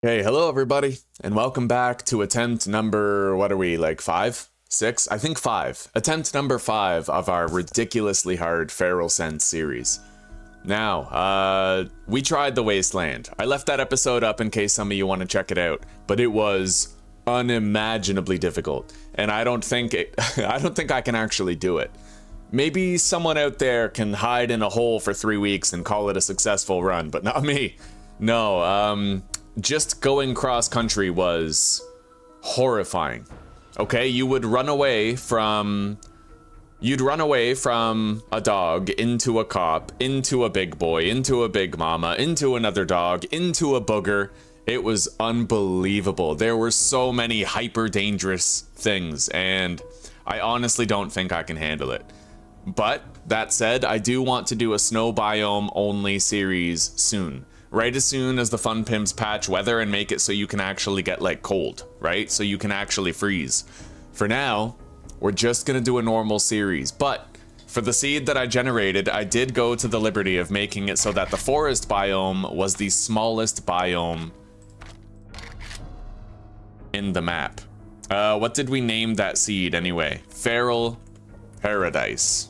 Hey, hello everybody, and welcome back to attempt number, what are we, like 5? 6? I think 5. Attempt number 5 of our ridiculously hard Feral Sense series. Now, we tried the Wasteland. I left that episode up in case some of you want to check it out, but it was unimaginably difficult, and I don't think I can actually do it. Maybe someone out there can hide in a hole for 3 weeks and call it a successful run, but not me. No, just going cross country was horrifying. Okay, you'd run away from a dog into a cop, into a big boy, into a big mama, into another dog, into a booger. It was unbelievable. There were so many hyper dangerous things, and I honestly don't think I can handle it. But that said, I do want to do a snow biome only series soon. Right as soon as the Fun Pimps patch weather and make it so you can actually get like cold, right? So you can actually freeze. For now, we're just gonna do a normal series, but for the seed that I generated, I did go to the liberty of making it so that the forest biome was the smallest biome in the map. What did we name that seed anyway? Feral Paradise.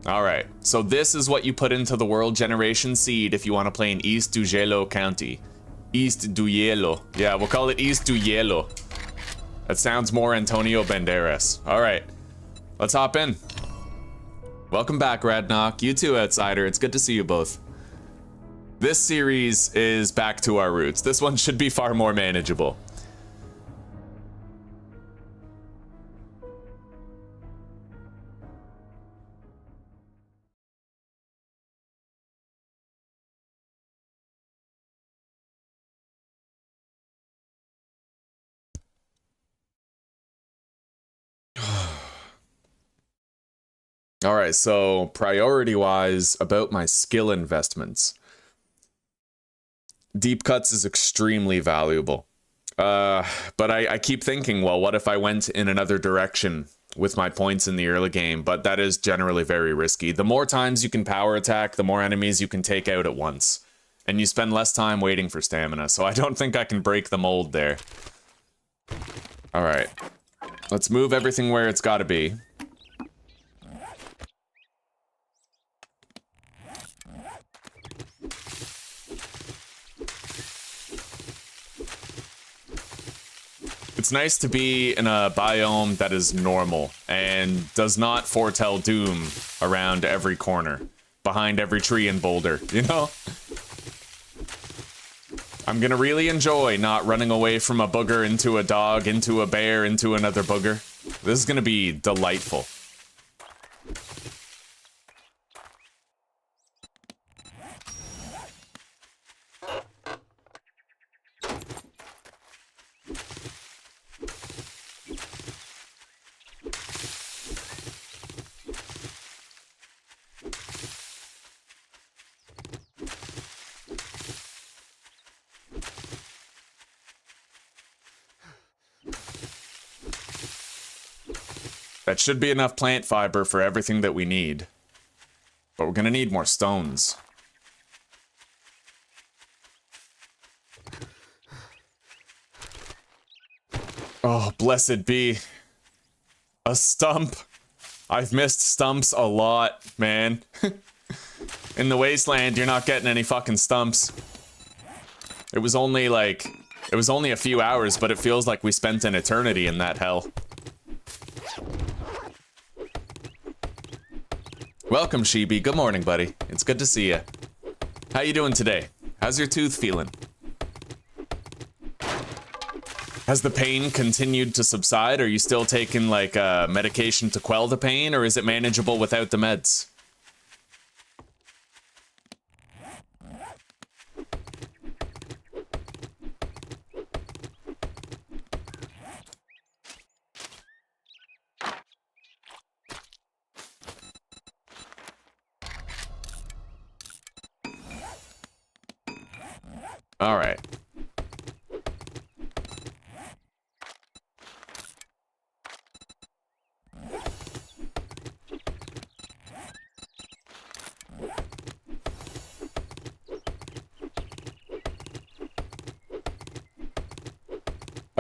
Alright, so this is what you put into the world generation seed if you want to play in East du Hielo County. East du Hielo. Yeah, we'll call it East du Hielo. That sounds more Antonio Banderas. Alright, let's hop in. Welcome back, Radnock. You too, Outsider. It's good to see you both. This series is back to our roots. This one should be far more manageable. All right, so priority-wise, about my skill investments. Deep cuts is extremely valuable. But I keep thinking, well, what if I went in another direction with my points in the early game? But that is generally very risky. The more times you can power attack, the more enemies you can take out at once. And you spend less time waiting for stamina, so I don't think I can break the mold there. All right, let's move everything where it's gotta be. It's nice to be in a biome that is normal and does not foretell doom around every corner, behind every tree and boulder, you know? I'm gonna really enjoy not running away from a booger into a dog, into a bear, into another booger. This is gonna be delightful. That should be enough plant fiber for everything that we need. But we're gonna need more stones. Oh, blessed be. A stump. I've missed stumps a lot, man. In the Wasteland, you're not getting any fucking stumps. It was only a few hours, but it feels like we spent an eternity in that hell. Welcome, Sheeby. Good morning, buddy. It's good to see you. How you doing today? How's your tooth feeling? Has the pain continued to subside? Are you still taking, like, medication to quell the pain, or is it manageable without the meds? All right.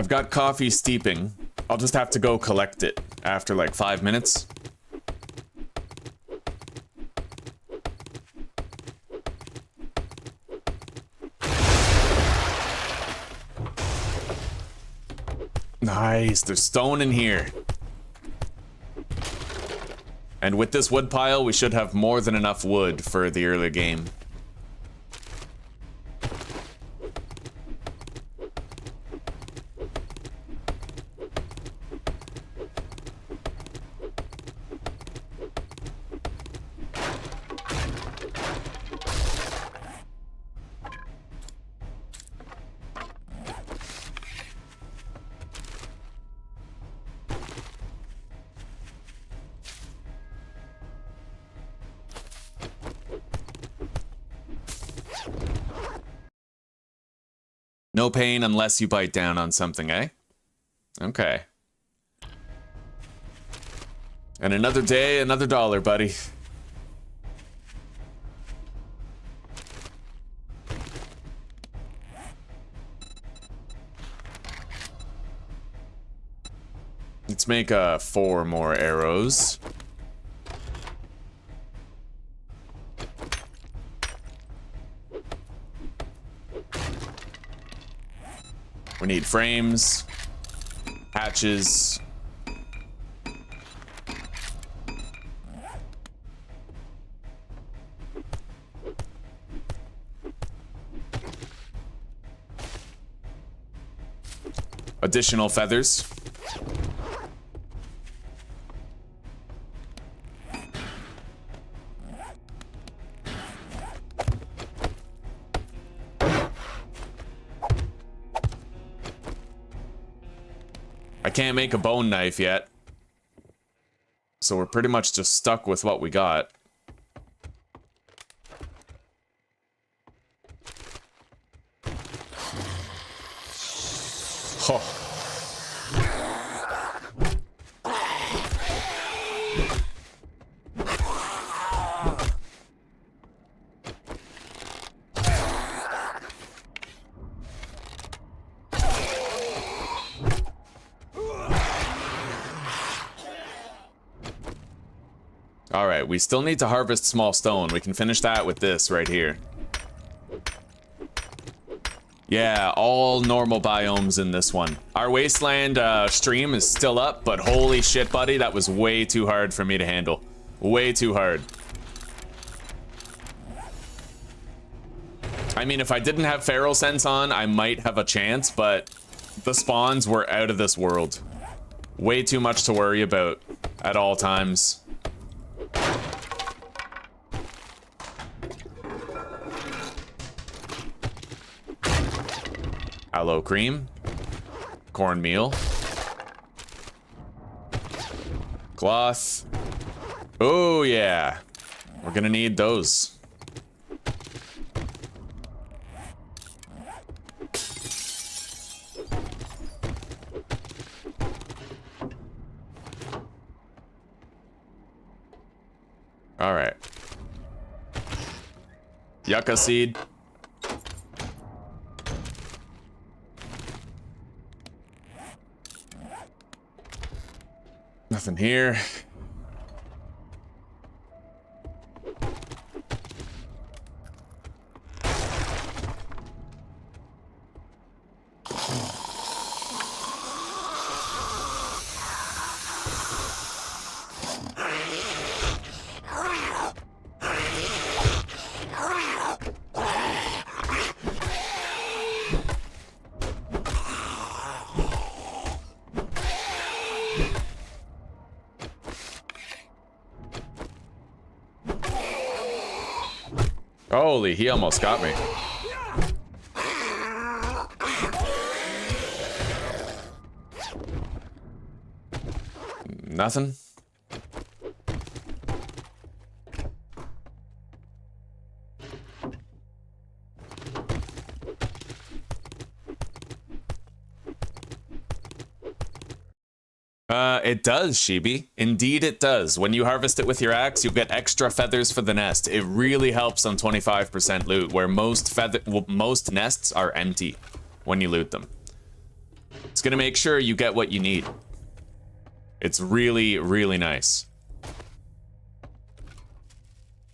I've got coffee steeping. I'll just have to go collect it after like 5 minutes. Nice, there's stone in here. And with this wood pile, we should have more than enough wood for the early game. No pain unless you bite down on something, eh? Okay. And another day, another dollar, buddy. Let's make 4 more arrows. We need frames, hatches. Additional feathers. I can't make a bone knife yet. So we're pretty much just stuck with what we got. Oh. All right, we still need to harvest small stone. We can finish that with this right here. Yeah, all normal biomes in this one. Our wasteland stream is still up, but holy shit, buddy, that was way too hard for me to handle. Way too hard. I mean, if I didn't have feral sense on, I might have a chance, but the spawns were out of this world. Way too much to worry about at all times. Aloe cream, cornmeal, cloth. Oh yeah, we're gonna need those. All right. Yucca seed. Nothing here. Holy, he almost got me. Nothing? It does, Shibi. Indeed it does. When you harvest it with your axe, you'll get extra feathers for the nest. It really helps on 25% loot, where most nests are empty when you loot them. It's gonna make sure you get what you need. It's really, really nice.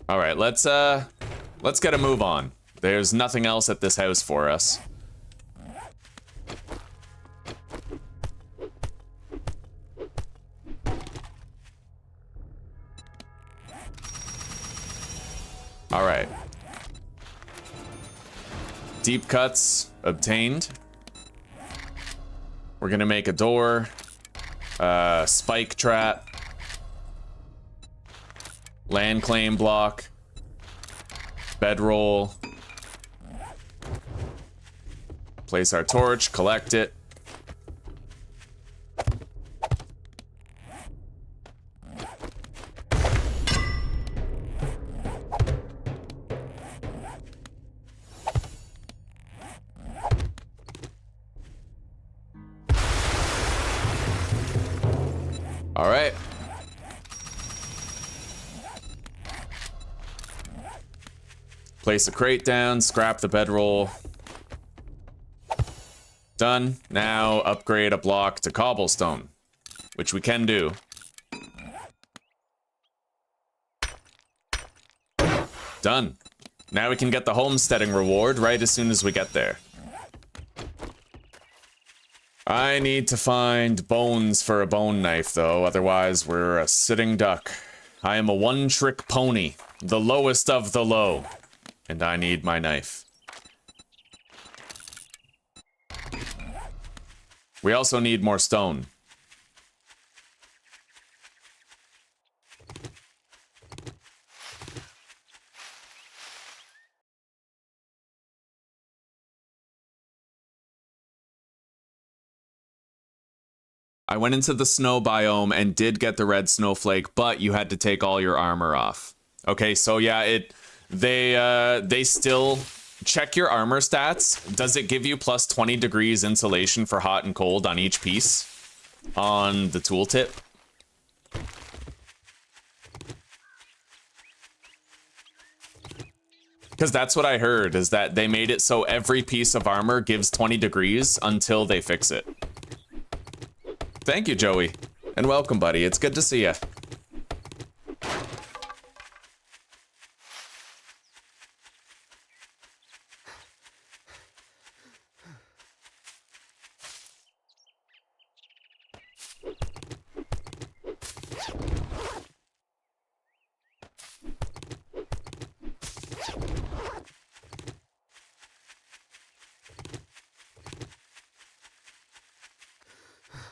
All right, let's get a move on. There's nothing else at this house for us. All right. Deep cuts obtained. We're gonna make a door, spike trap, land claim block, bedroll, place our torch, collect it. All right. Place a crate down, scrap the bedroll. Done. Now upgrade a block to cobblestone, which we can do. Done. Now we can get the homesteading reward right as soon as we get there. I need to find bones for a bone knife, though, otherwise we're a sitting duck. I am a one-trick pony, the lowest of the low, and I need my knife. We also need more stone. I went into the snow biome and did get the red snowflake, but you had to take all your armor off. Okay, so yeah, they still check your armor stats. Does it give you plus 20 degrees insulation for hot and cold on each piece on the tooltip? Because that's what I heard, is that they made it so every piece of armor gives 20 degrees until they fix it. Thank you, Joey. And welcome, buddy. It's good to see you.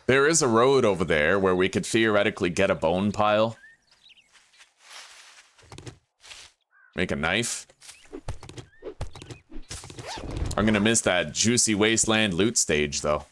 There is a road over there where we could theoretically get a bone pile. Make a knife. I'm gonna miss that juicy wasteland loot stage, though.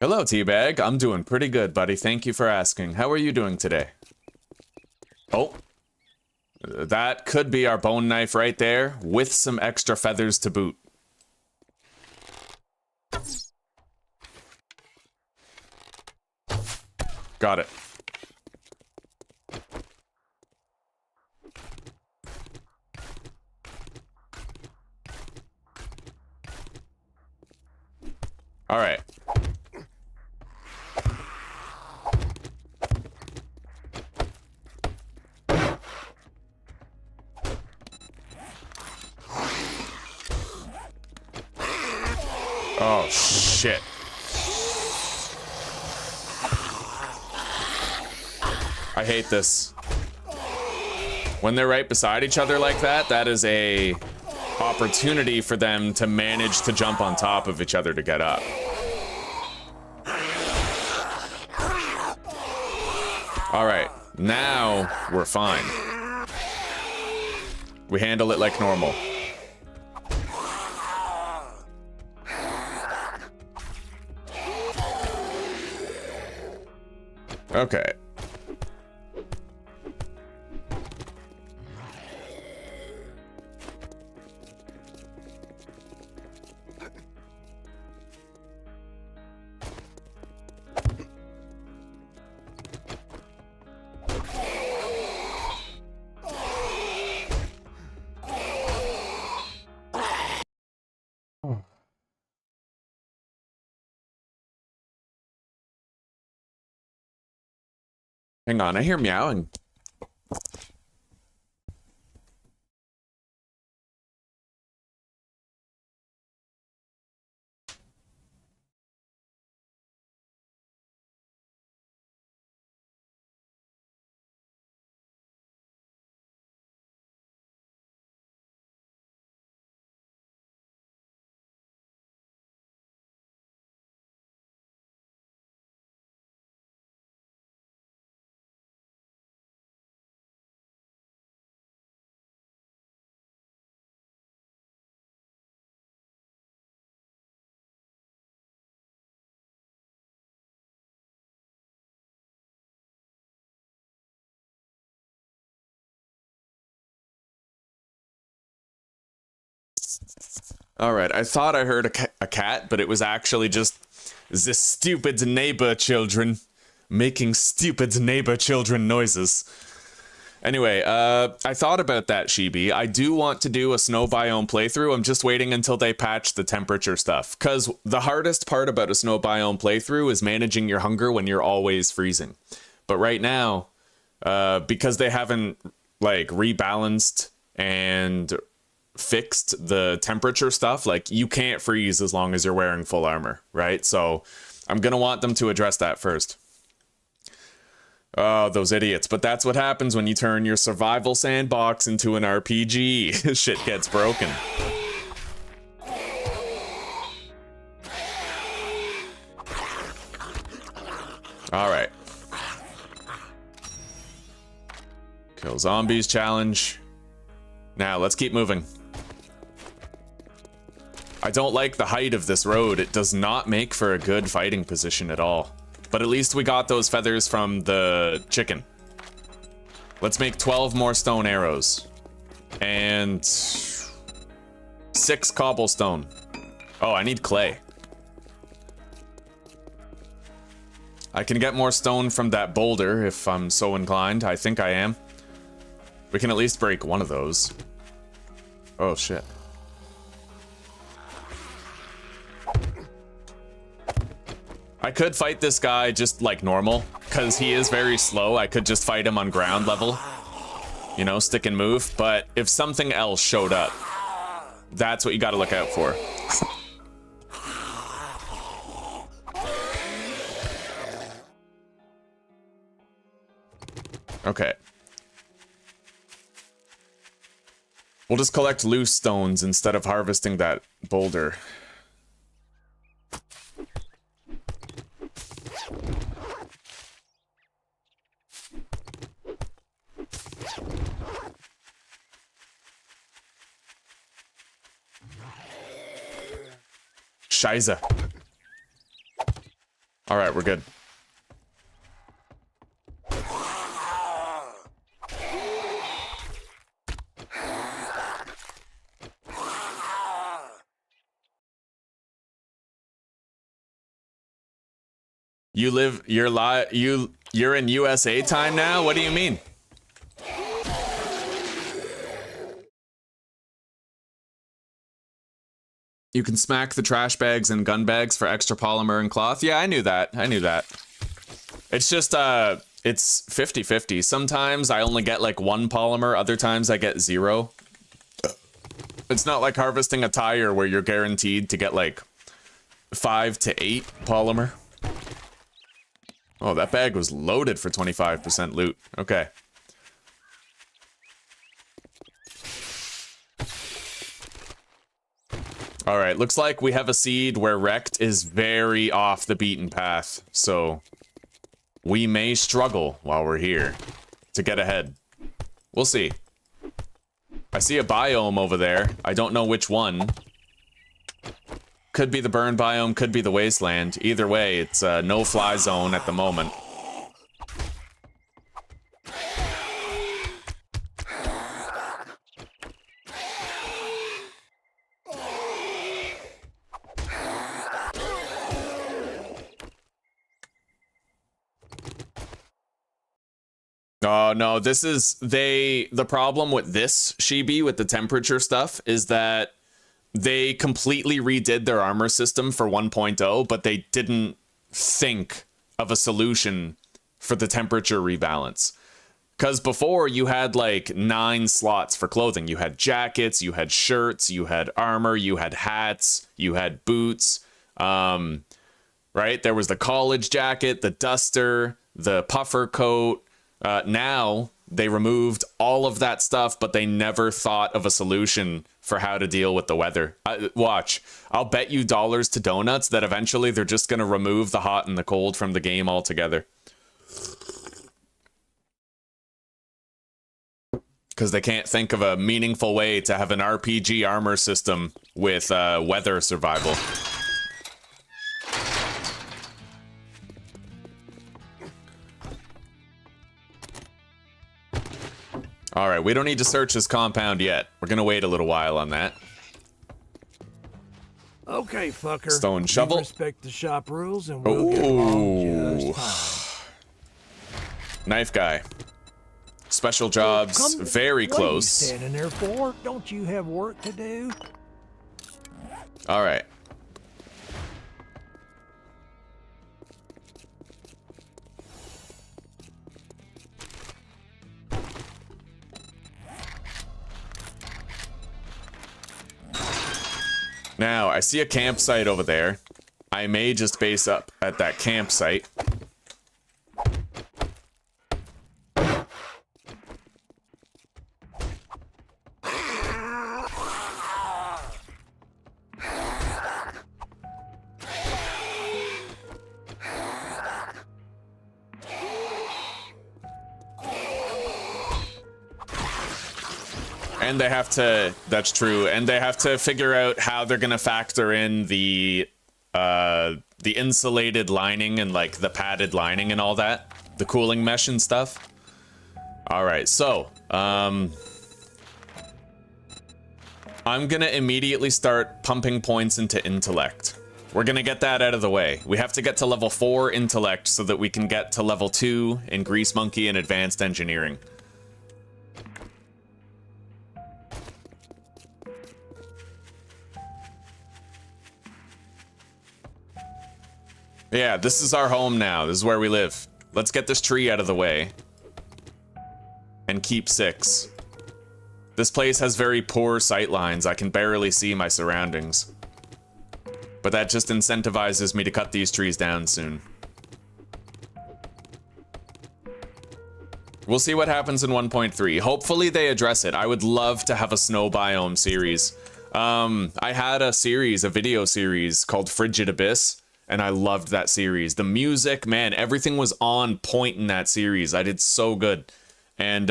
Hello, Teabag. I'm doing pretty good, buddy. Thank you for asking. How are you doing today? Oh. That could be our bone knife right there, with some extra feathers to boot. Got it. All right. Oh, shit. I hate this. When they're right beside each other like that, that is a opportunity for them to manage to jump on top of each other to get up. All right, now we're fine. We handle it like normal. Okay. Hang on, I hear meowing. Alright, I thought I heard a cat, but it was actually just the stupid neighbor children making stupid neighbor children noises. Anyway, I thought about that, Shibi. I do want to do a snow biome playthrough. I'm just waiting until they patch the temperature stuff. Because the hardest part about a snow biome playthrough is managing your hunger when you're always freezing. But right now, because they haven't, like, rebalanced and fixed the temperature stuff, like, you can't freeze as long as you're wearing full armor, right? So I'm gonna want them to address that first. Oh, those idiots. But that's what happens when you turn your survival sandbox into an RPG. Shit gets broken. Alright. Kill zombies challenge. Now, let's keep moving. I don't like the height of this road. It does not make for a good fighting position at all. But at least we got those feathers from the chicken. Let's make 12 more stone arrows. And 6 cobblestone. Oh, I need clay. I can get more stone from that boulder if I'm so inclined. I think I am. We can at least break one of those. Oh, shit. I could fight this guy just like normal, because he is very slow. I could just fight him on ground level. You know, stick and move. But if something else showed up, that's what you gotta look out for. Okay. We'll just collect loose stones instead of harvesting that boulder. Scheiße. All right, we're good. You're in USA time now? What do you mean? You can smack the trash bags and gun bags for extra polymer and cloth. Yeah, I knew that. I knew that. It's just, it's 50-50. Sometimes I only get like 1 polymer, other times I get 0. It's not like harvesting a tire where you're guaranteed to get like 5 to 8 polymer. Oh, that bag was loaded for 25% loot. Okay. All right, looks like we have a seed where Wrecked is very off the beaten path, so we may struggle while we're here to get ahead. We'll see. I see a biome over there. I don't know which one. Could be the burn biome, could be the wasteland. Either way, it's a no-fly zone at the moment. Oh no, this is the problem with this Shibi with the temperature stuff is that they completely redid their armor system for 1.0, but they didn't think of a solution for the temperature rebalance. Because before you had like 9 slots for clothing. You had jackets, you had shirts, you had armor, you had hats, you had boots. Right? There was the college jacket, the duster, the puffer coat. Now they removed all of that stuff, but they never thought of a solution for how to deal with the weather. Watch, I'll bet you dollars to donuts that eventually they're just going to remove the hot and the cold from the game altogether. Because they can't think of a meaningful way to have an RPG armor system with weather survival. All right, we don't need to search this compound yet. We're gonna wait a little while on that. Okay, fucker. Stone shovel. You respect the shop rules, and we'll get along just fine. Knife guy. Special jobs, very close. What are you standing there for? Don't you have work to do? All right. Now, I see a campsite over there. I may just base up at that campsite. And they have to, that's true, and they have to figure out how they're gonna factor in the insulated lining and like the padded lining and all that, the cooling mesh and stuff. All right, so I'm gonna immediately start pumping points into intellect. We're gonna get that out of the way. We have to get to level 4 intellect so that we can get to level 2 in Grease Monkey and advanced engineering. Yeah, this is our home now. This is where we live. Let's get this tree out of the way. And keep 6. This place has very poor sight lines. I can barely see my surroundings. But that just incentivizes me to cut these trees down soon. We'll see what happens in 1.3. Hopefully they address it. I would love to have a snow biome series. I had a video series called Frigid Abyss. And I loved that series. The music, man, everything was on point in that series. I did so good. And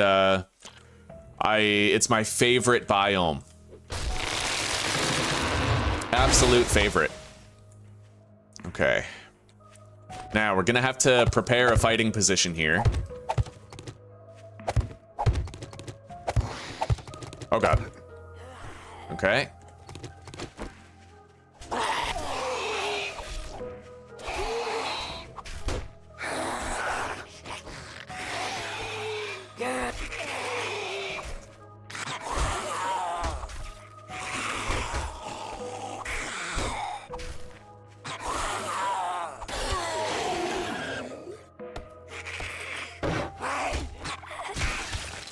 it's my favorite biome. Absolute favorite. Okay. Now, we're gonna have to prepare a fighting position here. Oh god. Okay.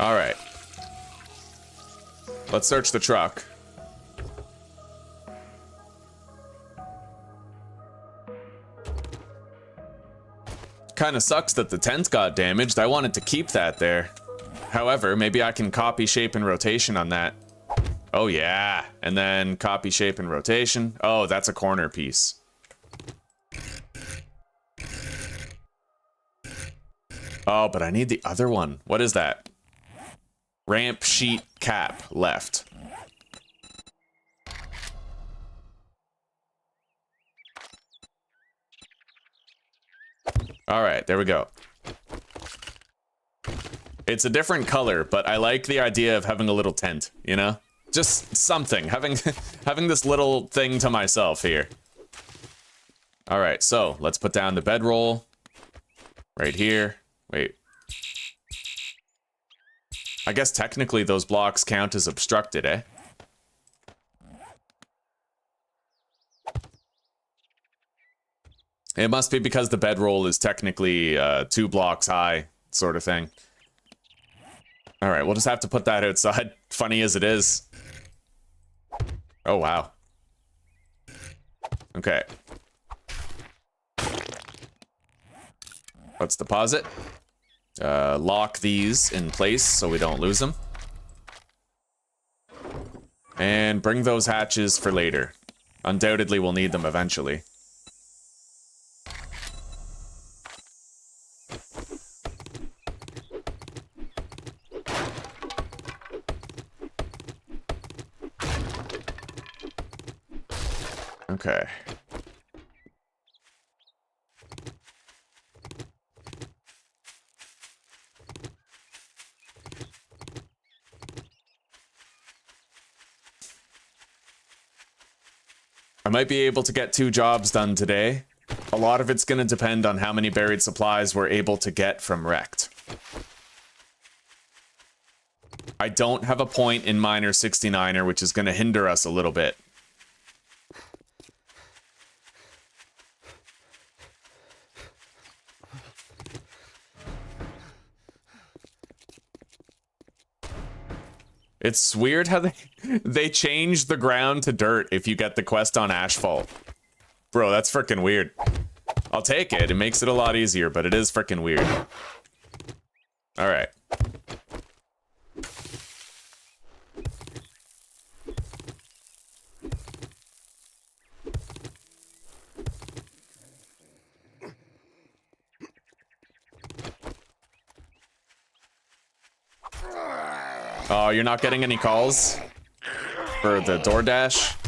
All right. Let's search the truck. Kinda sucks that the tent got damaged. I wanted to keep that there. However, maybe I can copy, shape, and rotation on that. Oh yeah, and then copy, shape, and rotation. Oh, that's a corner piece. Oh, but I need the other one. What is that? Ramp sheet cap left. All right, there we go. It's a different color, but I like the idea of having a little tent, you know? Just something, having this little thing to myself here. All right, so let's put down the bedroll right here. Wait. I guess technically those blocks count as obstructed, eh? It must be because the bedroll is technically 2 blocks high, sort of thing. Alright, we'll just have to put that outside, funny as it is. Oh, wow. Okay. Let's deposit. Lock these in place so we don't lose them. And bring those hatches for later. Undoubtedly we'll need them eventually. Okay. I might be able to get 2 jobs done today. A lot of it's going to depend on how many buried supplies we're able to get from Wrecked. I don't have a point in Miner 69er, which is going to hinder us a little bit. It's weird how they change the ground to dirt if you get the quest on Asphalt. Bro, that's freaking weird. I'll take it. It makes it a lot easier, but it is freaking weird. Alright. Oh, you're not getting any calls for the DoorDash?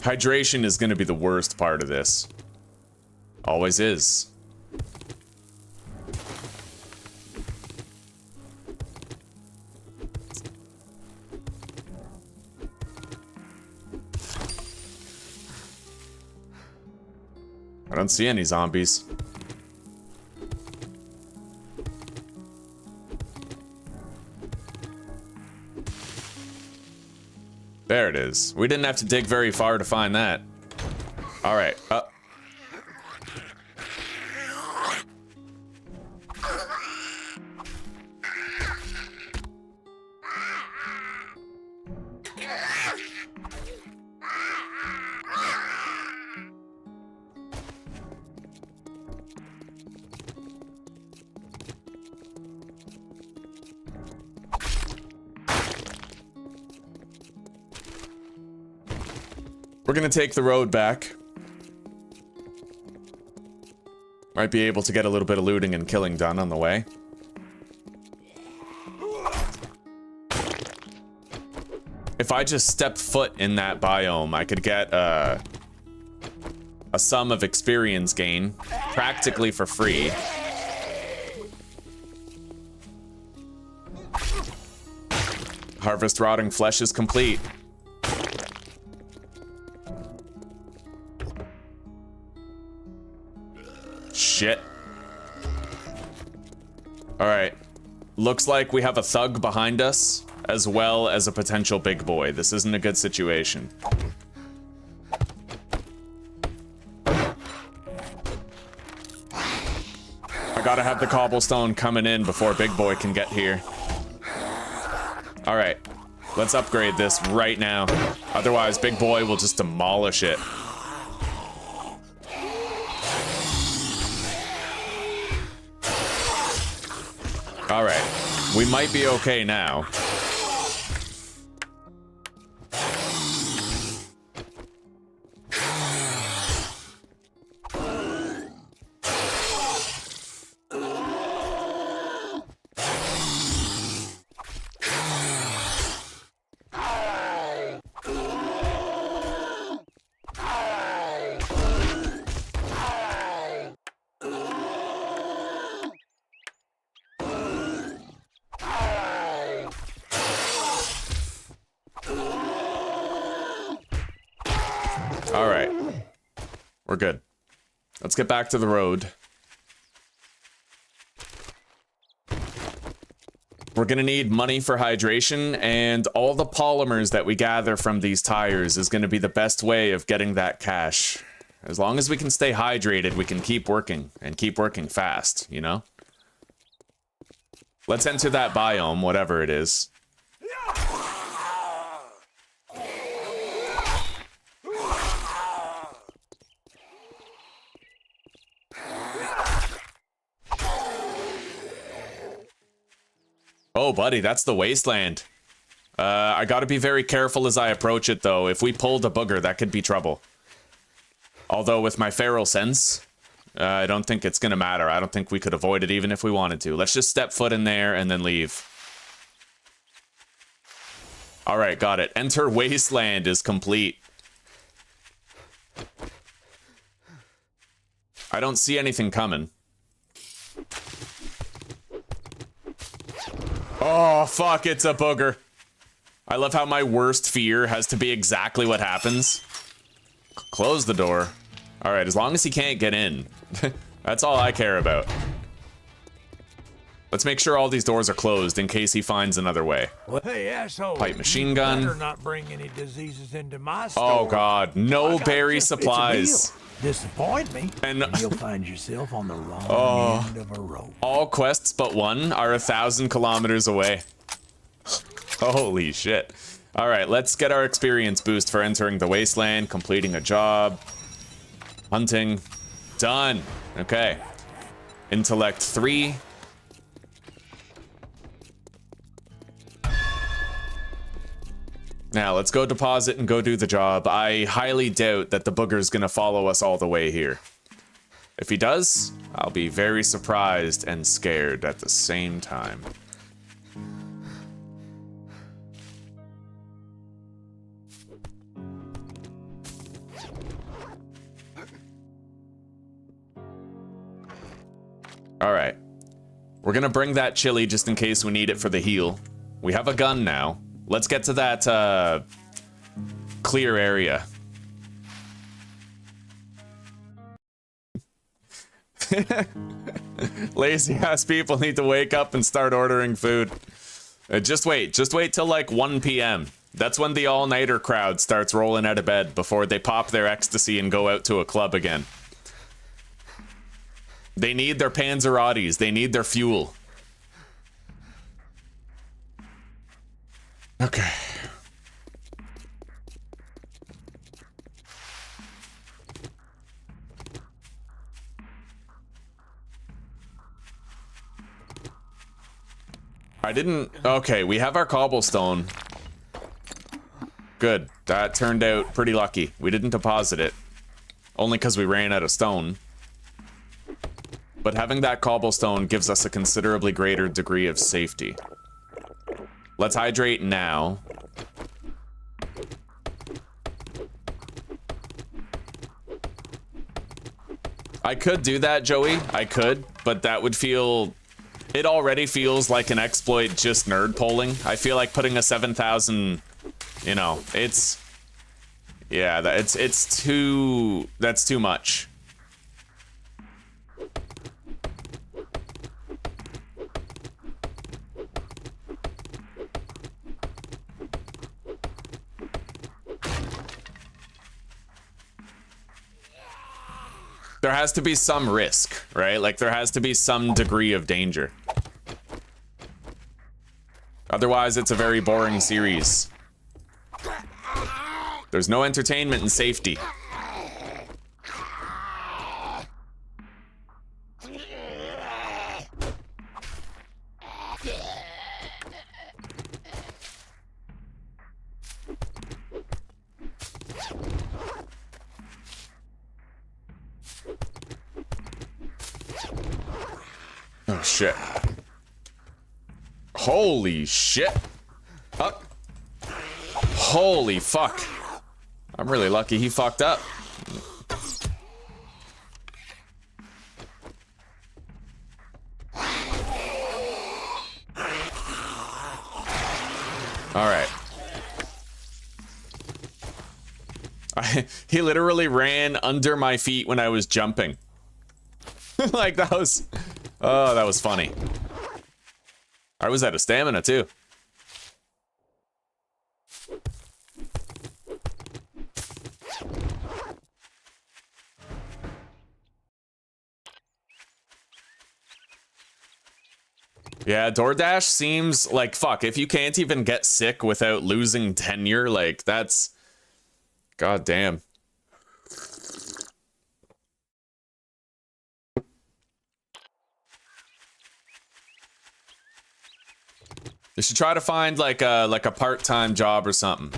Hydration is going to be the worst part of this. Always is. I don't see any zombies. There it is. We didn't have to dig very far to find that. All right. We're gonna take the road back. Might be able to get a little bit of looting and killing done on the way. If I just step foot in that biome, I could get a sum of experience gain, practically for free. Harvest rotting flesh is complete. Shit. Alright. Looks like we have a thug behind us, as well as a potential big boy. This isn't a good situation. I gotta have the cobblestone coming in before big boy can get here. Alright. Let's upgrade this right now. Otherwise, big boy will just demolish it. Alright, we might be okay now. All right. We're good. Let's get back to the road. We're gonna need money for hydration, and all the polymers that we gather from these tires is gonna be the best way of getting that cash. As long as we can stay hydrated, we can keep working, and keep working fast, you know? Let's enter that biome, whatever it is. Oh, buddy, that's the wasteland. I gotta be very careful as I approach it, though. If we pulled a booger, that could be trouble. Although, with my feral sense, I don't think it's gonna matter. I don't think we could avoid it even if we wanted to. Let's just step foot in there and then leave. Alright, got it. Enter wasteland is complete. I don't see anything coming. Oh, fuck, it's a booger. I love how my worst fear has to be exactly what happens. Close the door. All right, as long as he can't get in. That's all I care about. Let's make sure all these doors are closed in case he finds another way. Well, hey, asshole. Pipe machine gun. Better not bring any diseases into my store. Oh, God. No berry supplies. Disappoint me, and you'll find yourself on the wrong end of a rope. All quests but one are 1,000 kilometers away. Holy shit. All right, let's get our experience boost for entering the wasteland, completing a job. Hunting. Done. Okay. Intellect 3. Now, let's go deposit and go do the job. I highly doubt that the booger's gonna follow us all the way here. If he does, I'll be very surprised and scared at the same time. All right. We're gonna bring that chili just in case we need it for the heal. We have a gun now. Let's get to that, clear area. Lazy ass people need to wake up and start ordering food. Just wait till like 1 p.m. That's when the all-nighter crowd starts rolling out of bed before they pop their ecstasy and go out to a club again. They need their Panzerottis, they need their fuel. Okay. Okay, we have our cobblestone. Good. That turned out pretty lucky. We didn't deposit it. Only because we ran out of stone. But having that cobblestone gives us a considerably greater degree of safety. Let's hydrate now. I could do that, Joey. I could, but that would feel... It already feels like an exploit just nerd polling. I feel like putting a 7,000... You know, it's... Yeah, it's too... That's too much. There has to be some risk, right? Like, there has to be some degree of danger. Otherwise, it's a very boring series. There's no entertainment in safety. Oh, shit. Holy shit. Holy fuck. I'm really lucky he fucked up. All right. He literally ran under my feet when I was jumping. Like, that was... Oh, that was funny. I was out of stamina, too. Yeah, DoorDash seems like, fuck, if you can't even get sick without losing tenure, like, that's... God damn. You should try to find like a part-time job or something.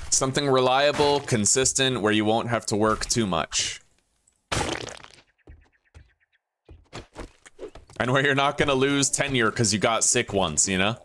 Something reliable, consistent, where you won't have to work too much. And where you're not gonna lose tenure because you got sick once, you know?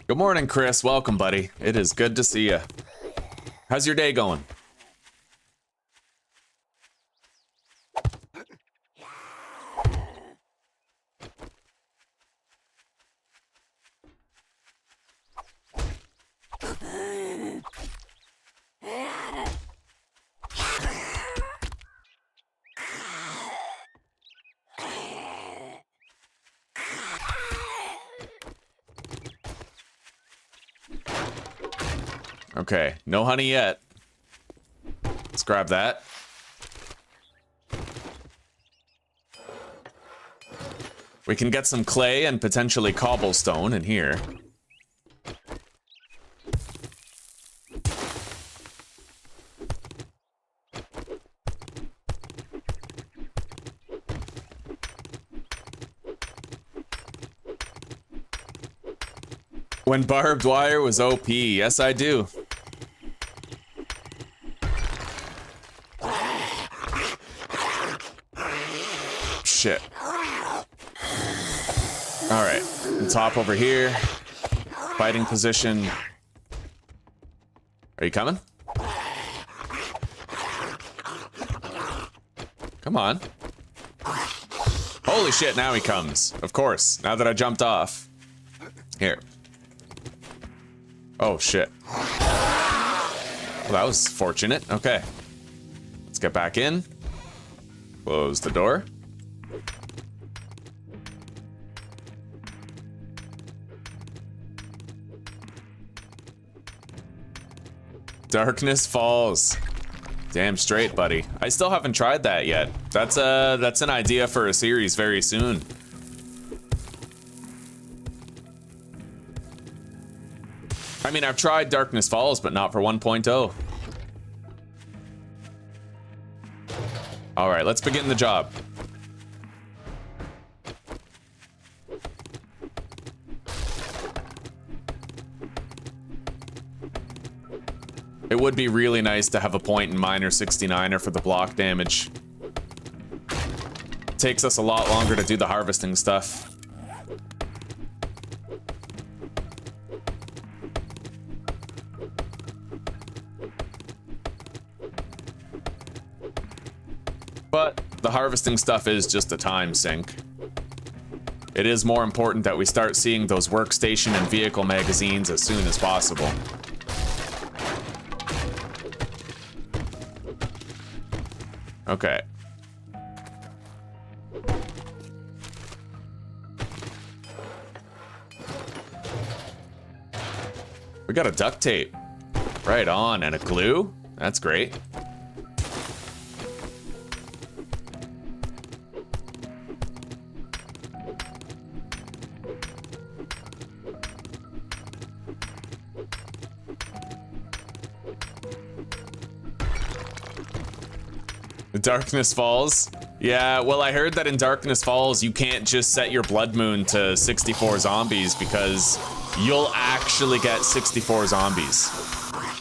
Good morning, Chris. Welcome, buddy. It is good to see you. How's your day going? Okay, no honey yet. Let's grab that. We can get some clay and potentially cobblestone in here. When barbed wire was OP, yes I do. Shit. Alright, top over here. Fighting position. Are you coming? Come on. Holy shit, now he comes. Of course, now that I jumped off. Here. Oh shit. Well, that was fortunate. Okay. Let's get back in. Close the door. Darkness Falls. Damn straight, buddy. I still haven't tried that yet. That's an idea for a series very soon. I mean, I've tried Darkness Falls, but not for 1.0. All right, let's begin the job. It would be really nice to have a point in Miner 69er for the block damage. Takes us a lot longer to do the harvesting stuff. But the harvesting stuff is just a time sink. It is more important that we start seeing those workstation and vehicle magazines as soon as possible. Okay. We got a duct tape. Right on, and a glue? That's great. Darkness Falls. Yeah, well, I heard that in Darkness Falls, you can't just set your blood moon to 64 zombies because you'll actually get 64 zombies.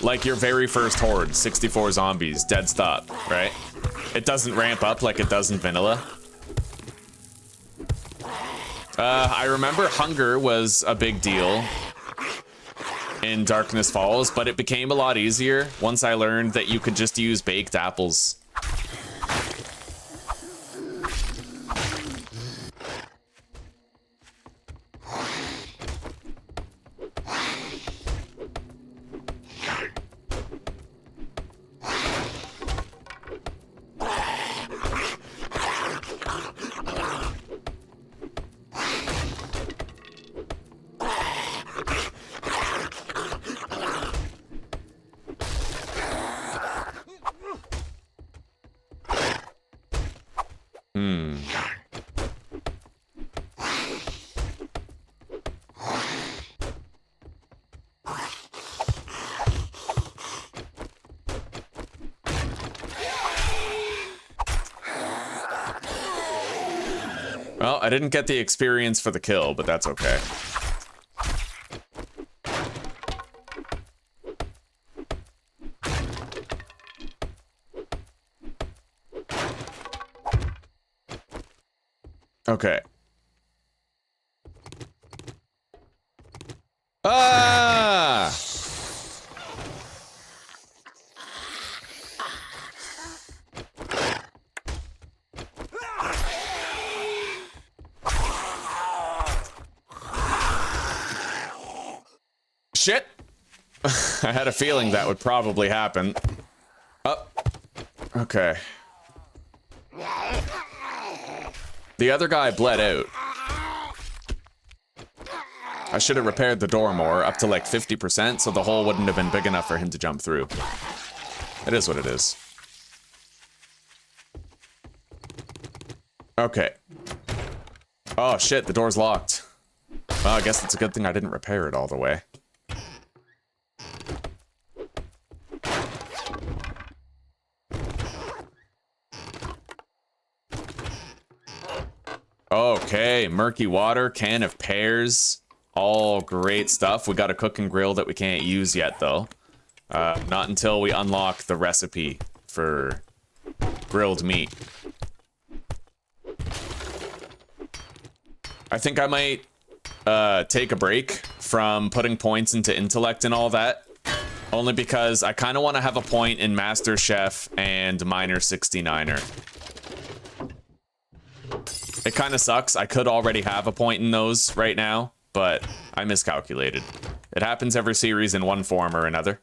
Like your very first horde, 64 zombies, dead stop, right? It doesn't ramp up like it does in vanilla. I remember hunger was a big deal in Darkness Falls, but it became a lot easier once I learned that you could just use baked apples. Well, I didn't get the experience for the kill, but that's okay. Okay. Ah! Shit! I had a feeling that would probably happen. Oh. Okay. The other guy bled out. I should have repaired the door more, up to like 50%, so the hole wouldn't have been big enough for him to jump through. It is what it is. Okay. Oh shit, the door's locked. Well, I guess it's a good thing I didn't repair it all the way. Okay, murky water, can of pears, all great stuff. We got a cooking grill that we can't use yet, though. Not until we unlock the recipe for grilled meat. I think I might take a break from putting points into intellect and all that, only because I kind of want to have a point in Master Chef and Miner 69er. It kind of sucks. I could already have a point in those right now, but I miscalculated. It happens every series in one form or another.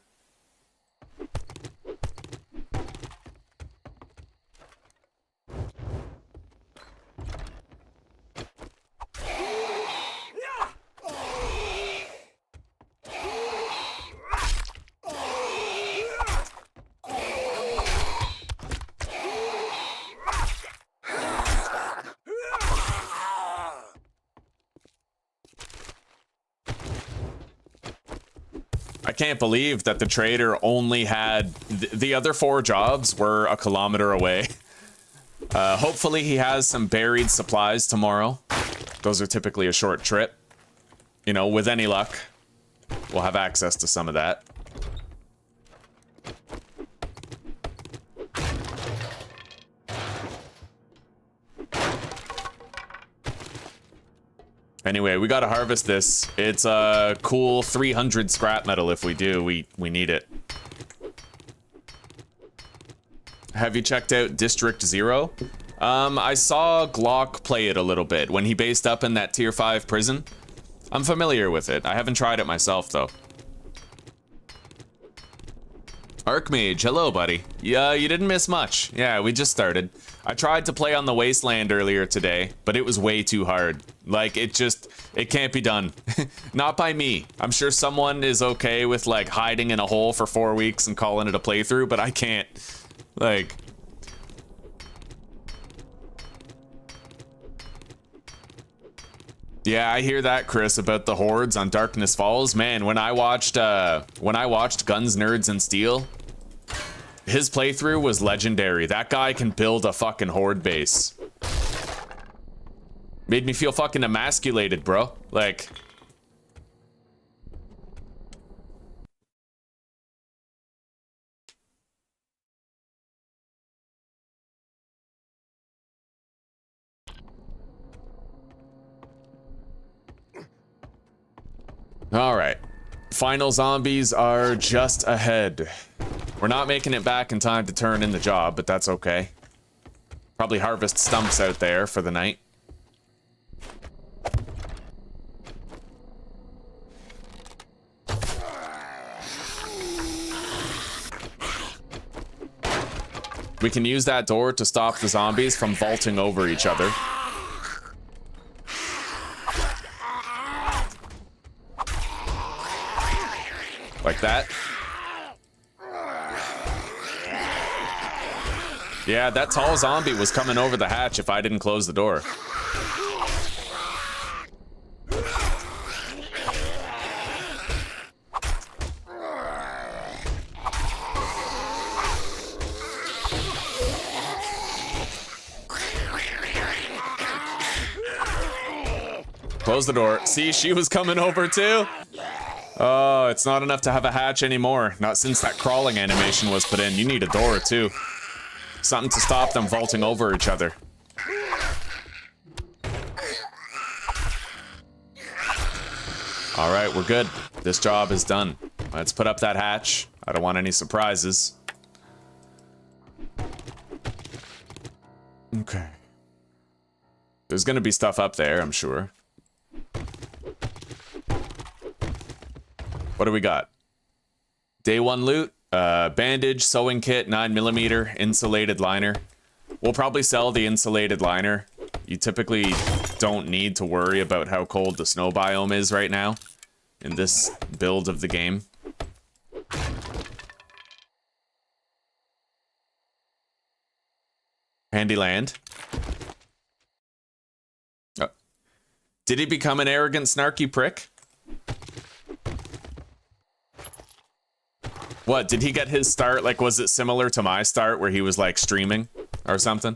I can't believe that the trader only had the other 4 jobs were a kilometer away. Hopefully he has some buried supplies tomorrow. Those are typically a short trip. You know, with any luck, we'll have access to some of that. Anyway, we gotta harvest this. It's a cool 300 scrap metal if we do. We need it. Have you checked out District 0? I saw Glock play it a little bit when he based up in that tier 5 prison. I'm familiar with it. I haven't tried it myself, though. Archmage, hello, buddy. Yeah, you didn't miss much. Yeah, we just started. I tried to play on the Wasteland earlier today, but it was way too hard. Like, it can't be done. Not by me. I'm sure someone is okay with, like, hiding in a hole for 4 weeks and calling it a playthrough, but I can't. Like... Yeah, I hear that, Chris, about the hordes on Darkness Falls. Man, when I watched Guns, Nerds, and Steel, His playthrough was legendary. That guy can build a fucking horde base. Made me feel fucking emasculated, bro. Like... Alright. Final zombies are just ahead. We're not making it back in time to turn in the job, but that's okay. Probably harvest stumps out there for the night. We can use that door to stop the zombies from vaulting over each other. Like that. Yeah, that tall zombie was coming over the hatch if I didn't close the door. Close the door. See, she was coming over too. Oh, it's not enough to have a hatch anymore. Not since that crawling animation was put in. You need a door too. Something to stop them vaulting over each other. All right, we're good. This job is done. Let's put up that hatch. I don't want any surprises. Okay. There's gonna be stuff up there, I'm sure. What do we got? Day 1 loot. Bandage, sewing kit, 9mm, insulated liner. We'll probably sell the insulated liner. You typically don't need to worry about how cold the snow biome is right now in this build of the game. Handy land. Oh. Did he become an arrogant, snarky prick? What, did he get his start, like, was it similar to my start where he was, like, streaming or something?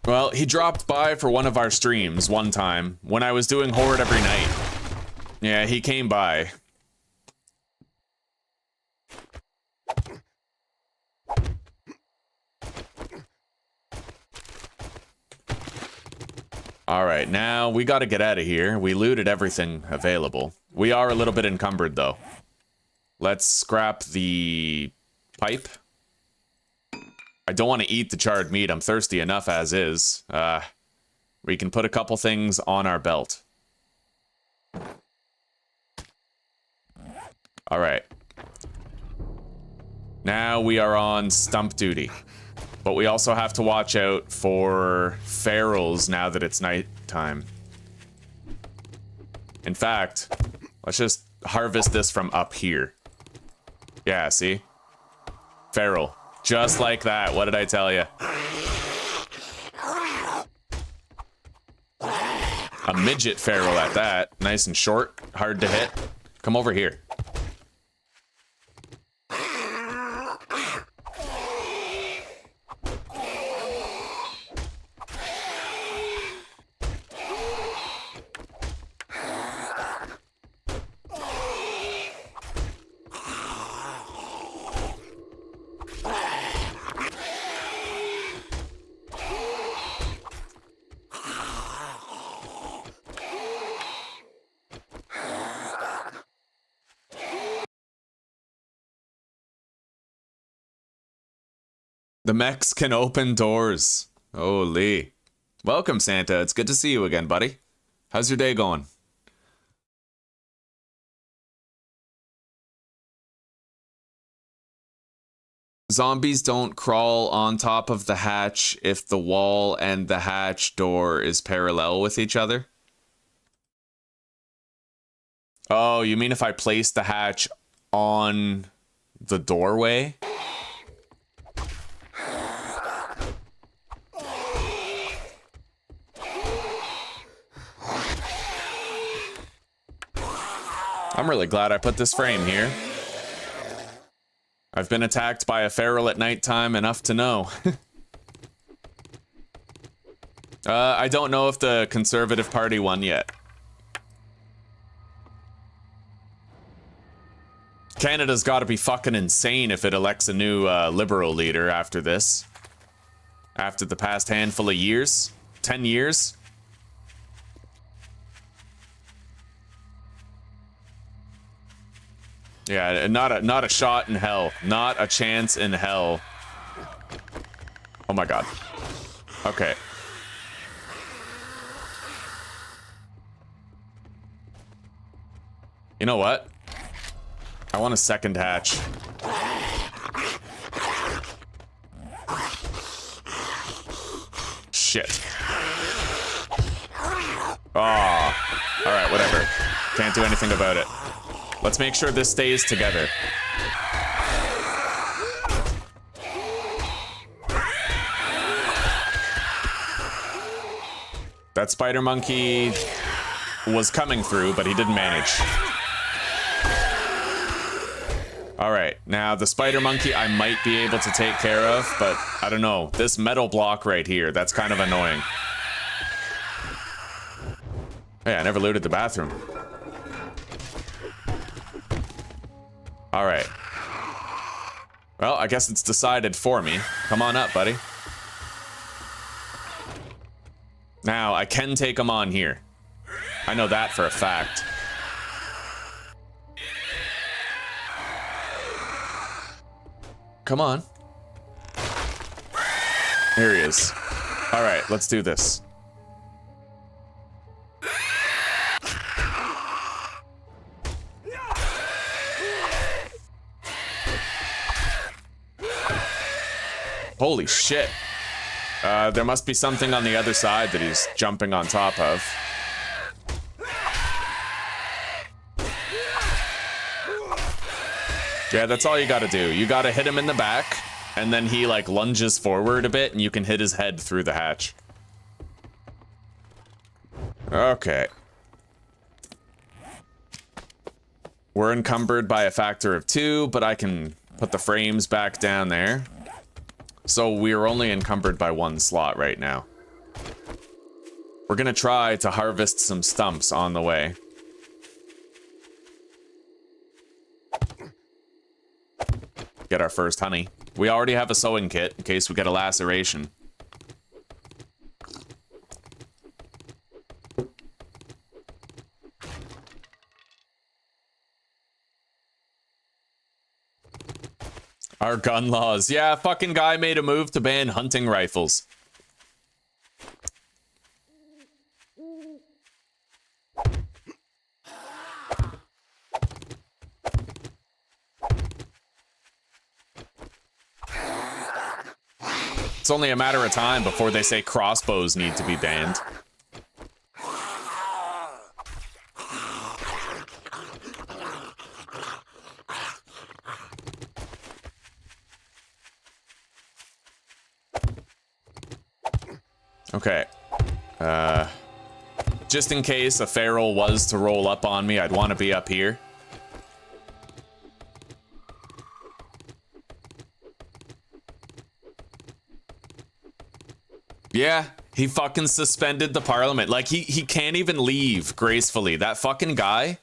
Well, he dropped by for one of our streams one time when I was doing Horde every night. Yeah, he came by. Alright, now we gotta get out of here. We looted everything available. We are a little bit encumbered, though. Let's scrap the pipe. I don't want to eat the charred meat. I'm thirsty enough as is. We can put a couple things on our belt. Alright. Now we are on stump duty. But we also have to watch out for ferals now that it's nighttime. In fact, let's just harvest this from up here. Yeah, see? Feral. Just like that. What did I tell you? A midget feral at that. Nice and short. Hard to hit. Come over here. The mechs can open doors. Holy. Welcome, Santa. It's good to see you again, buddy. How's your day going? Zombies don't crawl on top of the hatch if the wall and the hatch door is parallel with each other. Oh, you mean if I place the hatch on the doorway? I'm really glad I put this frame here. I've been attacked by a feral at nighttime enough to know. I don't know if the Conservative Party won yet. Canada's gotta be fucking insane if it elects a new Liberal leader after this. After the past handful of years. 10 years. Yeah, not a shot in hell. Not a chance in hell. Oh my god. Okay. You know what? I want a second hatch. Shit. Oh. Alright, whatever. Can't do anything about it. Let's make sure this stays together. That spider monkey was coming through, but he didn't manage. Alright, now the spider monkey I might be able to take care of, but I don't know. This metal block right here, that's kind of annoying. Hey, I never looted the bathroom. Alright. Well, I guess it's decided for me. Come on up, buddy. Now, I can take him on here. I know that for a fact. Come on. Here he is. Alright, let's do this. Holy shit. There must be something on the other side that he's jumping on top of. Yeah, that's all you gotta do. You gotta hit him in the back, and then he, like, lunges forward a bit, and you can hit his head through the hatch. Okay. We're encumbered by a factor of 2, but I can put the frames back down there. So we're only encumbered by 1 slot right now. We're gonna try to harvest some stumps on the way. Get our first honey. We already have a sewing kit in case we get a laceration. Our gun laws. Yeah, fucking guy made a move to ban hunting rifles. It's only a matter of time before they say crossbows need to be banned. Okay. Just in case a feral was to roll up on me, I'd want to be up here. Yeah, he fucking suspended the parliament. Like, he can't even leave gracefully. That fucking guy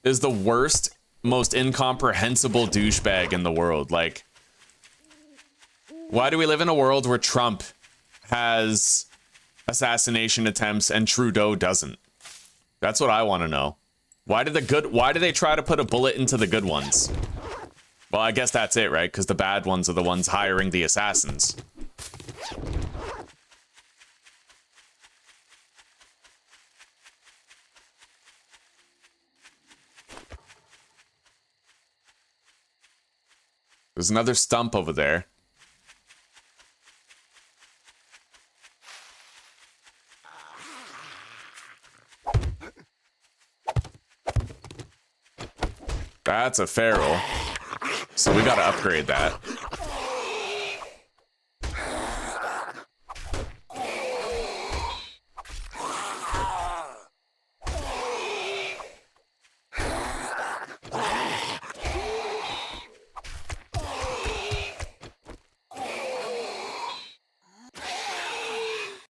is the worst, most incomprehensible douchebag in the world. Like, why do we live in a world where Trump has assassination attempts and Trudeau doesn't? That's what I want to know. Why do they try to put a bullet into the good ones? Well, I guess that's it, right? Because the bad ones are the ones hiring the assassins. There's another stump over there. That's a feral. So we gotta upgrade that.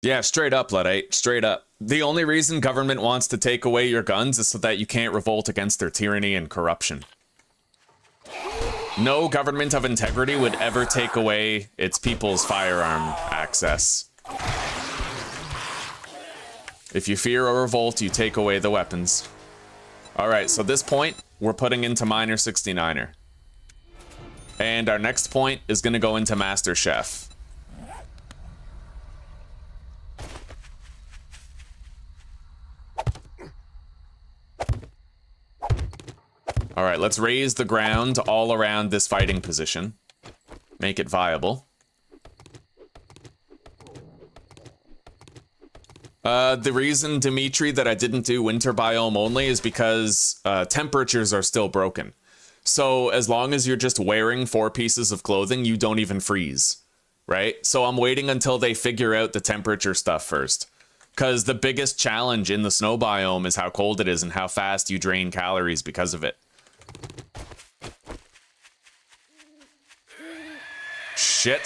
Yeah, straight up, Luddite. Straight up. The only reason government wants to take away your guns is so that you can't revolt against their tyranny and corruption. No government of integrity would ever take away its people's firearm access. If you fear a revolt, you take away the weapons. Alright, so this point, we're putting into Minor 69er. And our next point is going to go into Master Chef. Alright, let's raise the ground all around this fighting position. Make it viable. The reason, Dimitri, that I didn't do winter biome only is because temperatures are still broken. So as long as you're just wearing 4 pieces of clothing, you don't even freeze, right? So I'm waiting until they figure out the temperature stuff first. Because the biggest challenge in the snow biome is how cold it is and how fast you drain calories because of it. Shit.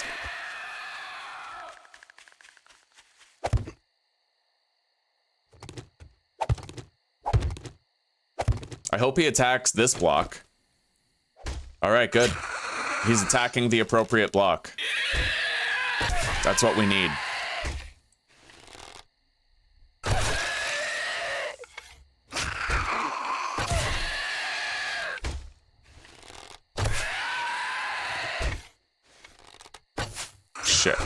I hope he attacks this block. Alright, good. He's attacking the appropriate block. That's what we need. Shit.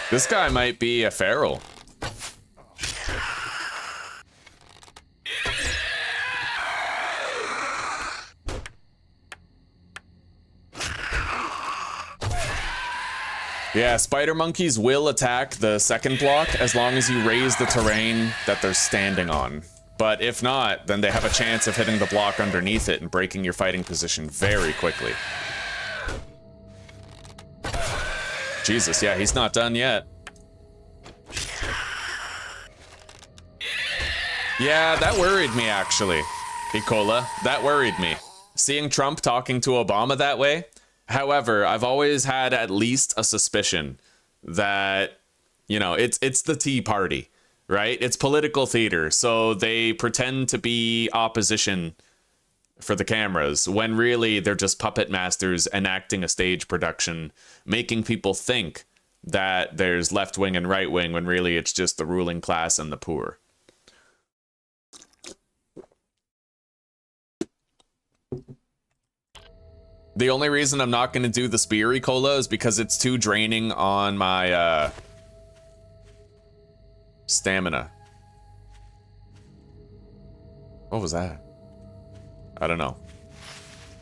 This guy might be a feral. Yeah, spider monkeys will attack the second block as long as you raise the terrain that they're standing on. But if not, then they have a chance of hitting the block underneath it and breaking your fighting position very quickly. Jesus, yeah, he's not done yet. Yeah, that worried me, actually. Nicola, that worried me. Seeing Trump talking to Obama that way. However, I've always had at least a suspicion that, you know, it's the Tea Party, right? It's political theater, so they pretend to be opposition for the cameras, when really they're just puppet masters enacting a stage production, making people think that there's left wing and right wing, when really it's just the ruling class and the poor. The only reason I'm not going to do the Speary Cola is because it's too draining on my stamina. What was that? I don't know.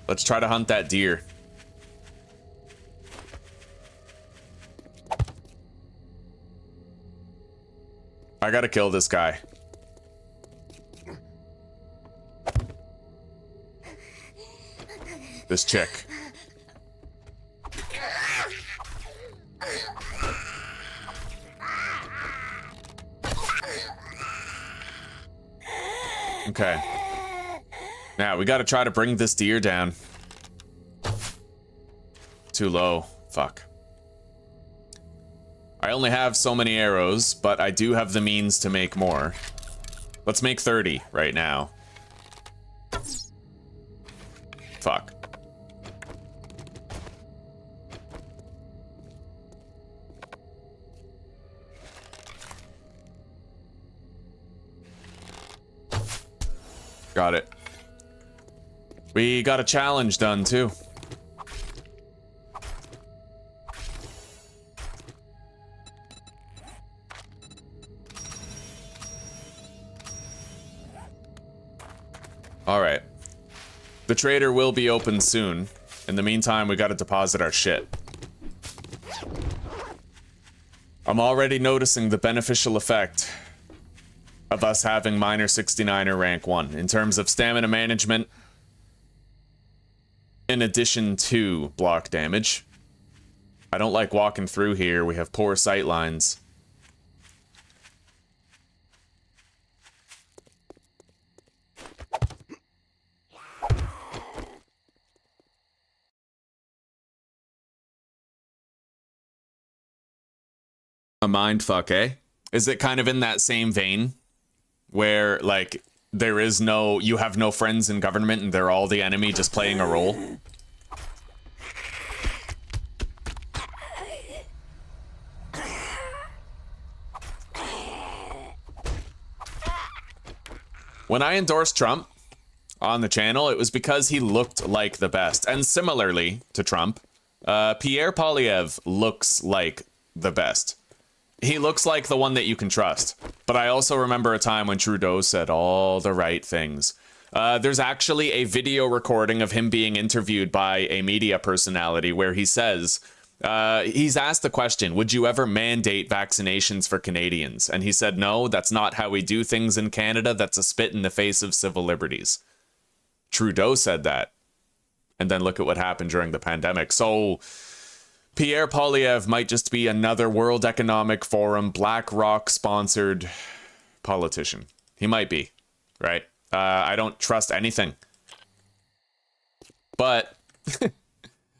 Let's try to hunt that deer. I gotta kill this guy. This chick. Okay. Now, we gotta try to bring this deer down. Too low. Fuck. I only have so many arrows, but I do have the means to make more. Let's make 30 right now. Fuck. Got it. We got a challenge done, too. Alright. The trader will be open soon. In the meantime, we gotta deposit our shit. I'm already noticing the beneficial effect of us having minor 69er rank 1 in terms of stamina management, in addition to block damage. I don't like walking through here. We have poor sight lines. A mindfuck, eh? Is it kind of in that same vein where, like, there is no, you have no friends in government and they're all the enemy just playing a role? When I endorsed Trump on the channel, it was because he looked like the best. And similarly to Trump, Pierre Poilievre looks like the best. He looks like the one that you can trust. But I also remember a time when Trudeau said all the right things. There's actually a video recording of him being interviewed by a media personality where he says, he's asked the question, would you ever mandate vaccinations for Canadians? And he said, no, that's not how we do things in Canada. That's a spit in the face of civil liberties. Trudeau said that. And then look at what happened during the pandemic. So Pierre Poilievre might just be another World Economic Forum, BlackRock sponsored politician. He might be, right? I don't trust anything. But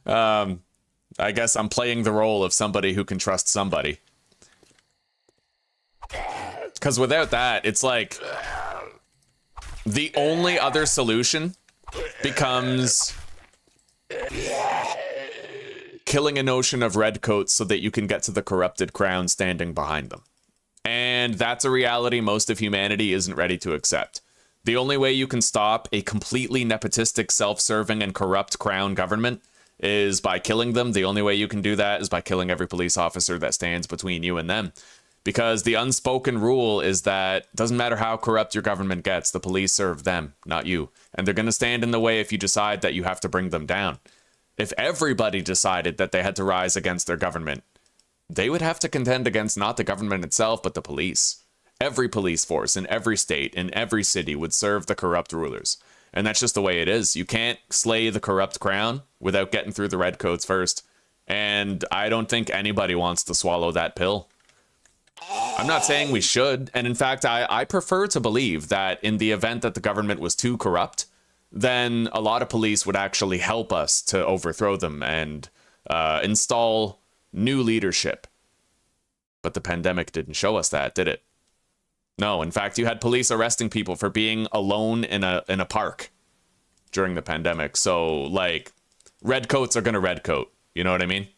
I guess I'm playing the role of somebody who can trust somebody. Because without that, it's like the only other solution becomes killing a notion of redcoats so that you can get to the corrupted crown standing behind them. And that's a reality most of humanity isn't ready to accept. The only way you can stop a completely nepotistic, self-serving, and corrupt crown government is by killing them. The only way you can do that is by killing every police officer that stands between you and them. Because the unspoken rule is that it doesn't matter how corrupt your government gets, the police serve them, not you. And they're going to stand in the way if you decide that you have to bring them down. If everybody decided that they had to rise against their government, they would have to contend against not the government itself, but the police. Every police force in every state, in every city would serve the corrupt rulers. And that's just the way it is. You can't slay the corrupt crown without getting through the redcoats first. And I don't think anybody wants to swallow that pill. I'm not saying we should. And in fact, I prefer to believe that in the event that the government was too corrupt, then a lot of police would actually help us to overthrow them and install new leadership. But the pandemic didn't show us that, did it? No, in fact, you had police arresting people for being alone in a park during the pandemic. So, like, redcoats are gonna redcoat. You know what I mean?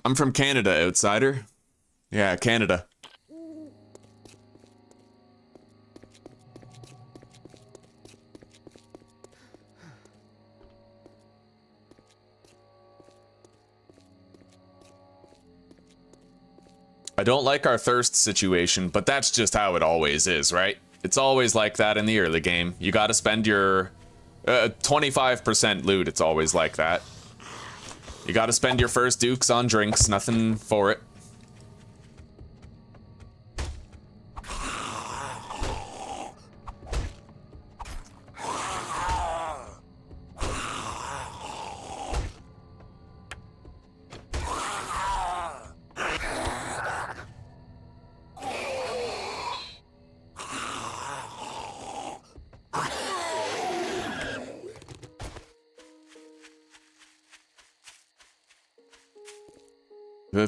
I'm from Canada, outsider. Yeah, Canada. I don't like our thirst situation, but that's just how it always is, right? It's always like that in the early game. You gotta spend your 25% loot, it's always like that. You gotta spend your first dukes on drinks, nothing for it.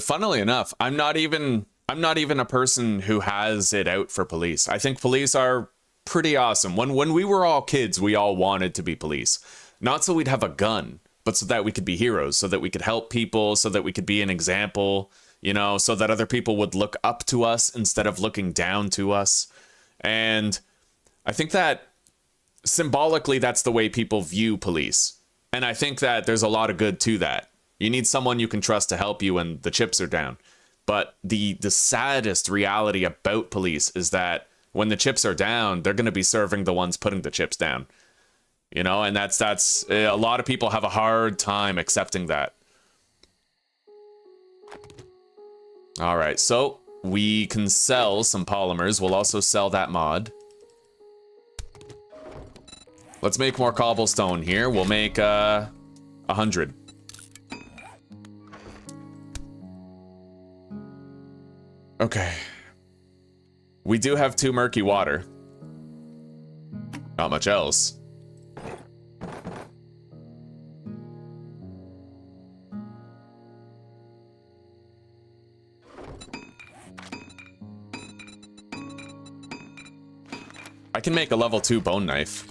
Funnily enough, I'm not even a person who has it out for police. I think police are pretty awesome. When we were all kids, we all wanted to be police. Not so we'd have a gun, but so that we could be heroes, so that we could help people, so that we could be an example, you know, so that other people would look up to us instead of looking down to us. And I think that symbolically, that's the way people view police. And I think that there's a lot of good to that. You need someone you can trust to help you when the chips are down. But the saddest reality about police is that when the chips are down, they're going to be serving the ones putting the chips down. You know, and that's a lot of people have a hard time accepting that. All right, so we can sell some polymers. We'll also sell that mod. Let's make more cobblestone here. We'll make 100. Okay. We do have 2 murky water. Not much else. I can make a level 2 bone knife.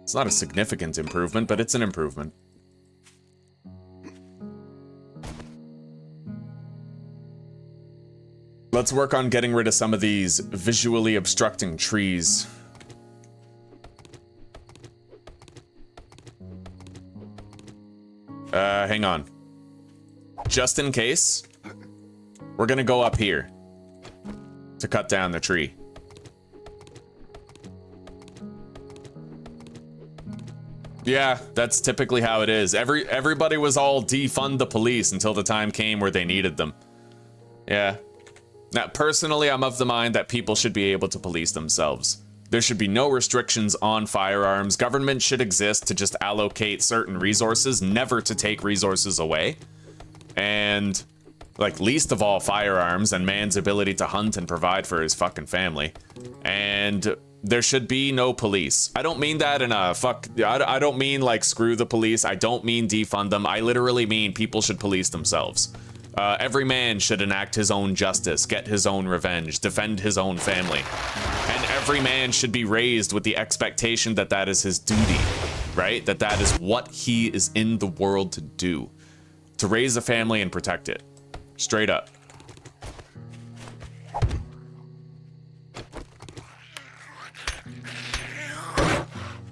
It's not a significant improvement, but it's an improvement. Let's work on getting rid of some of these visually obstructing trees. Hang on. Just in case, we're gonna go up here to cut down the tree. Yeah, that's typically how it is. Everybody was all defund the police until the time came where they needed them. Yeah. Now, personally, I'm of the mind that people should be able to police themselves. There should be no restrictions on firearms. Government should exist to just allocate certain resources, never to take resources away. And, like, least of all firearms and man's ability to hunt and provide for his fucking family. And there should be no police. I don't mean that in a I don't mean like screw the police. I don't mean defund them. I literally mean people should police themselves. Every man should enact his own justice, get his own revenge, defend his own family. And every man should be raised with the expectation that that is his duty, right? That is what he is in the world to do. To raise a family and protect it. Straight up.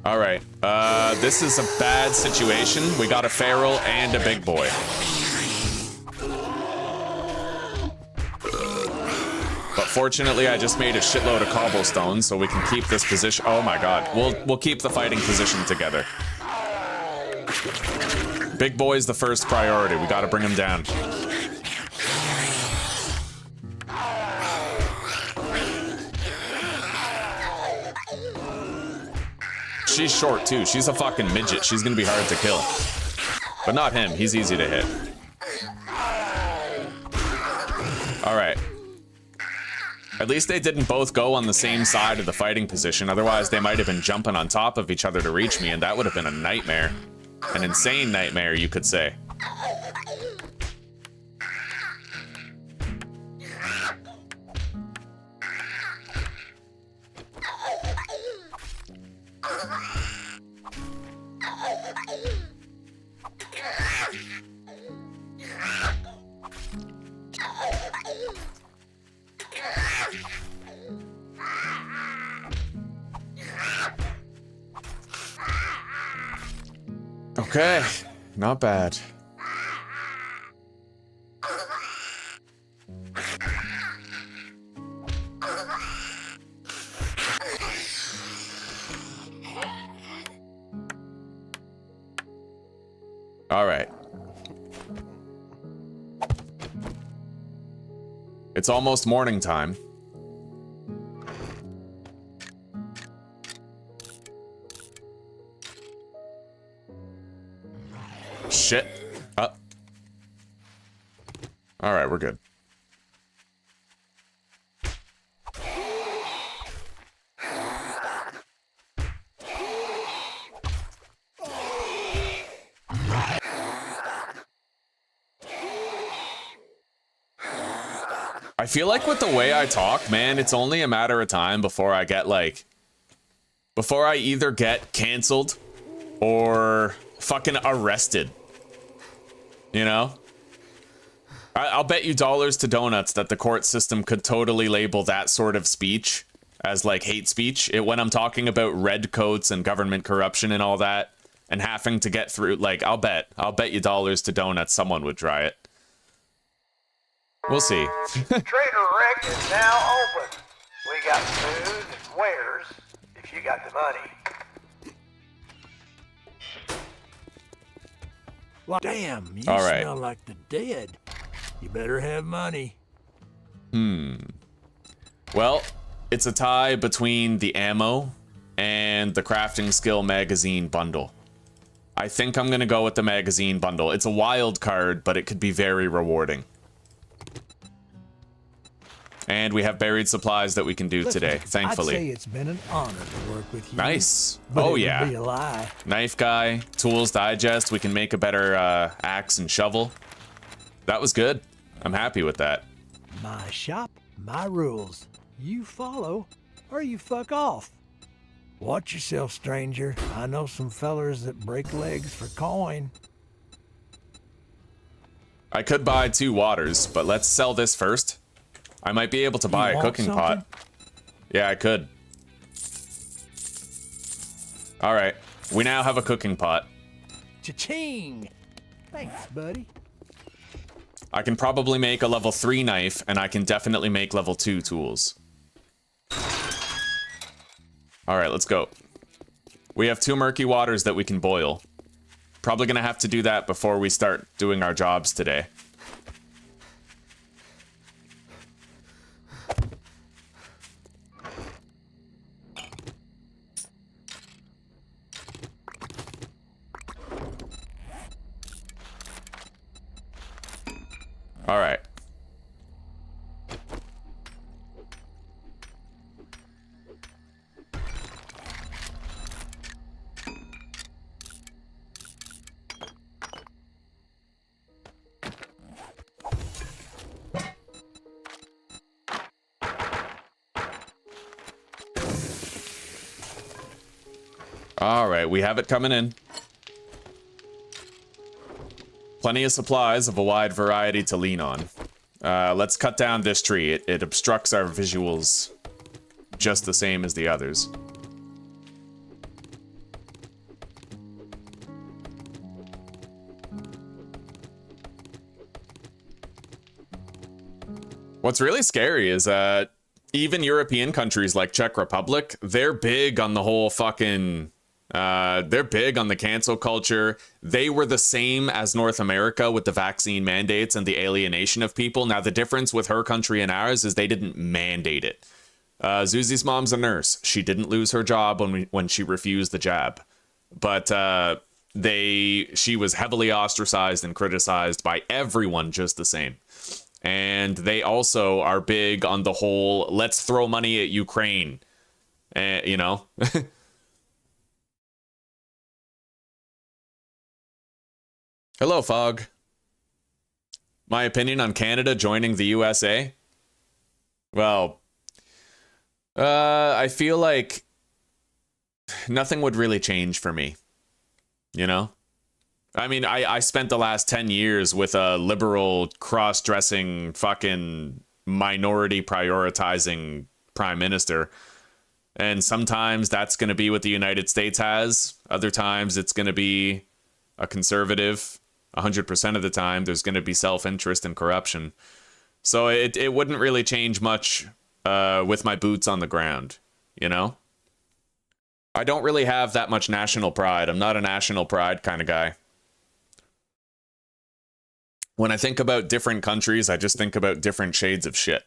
All right, this is a bad situation. We got a feral and a big boy. But fortunately, I just made a shitload of cobblestone, so we can keep this position. Oh my god, we'll keep the fighting position together. Big boy's the first priority. We gotta bring him down. She's short too. She's a fucking midget. She's gonna be hard to kill. But not him. He's easy to hit. All right. At least they didn't both go on the same side of the fighting position. Otherwise, they might have been jumping on top of each other to reach me, and that would have been a nightmare. An insane nightmare, you could say. Okay, not bad. All right. It's almost morning time. Shit. Up. All right, we're good. I feel like with the way I talk, man, it's only a matter of time before I get before I either get canceled or fucking arrested. You know? I'll bet you dollars to donuts that the court system could totally label that sort of speech as like hate speech. When I'm talking about red coats and government corruption and all that, and having to get through, like, I'll bet you dollars to donuts someone would try it. We'll see. Trader Rec is now open. We got food and wares if you got the money. Well, damn, you all right. smell like the dead. You better have money. Well, it's a tie between the ammo and the crafting skill magazine bundle. I think I'm gonna go with the magazine bundle. It's a wild card, but it could be very rewarding. And we have buried supplies that we can do today, thankfully. I'd say it's been an honor to work with you. Nice. But Oh it yeah. would be a lie. Knife guy, tools digest. We can make a better axe and shovel. That was good. I'm happy with that. My shop, my rules. You follow, or you fuck off. Watch yourself, stranger. I know some fellers that break legs for coin. I could buy 2 waters, but let's sell this first. I might be able to buy a cooking pot. Yeah, I could. All right, we now have a cooking pot. Cha-ching! Thanks, buddy. I can probably make a level 3 knife, and I can definitely make level 2 tools. All right, let's go. We have 2 murky waters that we can boil. Probably gonna have to do that before we start doing our jobs today. All right. All right, we have it coming in. Plenty of supplies of a wide variety to lean on. Let's cut down this tree. It obstructs our visuals just the same as the others. What's really scary is even European countries like Czech Republic, they're big on the whole fucking... they're big on the cancel culture. They were the same as North America with the vaccine mandates and the alienation of people. Now, the difference with her country and ours is they didn't mandate it. Zuzi's mom's a nurse. She didn't lose her job when she refused the jab. But she was heavily ostracized and criticized by everyone just the same. And they also are big on the whole, let's throw money at Ukraine. You know? Hello, Fog. My opinion on Canada joining the USA? Well, I feel like nothing would really change for me, you know? I mean, I spent the last 10 years with a liberal, cross-dressing, fucking minority prioritizing prime minister. And sometimes that's going to be what the United States has. Other times it's going to be a conservative. 100% of the time, there's going to be self-interest and corruption. So it wouldn't really change much with my boots on the ground, you know? I don't really have that much national pride. I'm not a national pride kind of guy. When I think about different countries, I just think about different shades of shit.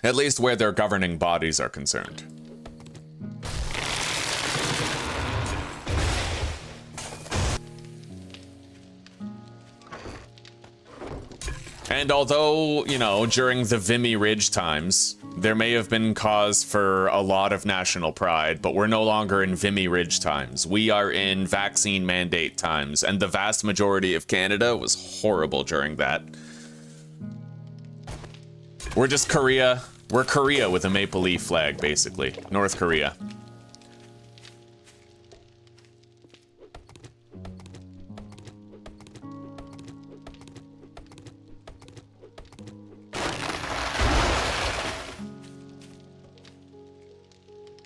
At least where their governing bodies are concerned. And although, you know, during the Vimy Ridge times, there may have been cause for a lot of national pride, but we're no longer in Vimy Ridge times. We are in vaccine mandate times, and the vast majority of Canada was horrible during that. We're just Korea. We're Korea with a maple leaf flag, basically. North Korea.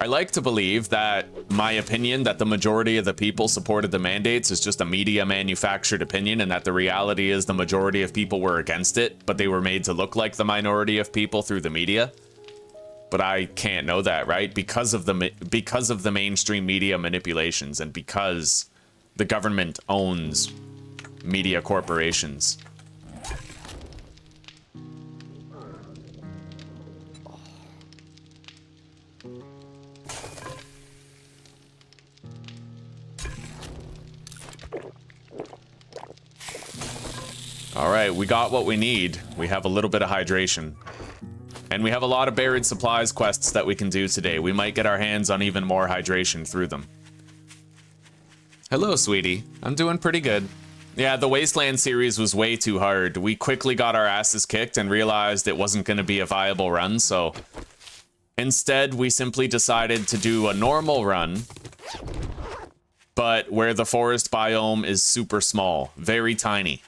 I like to believe that my opinion that the majority of the people supported the mandates is just a media manufactured opinion, and that the reality is the majority of people were against it, but they were made to look like the minority of people through the media. But I can't know that, right? Because of the mainstream media manipulations, and because the government owns media corporations. All right, we got what we need. We have a little bit of hydration. And we have a lot of buried supplies quests that we can do today. We might get our hands on even more hydration through them. Hello, sweetie. I'm doing pretty good. Yeah, the Wasteland series was way too hard. We quickly got our asses kicked and realized it wasn't going to be a viable run, so instead we simply decided to do a normal run, but where the forest biome is super small, very tiny.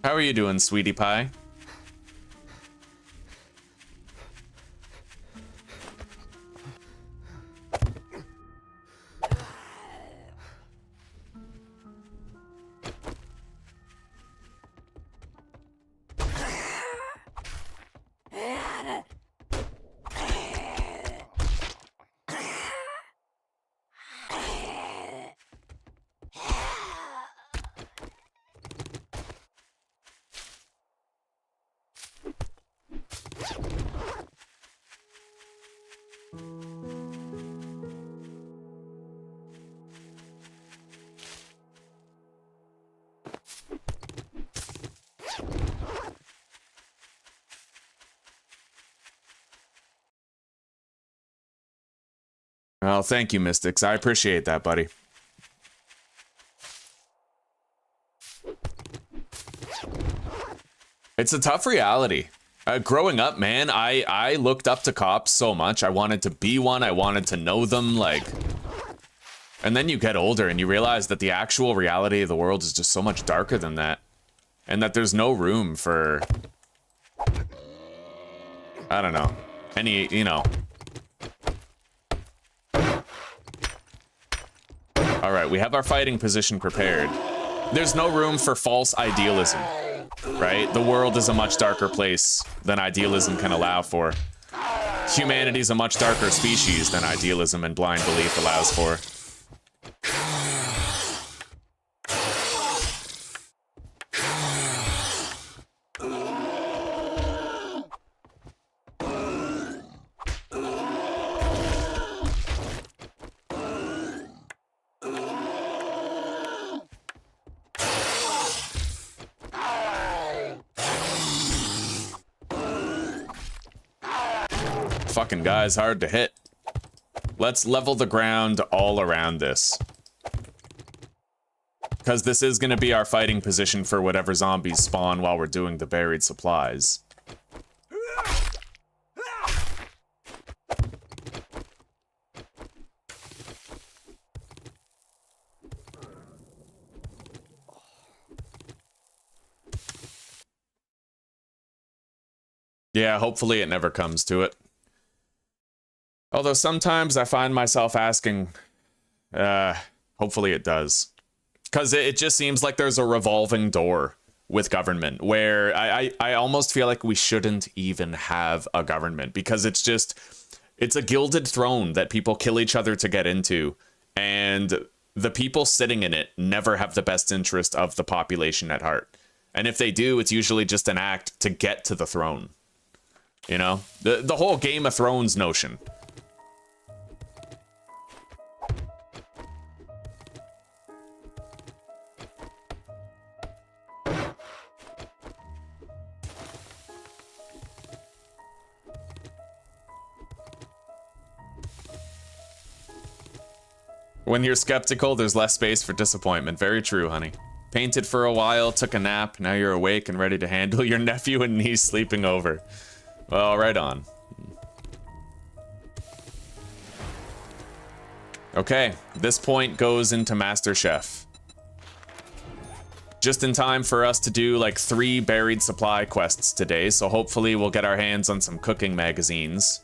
How are you doing, sweetie pie? Well, thank you, Mystics. I appreciate that, buddy. It's a tough reality. Growing up, man, I looked up to cops so much. I wanted to be one. I wanted to know them, like... And then you get older and you realize that the actual reality of the world is just so much darker than that. And that there's no room for... I don't know. Any, you know... Alright, we have our fighting position prepared. There's no room for false idealism, right? The world is a much darker place than idealism can allow for. Humanity's a much darker species than idealism and blind belief allows for. Fucking guy's hard to hit. Let's level the ground all around this. Because this is going to be our fighting position for whatever zombies spawn while we're doing the buried supplies. Yeah, hopefully it never comes to it. Although sometimes I find myself asking, hopefully it does. Because it just seems like there's a revolving door with government where I almost feel like we shouldn't even have a government, because it's a gilded throne that people kill each other to get into, and the people sitting in it never have the best interest of the population at heart. And if they do, it's usually just an act to get to the throne. You know? The whole Game of Thrones notion. When you're skeptical, there's less space for disappointment. Very true, honey. Painted for a while, took a nap, now you're awake and ready to handle your nephew and niece sleeping over. Well, right on. Okay, this point goes into Master Chef. Just in time for us to do like 3 buried supply quests today, so hopefully we'll get our hands on some cooking magazines.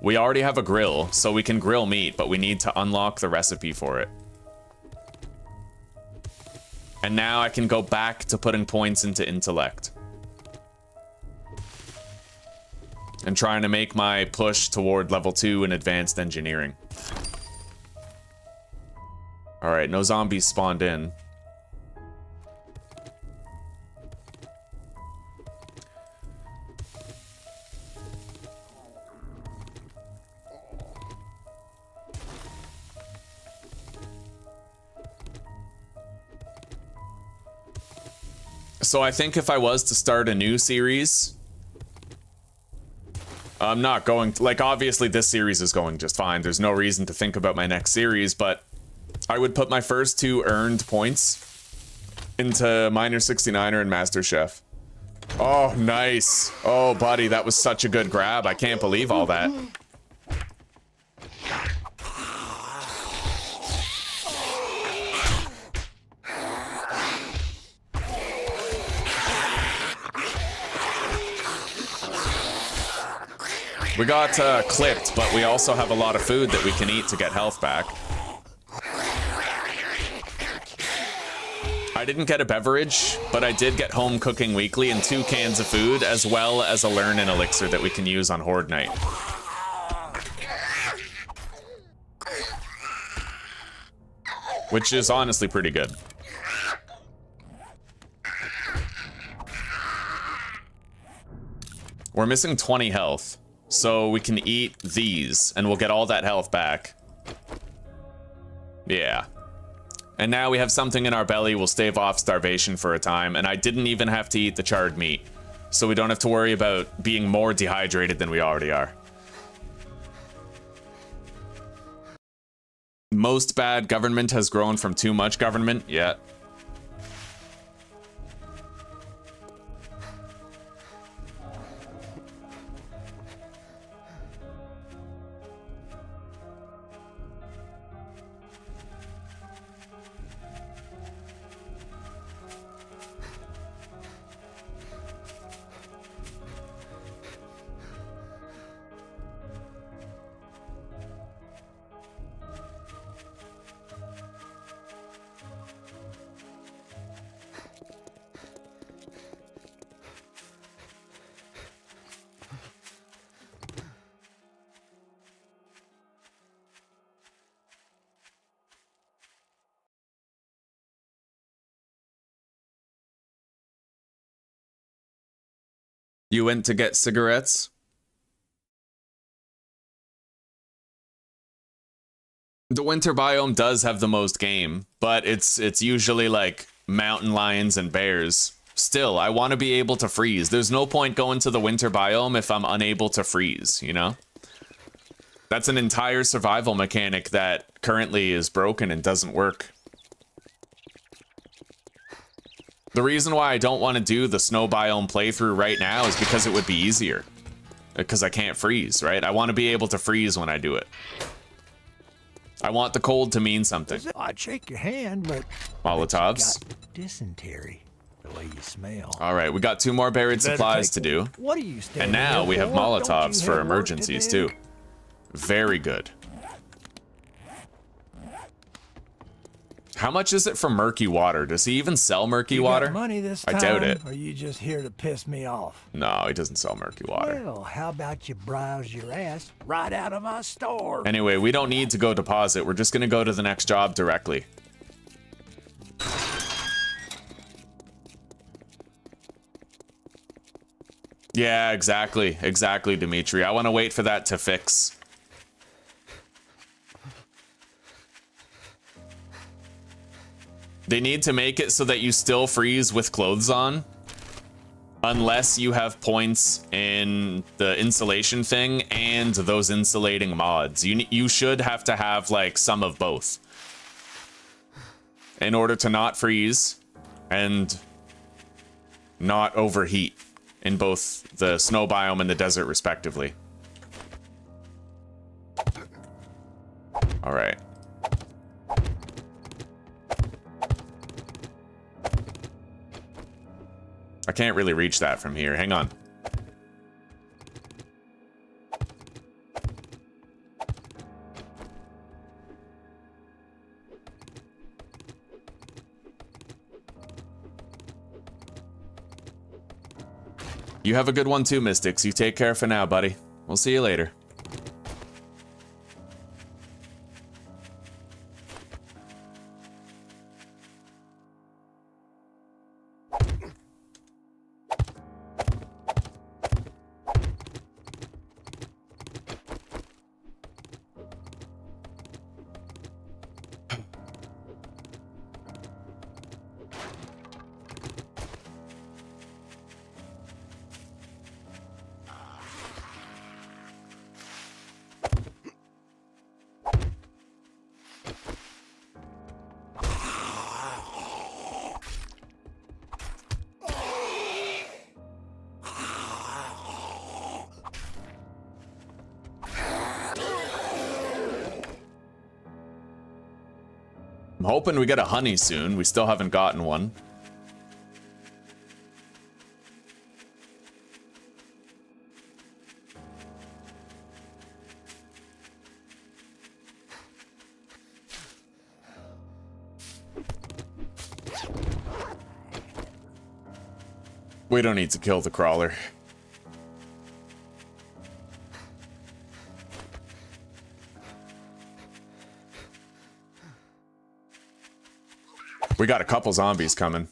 We already have a grill, so we can grill meat, but we need to unlock the recipe for it. And now I can go back to putting points into intellect. And trying to make my push toward level 2 in advanced engineering. Alright, no zombies spawned in. So I think if I was to start a new series, I'm not going to, like, obviously this series is going just fine. There's no reason to think about my next series, but I would put my first 2 earned points into Miner 69er and Master Chef. Oh, nice. Oh, buddy, that was such a good grab. I can't believe all that. We got clipped, but we also have a lot of food that we can eat to get health back. I didn't get a beverage, but I did get home cooking weekly and 2 cans of food, as well as a learn-in elixir that we can use on Horde Night. Which is honestly pretty good. We're missing 20 health. So we can eat these, and we'll get all that health back. Yeah. And now we have something in our belly, we'll stave off starvation for a time, and I didn't even have to eat the charred meat. So we don't have to worry about being more dehydrated than we already are. Most bad government has grown from too much government. Yeah. You went to get cigarettes? The winter biome does have the most game, but it's usually like mountain lions and bears. Still, I want to be able to freeze. There's no point going to the winter biome if I'm unable to freeze, you know? That's an entire survival mechanic that currently is broken and doesn't work. The reason why I don't want to do the snow biome playthrough right now is because it would be easier. Because I can't freeze, right? I want to be able to freeze when I do it. I want the cold to mean something. I'd shake your hand, but Molotovs. you got dysentery, the way you smell. All right, we got 2 more buried supplies to do. What are you standing And now there we have for? Don't Molotovs you for have work emergencies to do? too. Very good. How much is it for murky water? Does he even sell murky You water? got money this time, I doubt it. Or are you just here to piss me off? No, he doesn't sell murky water. Well, how about you browse your ass right out of my store? Anyway, we don't need to go deposit. We're just gonna go to the next job directly. Yeah, exactly. Exactly, Dimitri. I want to wait for that to fix. They need to make it so that you still freeze with clothes on. Unless you have points in the insulation thing and those insulating mods. You should have to have, like, some of both. in order to not freeze and not overheat in both the snow biome and the desert, respectively. All right. I can't really reach that from here. Hang on. You have a good one too, Mystics. You take care for now, buddy. We'll see you later. I'm hoping we get a honey soon. We still haven't gotten one. We don't need to kill the crawler. We got a couple zombies coming.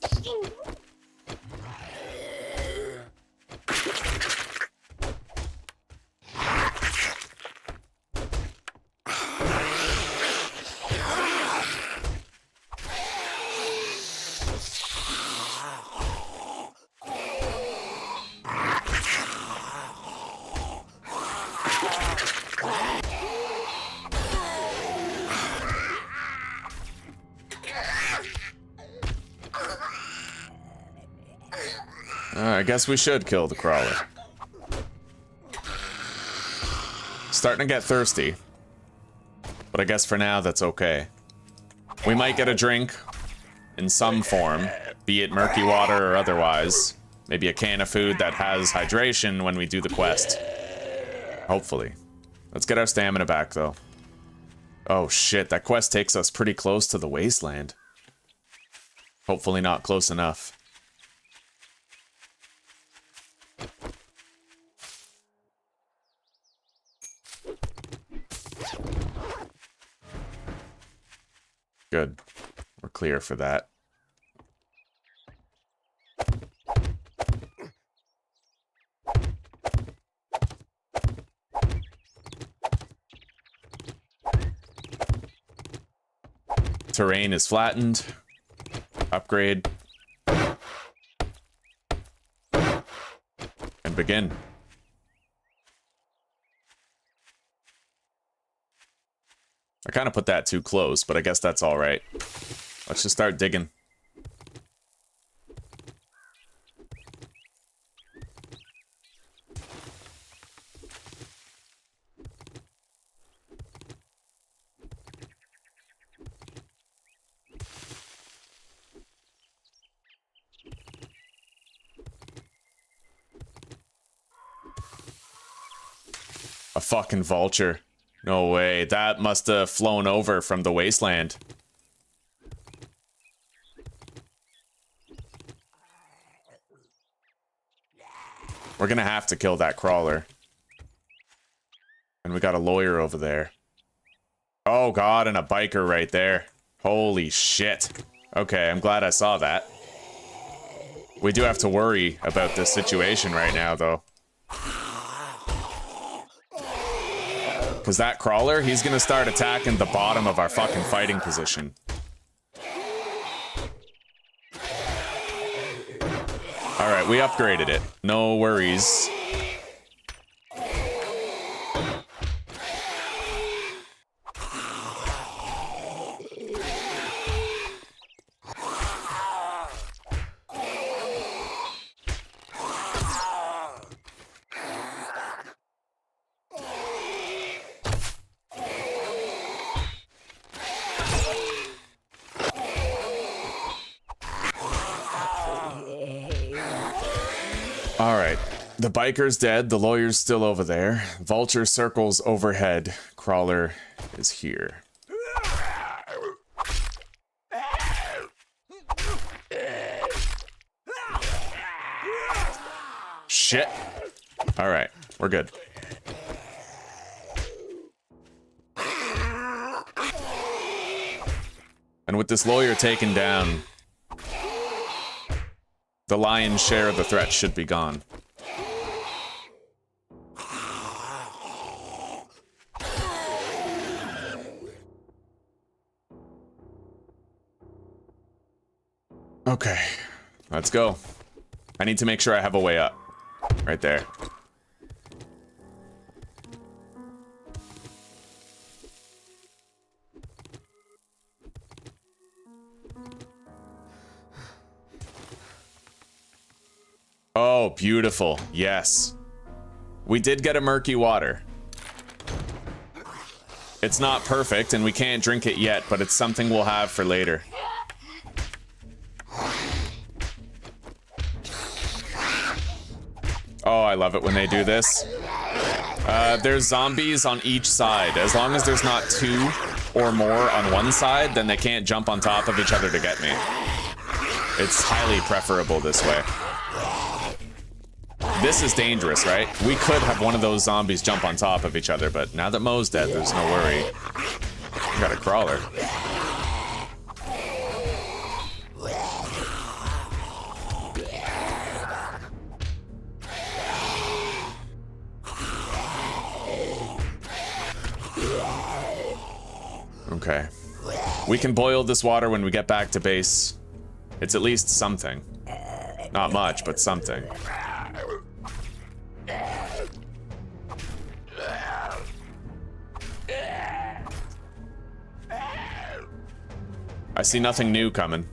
I guess we should kill the crawler. Starting to get thirsty. But I guess for now that's okay. We might get a drink in some form, be it murky water or otherwise. Maybe a can of food that has hydration when we do the quest. Hopefully. Let's get our stamina back though. Oh shit, that quest takes us pretty close to the wasteland. Hopefully not close enough. Good. We're clear for that. Terrain is flattened. Upgrade. And begin. I kind of put that too close, but I guess that's all right. Let's just start digging. A fucking vulture. No way. That must have flown over from the wasteland. We're gonna have to kill that crawler. And we got a lawyer over there. Oh god, and a biker right there. Holy shit. Okay, I'm glad I saw that. We do have to worry about this situation right now, though. Because that crawler, he's gonna start attacking the bottom of our fucking fighting position. Alright, we upgraded it. No worries. All right. The biker's dead. The lawyer's still over there. Vulture circles overhead. Crawler is here. Shit. All right. We're good. And with this lawyer taken down, the lion's share of the threat should be gone. Okay, let's go. I need to make sure I have a way up. Right there. Oh, beautiful. Yes. We did get a murky water. It's not perfect, and we can't drink it yet, but it's something we'll have for later. Oh, I love it when they do this. There's zombies on each side. As long as there's not 2 or more on one side, then they can't jump on top of each other to get me. It's highly preferable this way. This is dangerous, right? We could have one of those zombies jump on top of each other, but now that Mo's dead, there's no worry. We got a crawler. Okay. We can boil this water when we get back to base. It's at least something. Not much, but something. I see nothing new coming.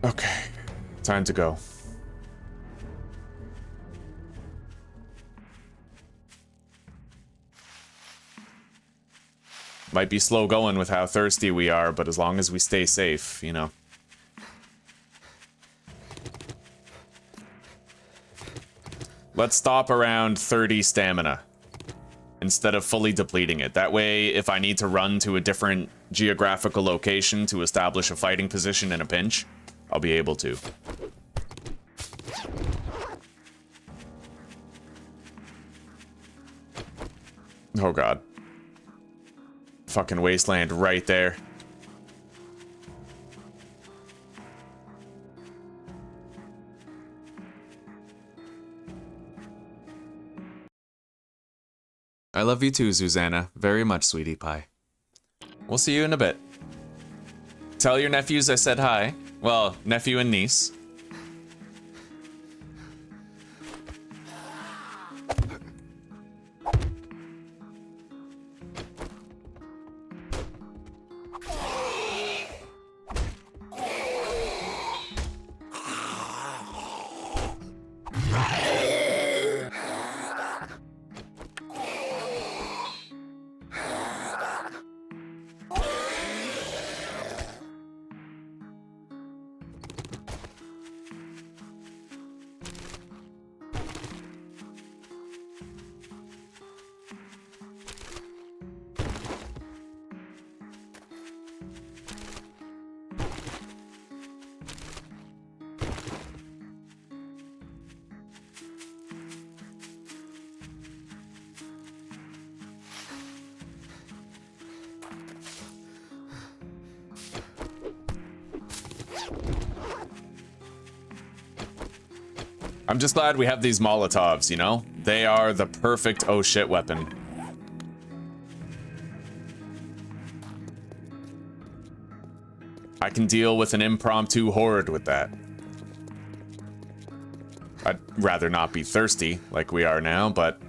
Okay, time to go. Might be slow going with how thirsty we are, but as long as we stay safe, you know. Let's stop around 30 stamina instead of fully depleting it. That way, if I need to run to a different geographical location to establish a fighting position in a pinch, I'll be able to. Oh god. Fucking wasteland right there. I love you too, Susanna. Very much, sweetie pie. We'll see you in a bit. Tell your nephews I said hi. Well, nephew and niece. I'm just glad we have these Molotovs, you know? They are the perfect oh shit weapon. I can deal with an impromptu horde with that. I'd rather not be thirsty like we are now, but...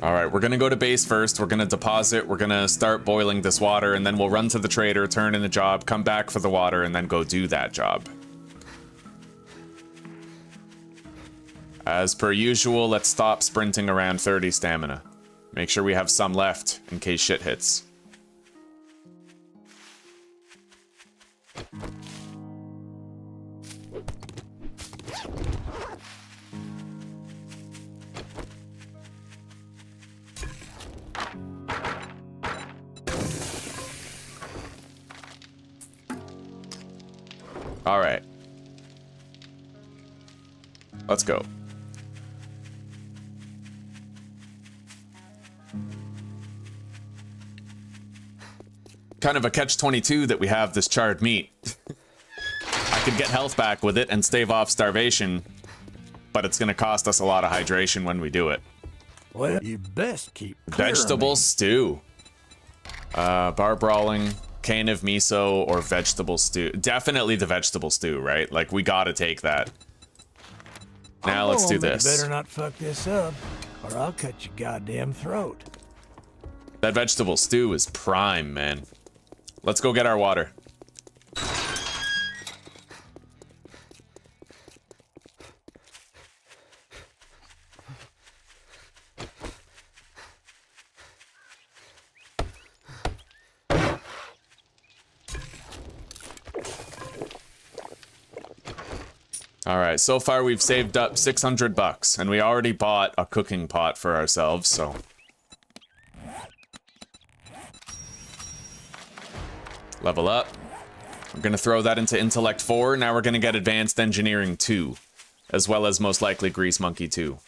Alright, we're gonna go to base first, we're gonna deposit, we're gonna start boiling this water, and then we'll run to the trader, turn in the job, come back for the water, and then go do that job. As per usual, let's stop sprinting around 30 stamina. Make sure we have some left, in case shit hits. All right. Let's go. Kind of a catch-22 that we have this charred meat. I could get health back with it and stave off starvation, but it's going to cost us a lot of hydration when we do it. Well, you best keep clear of Vegetable me. stew. Bar brawling, can of miso, or vegetable stew. Definitely the vegetable stew, right? Like, we gotta take that. Now let's do this. You better not fuck this up, or I'll cut your goddamn throat. That vegetable stew is prime, man. Let's go get our water. All right, so far we've saved up 600 bucks, and we already bought a cooking pot for ourselves, so. Level up. We're gonna throw that into Intellect 4, now we're gonna get Advanced Engineering 2, as well as most likely Grease Monkey 2.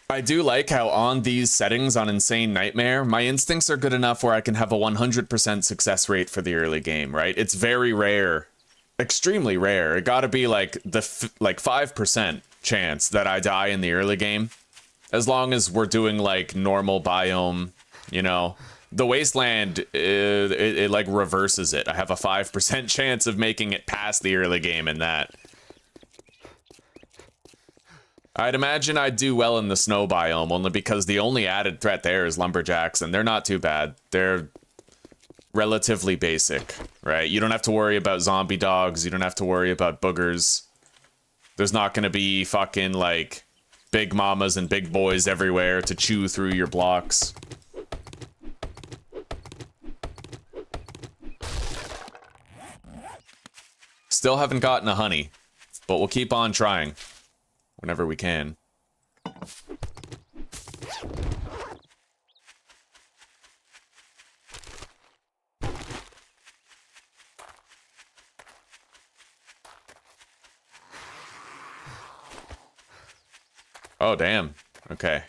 I do like how on these settings on Insane Nightmare, my instincts are good enough where I can have a 100% success rate for the early game, right? It's very rare, extremely rare. It gotta be like the 5% chance that I die in the early game. As long as we're doing like normal biome, you know. The Wasteland, it like reverses it. I have a 5% chance of making it past the early game in that. I'd imagine I'd do well in the snow biome, only because the only added threat there is lumberjacks, and they're not too bad. They're relatively basic, right? You don't have to worry about zombie dogs, you don't have to worry about boogers. There's not gonna be fucking, like, big mamas and big boys everywhere to chew through your blocks. Still haven't gotten a honey, but we'll keep on trying. Whenever we can. Oh, damn. Okay.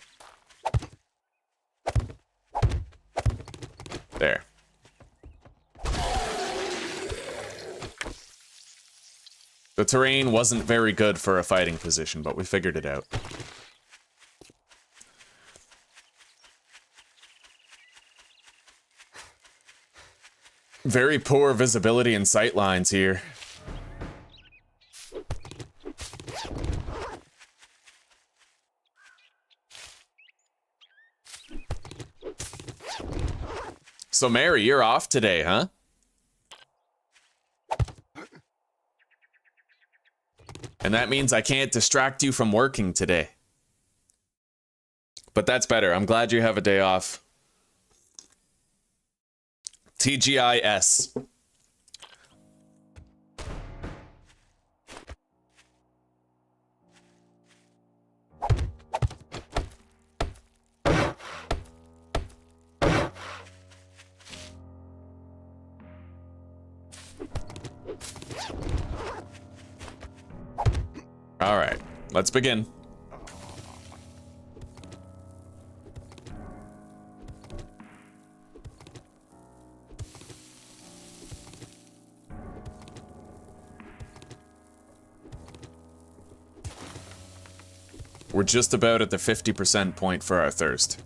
There. The terrain wasn't very good for a fighting position, but we figured it out. Very poor visibility and sight lines here. So Mary, you're off today, huh? And that means I can't distract you from working today. But that's better. I'm glad you have a day off. TGIS. All right, let's begin. We're just about at the 50% point for our thirst.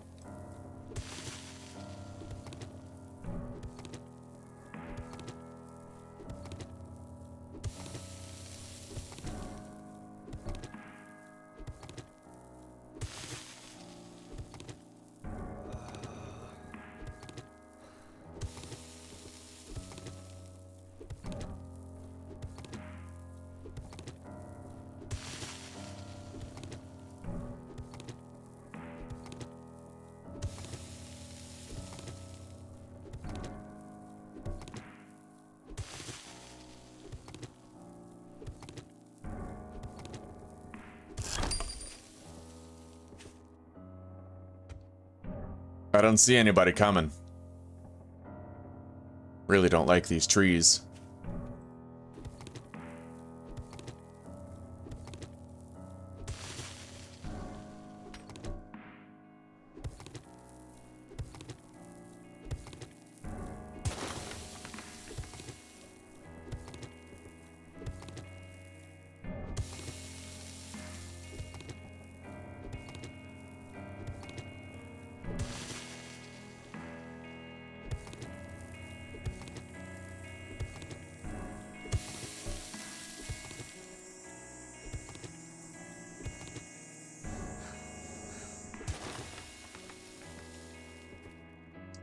I don't see anybody coming. Really don't like these trees.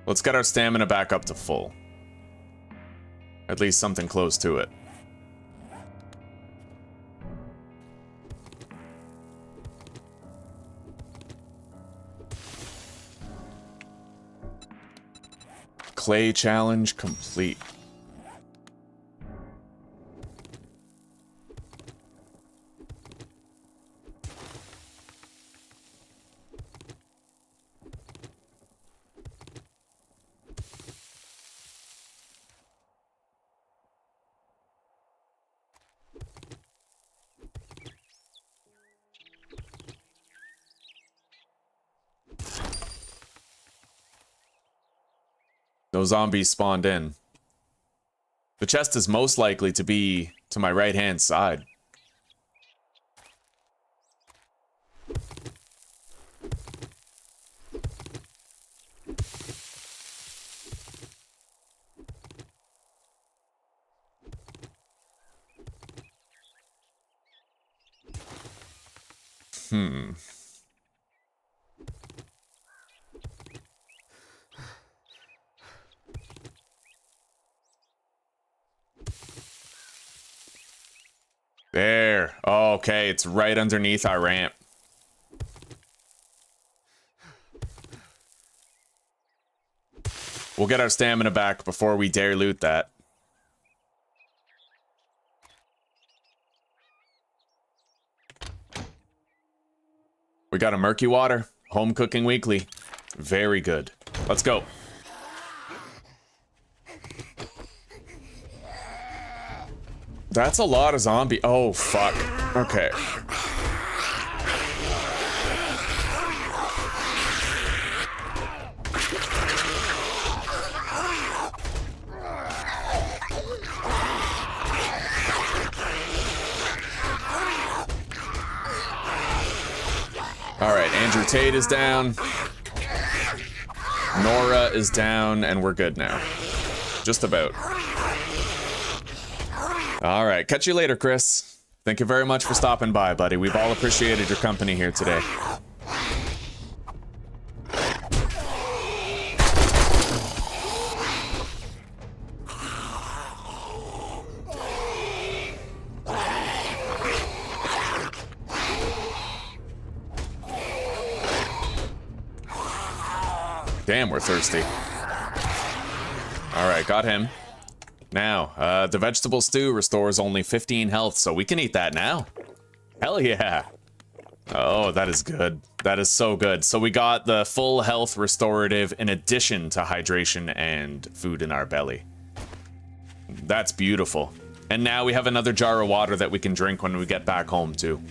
Let's get our stamina back up to full. At least something close to it. Clay challenge complete. No zombies spawned in. The chest is most likely to be to my right-hand side. There. Oh, okay, it's right underneath our ramp. We'll get our stamina back before we dare loot that. We got a murky water. Home cooking weekly. Very good. Let's go. That's a lot of zombie. Oh, fuck. Okay. All right, Andrew Tate is down. Nora is down, and we're good now. Just about. All right, catch you later, Chris. Thank you very much for stopping by, buddy. We've all appreciated your company here today. Damn, we're thirsty. All right, got him. Now, the vegetable stew restores only 15 health, so we can eat that now. Hell yeah. Oh, that is good. That is so good. So we got the full health restorative in addition to hydration and food in our belly. That's beautiful. And now we have another jar of water that we can drink when we get back home, too.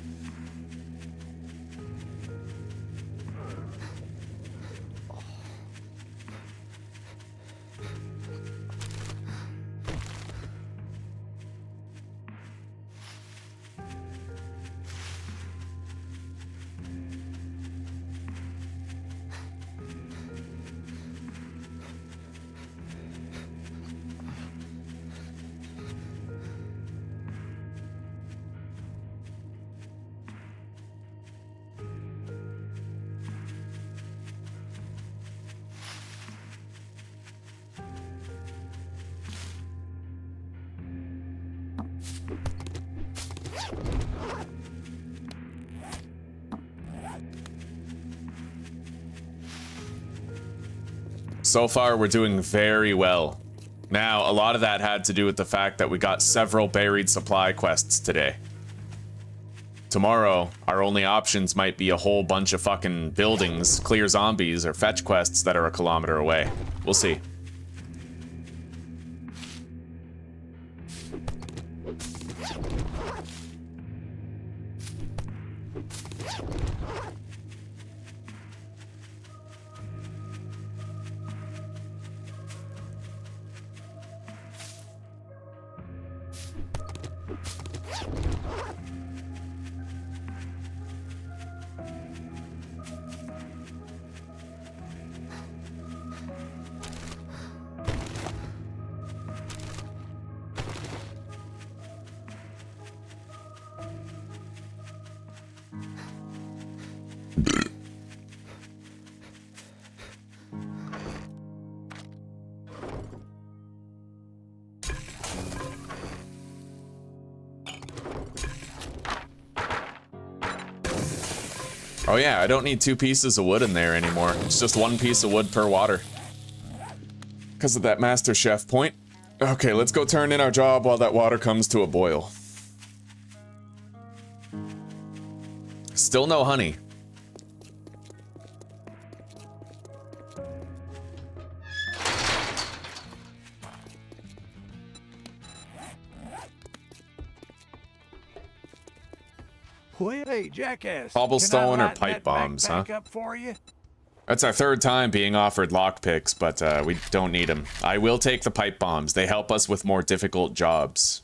So far, we're doing very well. Now, a lot of that had to do with the fact that we got several buried supply quests today. Tomorrow, our only options might be a whole bunch of fucking buildings, clear zombies, or fetch quests that are a kilometer away. We'll see. Oh yeah, I don't need 2 pieces of wood in there anymore. It's just 1 piece of wood per water. Because of that Master Chef point. Okay, let's go turn in our job while that water comes to a boil. Still no honey. Well, hey, jackass. Cobblestone can I or light pipe that bombs, huh? backpack up for you? That's our 3rd time being offered lockpicks, but we don't need them. I will take the pipe bombs. They help us with more difficult jobs.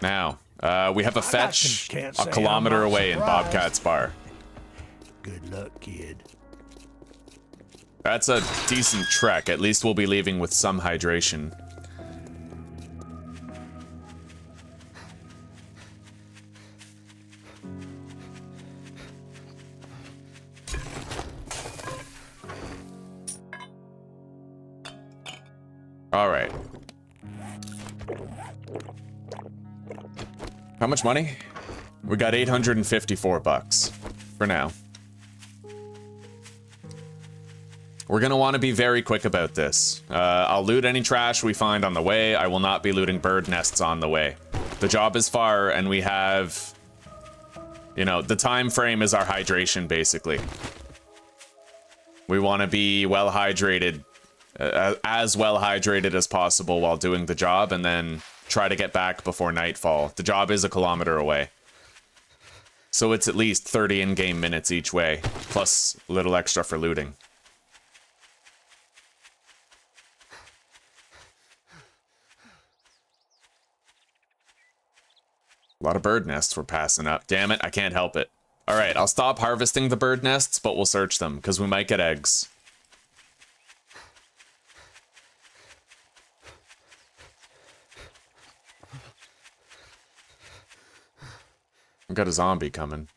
Now, we have a fetch a kilometer away in Bobcat's bar. Good luck, kid. That's a decent trek. At least we'll be leaving with some hydration. All right. How much money? We got 854 bucks for now. We're gonna want to be very quick about this. I'll loot any trash we find on the way. I will not be looting bird nests on the way. The job is far, and we have, you know, the time frame is our hydration, basically. We want to be well hydrated, as well hydrated as possible while doing the job, and then try to get back before nightfall. The job is a kilometer away. So it's at least 30 in-game minutes each way, plus a little extra for looting. A lot of bird nests we're passing up. Damn it, I can't help it. Alright, I'll stop harvesting the bird nests, but we'll search them, because we might get eggs. I've got a zombie coming.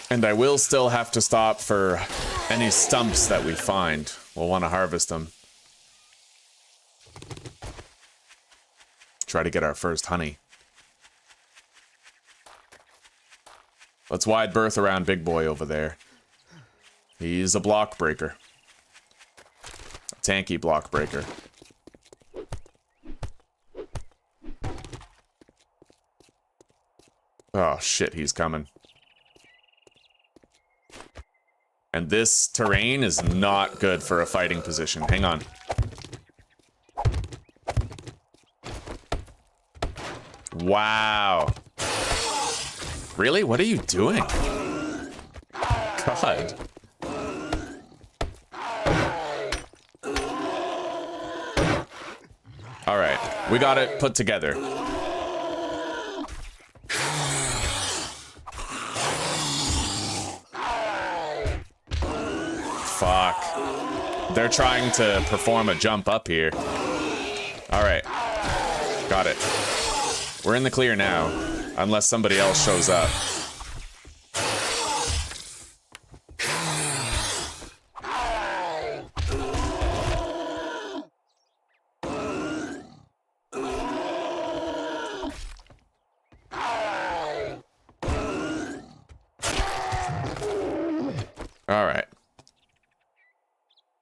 And I will still have to stop for any stumps that we find. We'll want to harvest them. Try to get our first honey. Let's wide berth around Big Boy over there. He's a block breaker. A tanky block breaker. Oh shit, he's coming. And this terrain is not good for a fighting position. Hang on. Wow. Really? What are you doing? God. All right, we got it put together. Fuck. They're trying to perform a jump up here. All right. Got it. We're in the clear now, unless somebody else shows up. All right.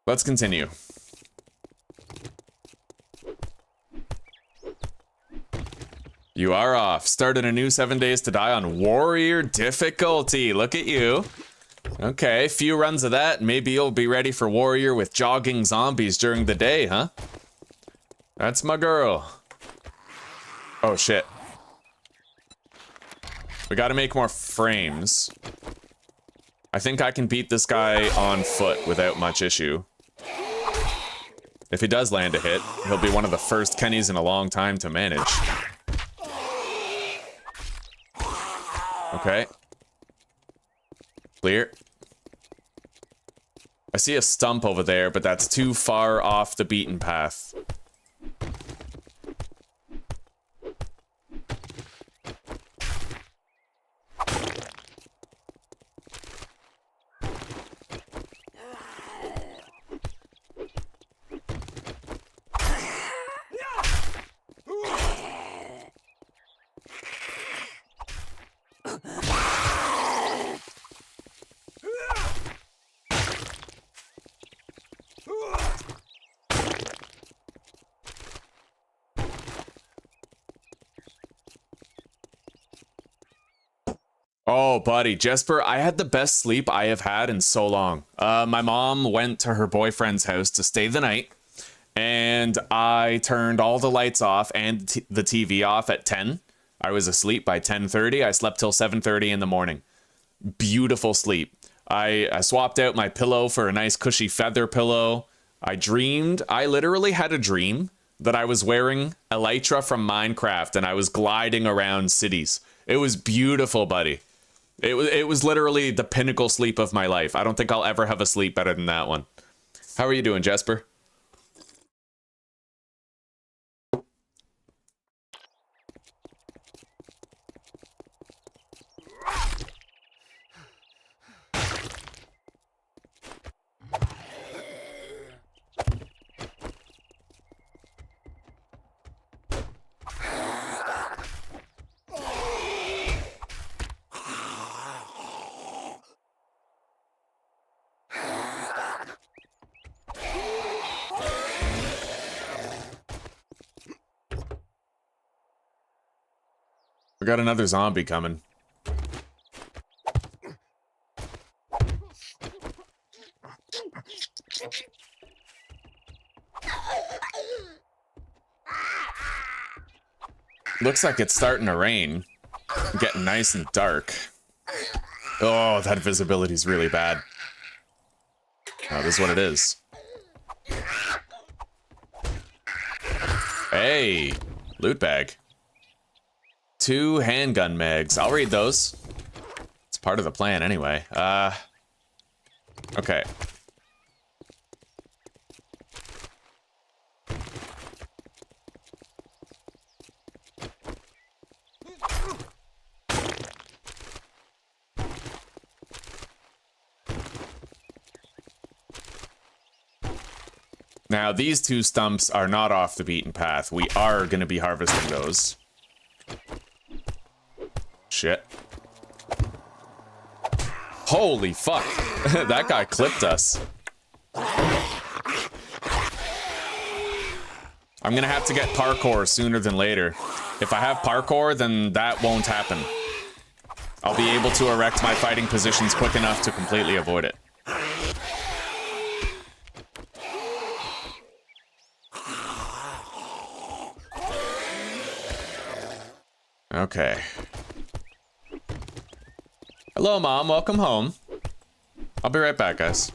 Let's continue. You are off. Started a new 7 days to die on warrior difficulty. Look at you. Okay, few runs of that. Maybe you'll be ready for warrior with jogging zombies during the day, huh? That's my girl. Oh, shit. We gotta make more frames. I think I can beat this guy on foot without much issue. If he does land a hit, he'll be one of the first Kennys in a long time to manage. Okay. Clear. I see a stump over there, but that's too far off the beaten path. Oh, buddy, Jesper, I had the best sleep I have had in so long. My mom went to her boyfriend's house to stay the night, and I turned all the lights off and the TV off at 10. I was asleep by 10:30. I slept till 7:30 in the morning. Beautiful sleep. I swapped out my pillow for a nice cushy feather pillow. I literally had a dream that I was wearing Elytra from Minecraft and I was gliding around cities. It was beautiful, buddy. It was literally the pinnacle sleep of my life. I don't think I'll ever have a sleep better than that one. How are you doing, Jesper? We got another zombie coming. Looks like it's starting to rain. Getting nice and dark. Oh, that visibility is really bad. Oh, this is what it is. Hey, loot bag. 2 handgun mags. I'll read those. It's part of the plan anyway. Okay. Now, these 2 stumps are not off the beaten path. We are going to be harvesting those. Shit. Holy fuck. That guy clipped us. I'm going to have to get parkour sooner than later. If I have parkour, then that won't happen. I'll be able to erect my fighting positions quick enough to completely avoid it. Okay. Hello, Mom. Welcome home. I'll be right back, guys.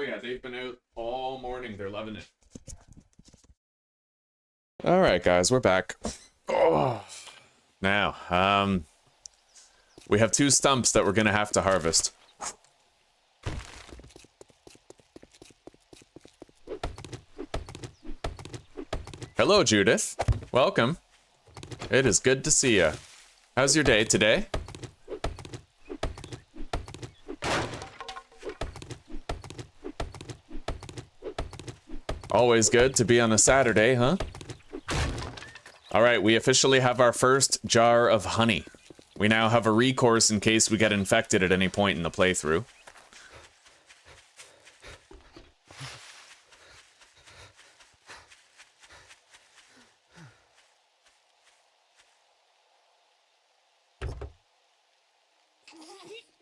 yeah, they've been out all morning. They're loving it. All right, guys, we're back. Oh. Now, we have 2 stumps that we're gonna have to harvest. Hello, Judith. Welcome. It is good to see you. How's your day today? Always good to be on a Saturday, huh? All right, we officially have our first jar of honey. We now have a recourse in case we get infected at any point in the playthrough.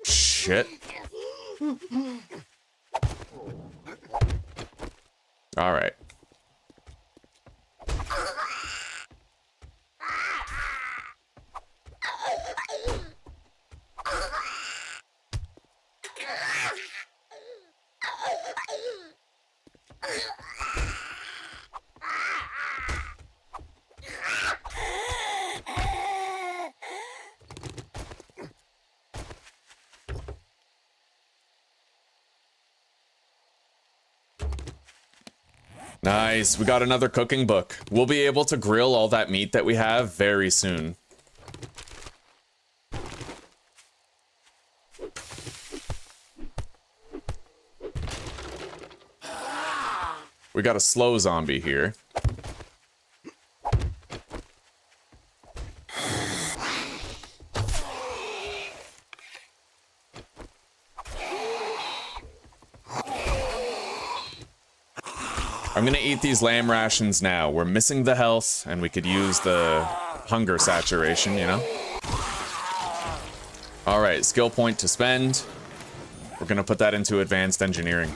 Shit. All right. Nice, we got another cooking book. We'll be able to grill all that meat that we have very soon. We got a slow zombie here. I'm gonna eat these lamb rations now. We're missing the health, and we could use the hunger saturation, you know? Alright, skill point to spend. We're gonna put that into advanced engineering.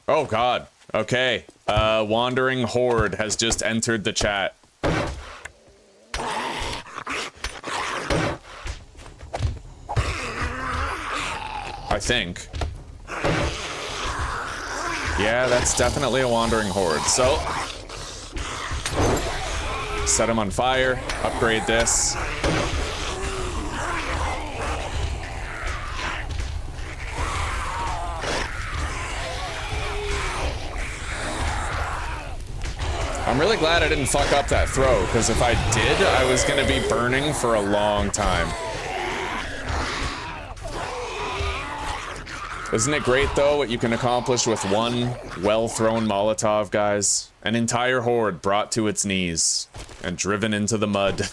Oh god. Okay. Wandering horde has just entered the chat. I think. Yeah, that's definitely a wandering horde. So, set him on fire, upgrade this. I'm really glad I didn't fuck up that throw, because if I did, I was gonna be burning for a long time. Isn't it great, though, what you can accomplish with one well-thrown Molotov, guys? An entire horde brought to its knees and driven into the mud.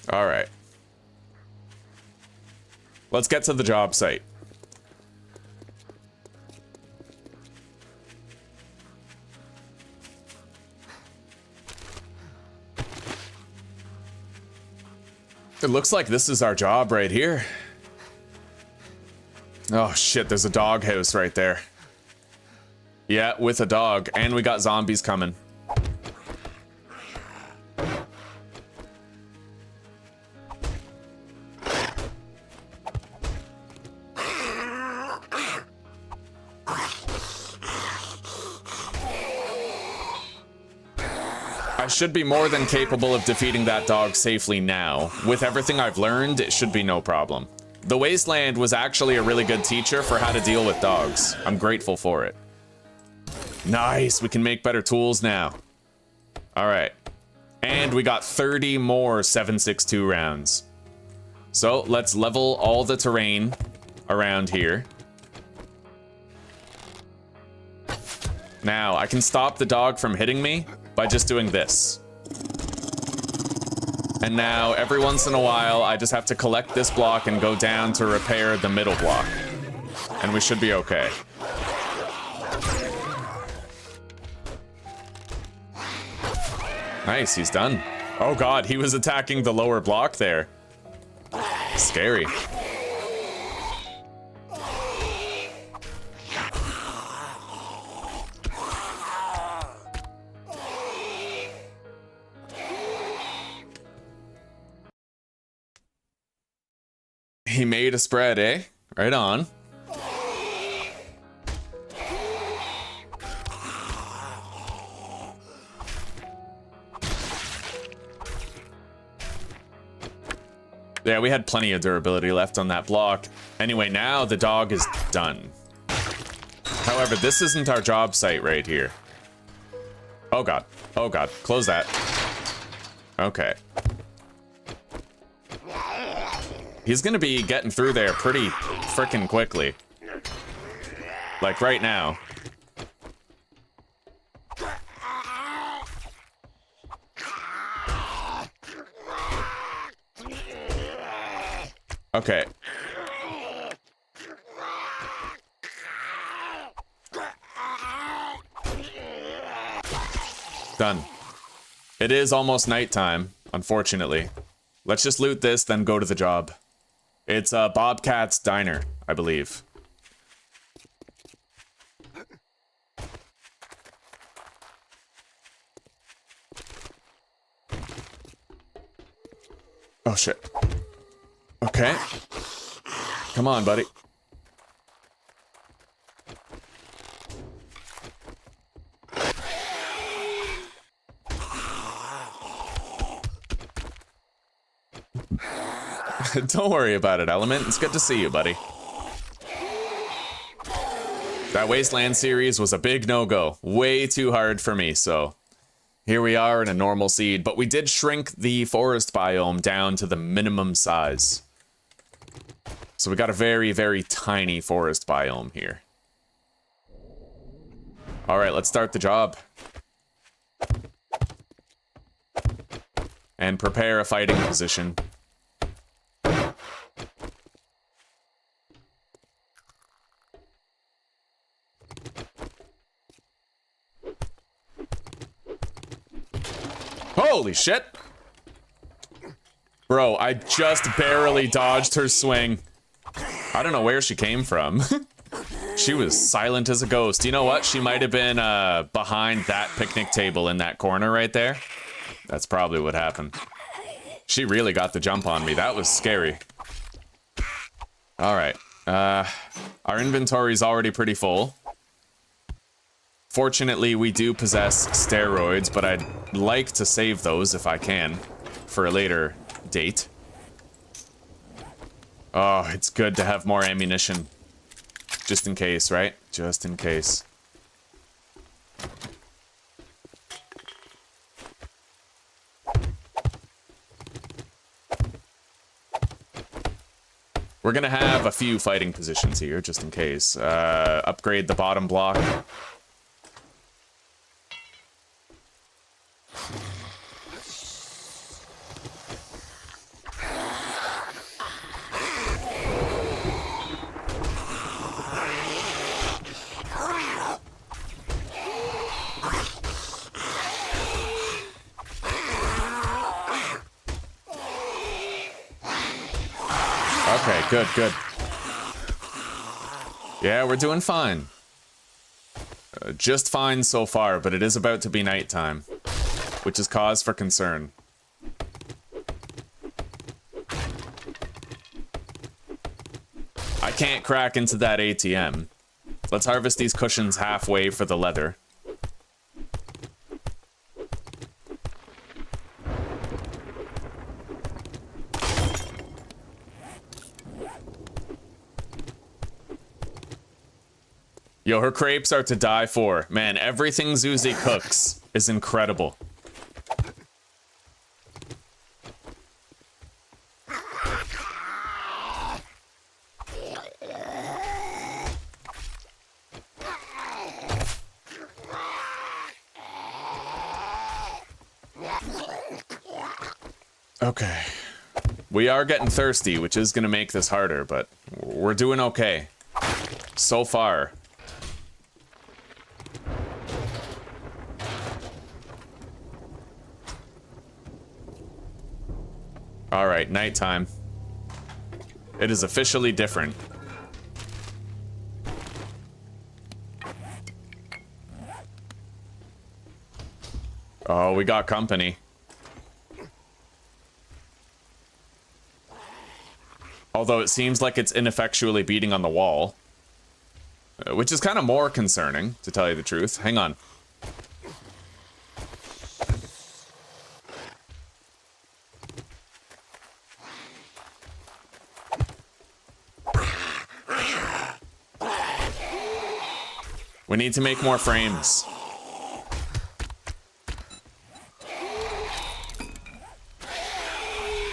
All right. Let's get to the job site. It looks like this is our job right here. Oh shit, there's a dog house right there. Yeah, with a dog, and we got zombies coming. I should be more than capable of defeating that dog safely now. With everything I've learned, it should be no problem. The Wasteland was actually a really good teacher for how to deal with dogs. I'm grateful for it. Nice, we can make better tools now. All right. And we got 30 more 7.62 rounds. So let's level all the terrain around here. Now, I can stop the dog from hitting me by just doing this. And now, every once in a while, I just have to collect this block and go down to repair the middle block. And we should be okay. Nice, he's done. Oh god, he was attacking the lower block there. Scary. He made a spread, eh? Right on. Yeah, we had plenty of durability left on that block. Anyway, now the dog is done. However, this isn't our job site right here. Oh god. Oh god. Close that. Okay. He's gonna be getting through there pretty frickin' quickly. Like right now. Okay. Done. It is almost nighttime, unfortunately. Let's just loot this, then go to the job. It's Bobcat's Diner, I believe. Oh shit. Okay. Come on, buddy. Don't worry about it, Element. It's good to see you, buddy. That Wasteland series was a big no-go. Way too hard for me, so... Here we are in a normal seed, but we did shrink the forest biome down to the minimum size. So we got a very, very tiny forest biome here. Alright, let's start the job. And prepare a fighting position. Holy shit! Bro, I just barely dodged her swing. I don't know where she came from. She was silent as a ghost. You know what? She might have been behind that picnic table in that corner right there. That's probably what happened. She really got the jump on me. That was scary. Alright. Our inventory's already pretty full. Fortunately, we do possess steroids, but I'd like to save those if I can for a later date. Oh, it's good to have more ammunition. Just in case, right? Just in case. We're gonna have a few fighting positions here, just in case. Upgrade the bottom block. Okay, good, good. Yeah, we're doing fine. Just fine so far, but it is about to be nighttime, which is cause for concern. I can't crack into that ATM. Let's harvest these cushions halfway for the leather. Yo, her crepes are to die for. Man, everything Zuzi cooks is incredible. Okay. We are getting thirsty, which is gonna make this harder, but we're doing okay. So far. All right, nighttime. It is officially different. Oh, we got company. Although it seems like it's ineffectually beating on the wall. Which is kind of more concerning, to tell you the truth. Hang on. We need to make more frames.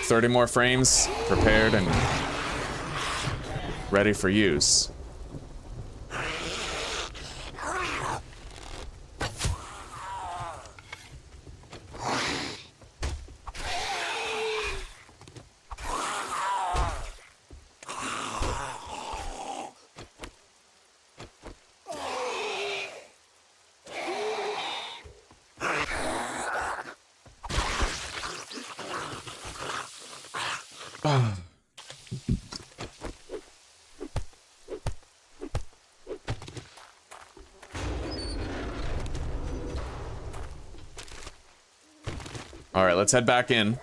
$30 more frames, prepared and ready for use. All right, let's head back in.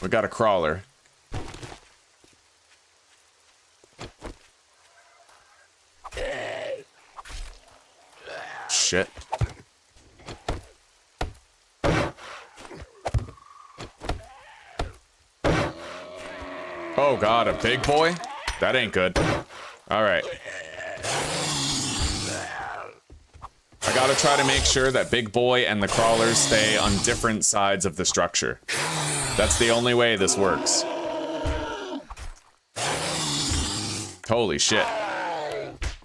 We got a crawler. Shit. Oh god, a big boy? That ain't good. All right. I gotta try to make sure that Big Boy and the crawlers stay on different sides of the structure. That's the only way this works. Holy shit.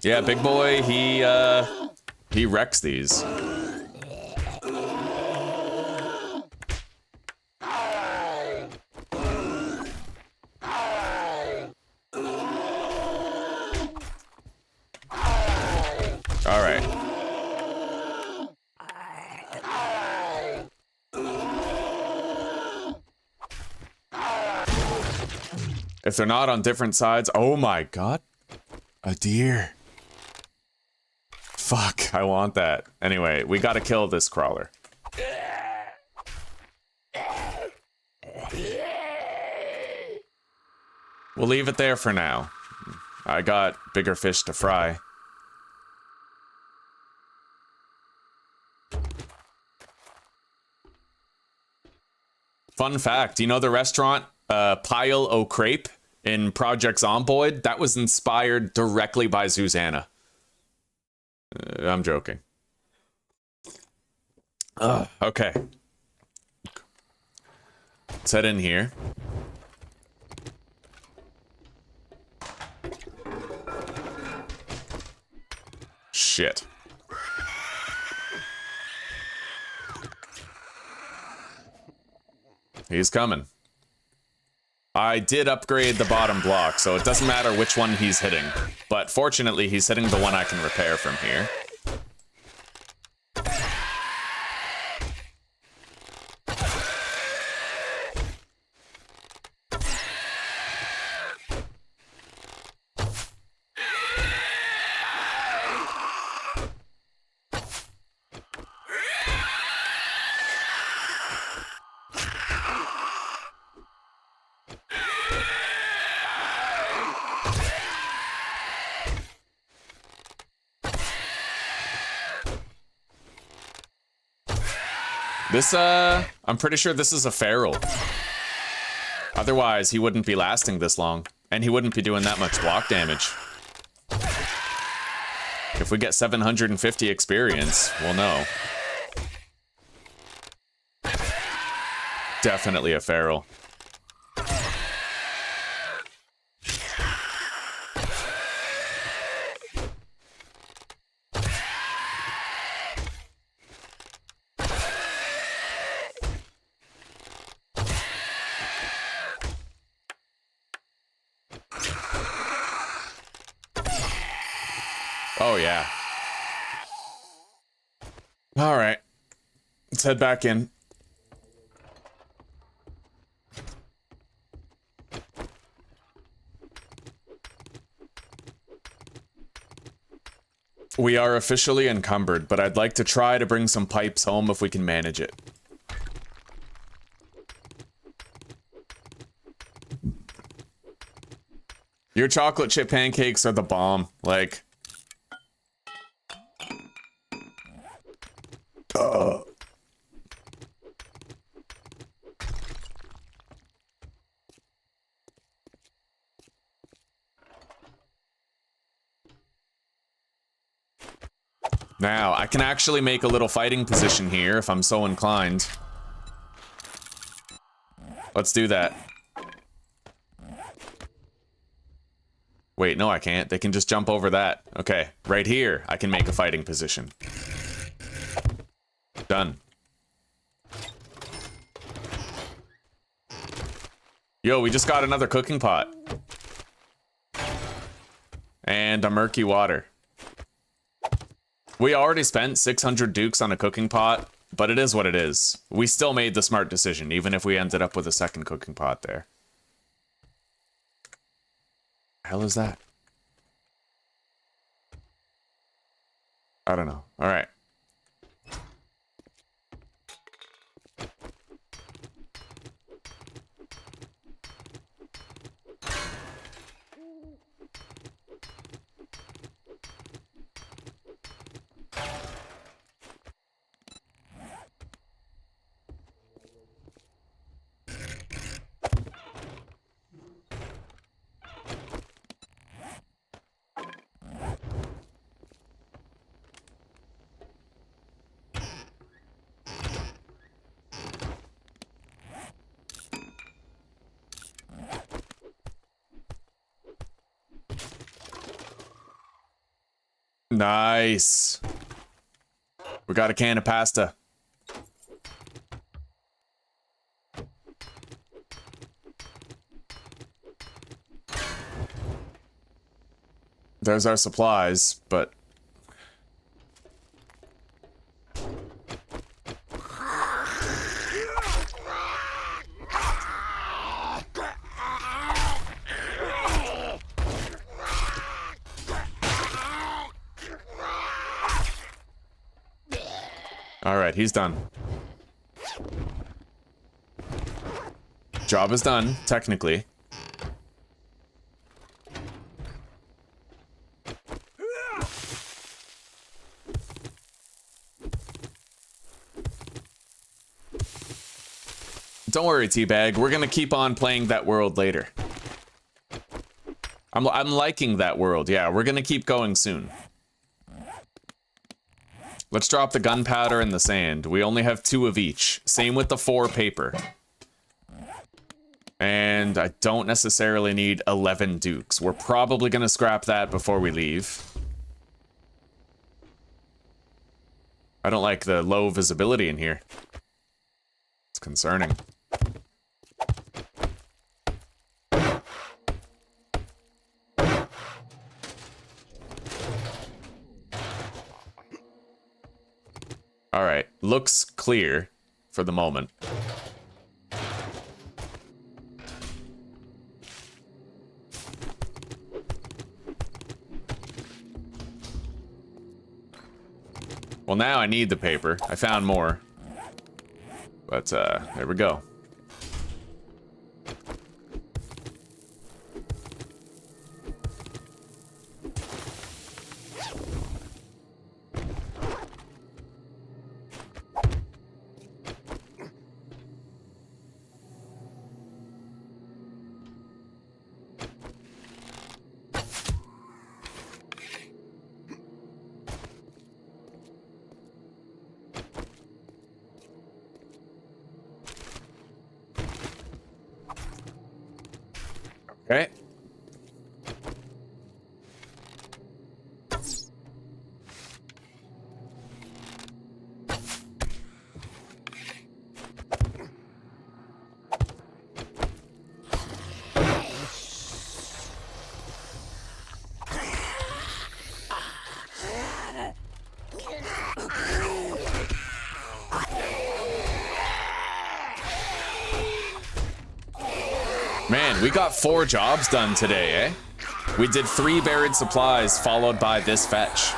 Yeah, Big Boy, he wrecks these. All right. If they're not on different sides, oh my god. A deer. Fuck, I want that. Anyway, we gotta kill this crawler. We'll leave it there for now. I got bigger fish to fry. Fun fact, you know the restaurant Pile O' Crepe in Project Zomboid? That was inspired directly by Susanna. I'm joking. Okay. Let's head in here. Shit. He's coming. I did upgrade the bottom block, so it doesn't matter which one he's hitting. But fortunately, he's hitting the one I can repair from here. This, I'm pretty sure this is a feral. Otherwise, he wouldn't be lasting this long. And he wouldn't be doing that much block damage. If we get 750 experience, we'll know. Definitely a feral. Oh, yeah. All right. Let's head back in. We are officially encumbered, but I'd like to try to bring some pipes home if we can manage it. Your chocolate chip pancakes are the bomb. Like... Now, I can actually make a little fighting position here if I'm so inclined. Let's do that. Wait, no I can't. They can just jump over that. Okay, right here, I can make a fighting position. Done. Yo, we just got another cooking pot. And a murky water. We already spent 600 dukes on a cooking pot, but it is what it is. We still made the smart decision, even if we ended up with a second cooking pot there. The hell is that? I don't know. All right. Nice. We got a can of pasta. There's our supplies, but... Alright, he's done. Job is done, technically. Don't worry, Teabag. We're gonna keep on playing that world later. I'm liking that world. Yeah, we're gonna keep going soon. Let's drop the gunpowder and the sand. We only have 2 of each. Same with the 4 paper. And I don't necessarily need 11 dukes. We're probably gonna scrap that before we leave. I don't like the low visibility in here. It's concerning. Alright, looks clear for the moment. Well, now I need the paper. I found more. But, there we go. Okay. Man, we got 4 jobs done today, eh? We did 3 buried supplies followed by this fetch.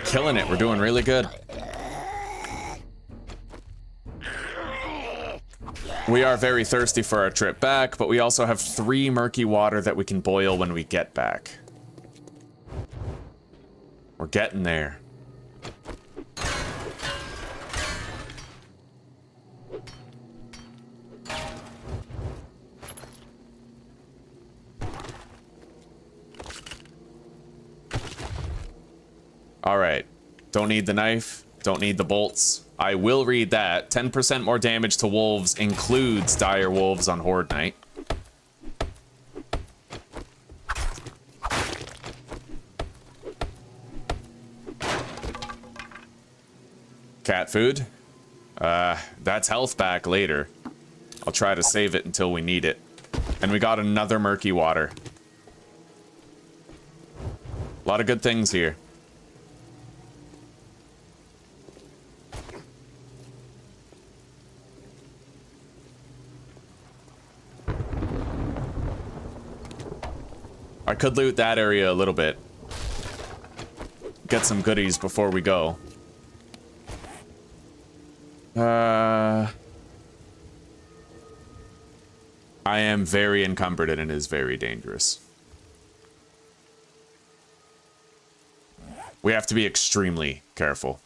killing it. We're doing really good. We are very thirsty for our trip back, but we also have 3 murky water that we can boil when we get back. We're getting there. All right. Don't need the knife. Don't need the bolts. I will read that. 10% more damage to wolves includes dire wolves on Horde Night. Cat food. That's health back later. I'll try to save it until we need it. And we got another murky water. A lot of good things here. I could loot that area a little bit. Get some goodies before we go. I am very encumbered and it is very dangerous. We have to be extremely careful.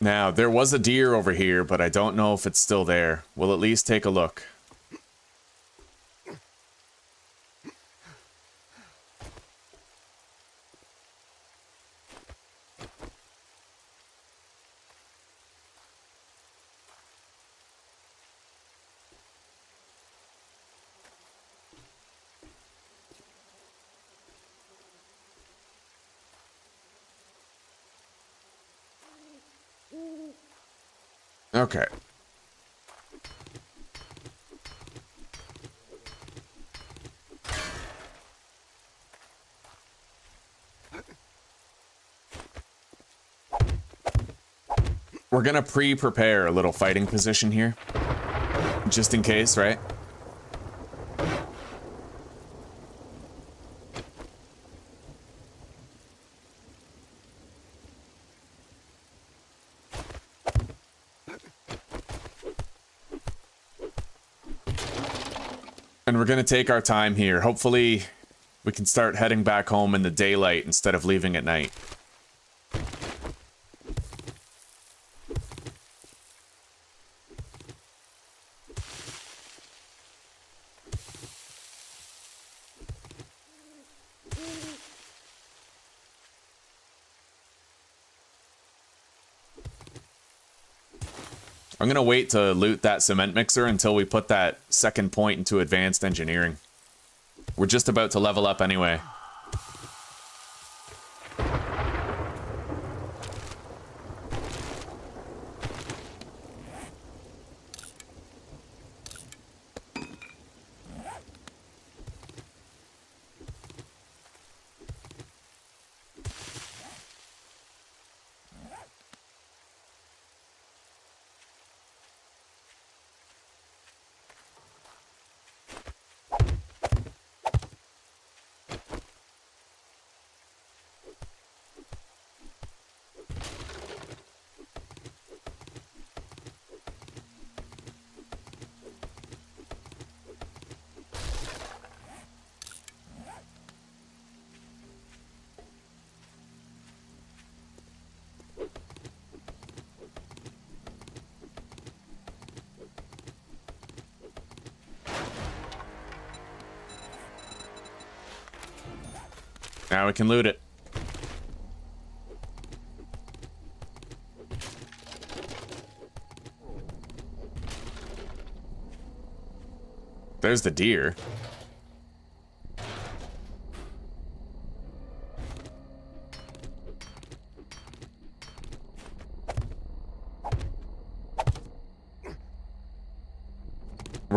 Now, there was a deer over here, but I don't know if it's still there. We'll at least take a look. Okay. We're gonna pre-prepare a little fighting position here. Just in case, right? And we're gonna take our time here. Hopefully, we can start heading back home in the daylight instead of leaving at night. I'm gonna wait to loot that cement mixer until we put that second point into advanced engineering. We're just about to level up anyway. Now we can loot it. There's the deer.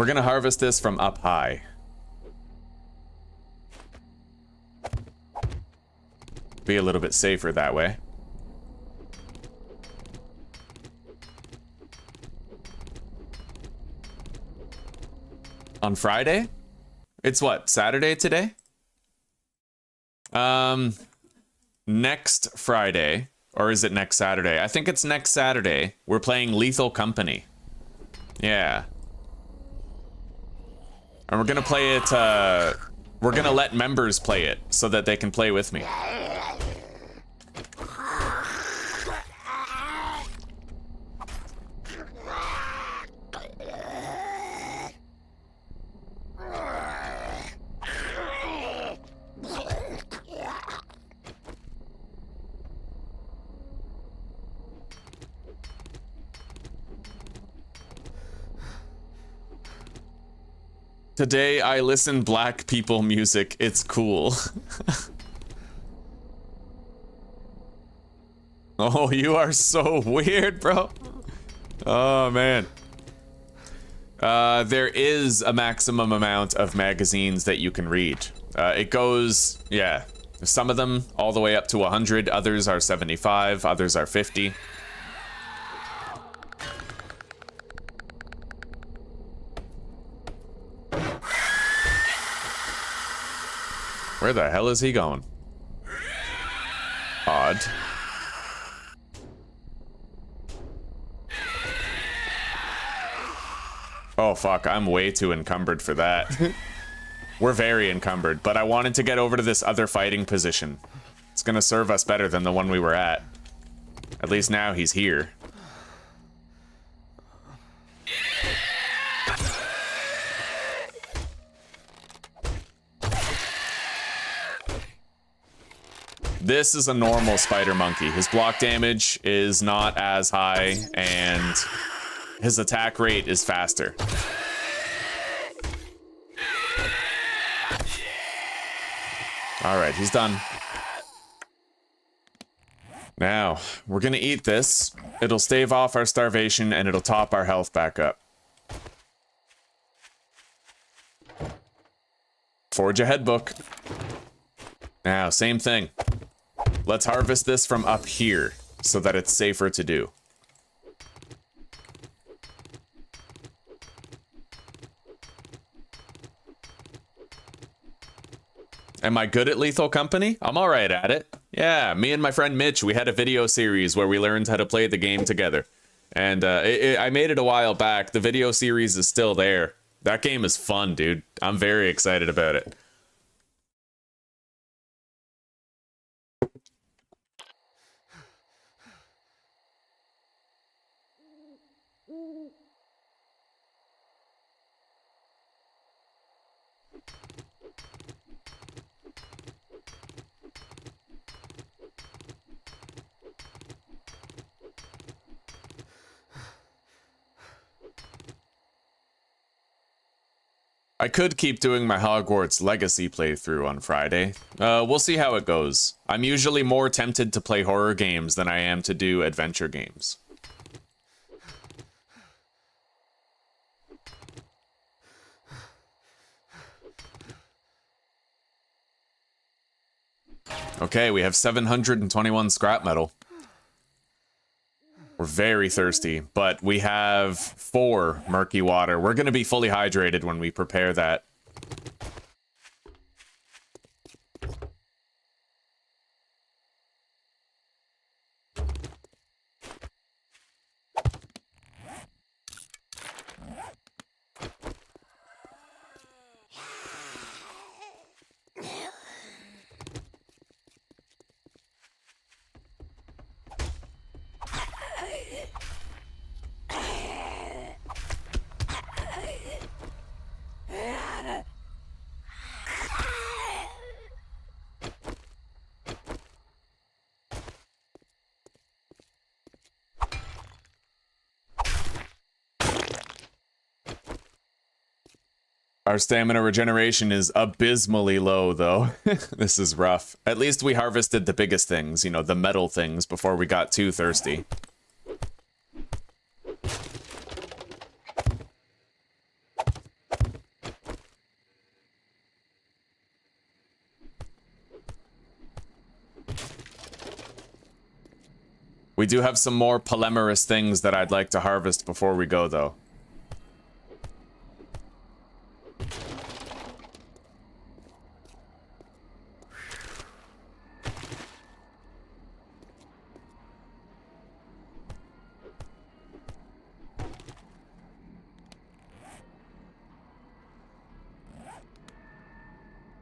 We're gonna harvest this from up high. Be a little bit safer that way. On Friday? It's what, Saturday today? Next Friday, or is it next Saturday? I think it's next Saturday. We're playing Lethal Company. Yeah. And we're gonna play it, we're gonna let members play it so that they can play with me. Today I listen black people music. It's cool. Oh, you are so weird, bro. Oh, man. There is a maximum amount of magazines that you can read. It goes, yeah, some of them all the way up to 100. Others are 75. Others are 50. Where the hell is he going? Odd. Oh fuck, I'm way too encumbered for that. We're very encumbered, but I wanted to get over to this other fighting position. It's gonna serve us better than the one we were at. At least now he's here. This is a normal spider monkey. His block damage is not as high, and his attack rate is faster. All right, he's done. Now, we're gonna eat this. It'll stave off our starvation, and it'll top our health back up. Forge ahead book. Now, same thing. Let's harvest this from up here so that it's safer to do. Am I good at Lethal Company? I'm all right at it. Yeah, me and my friend Mitch, we had a video series where we learned how to play the game together. And I made it a while back. The video series is still there. That game is fun, dude. I'm very excited about it. I could keep doing my Hogwarts Legacy playthrough on Friday. We'll see how it goes. I'm usually more tempted to play horror games than I am to do adventure games. Okay, we have 721 scrap metal. We're very thirsty, but we have 4 murky water. We're going to be fully hydrated when we prepare that. Our stamina regeneration is abysmally low, though. This is rough. At least we harvested the biggest things, you know, the metal things, before we got too thirsty. We do have some more polymerous things that I'd like to harvest before we go, though.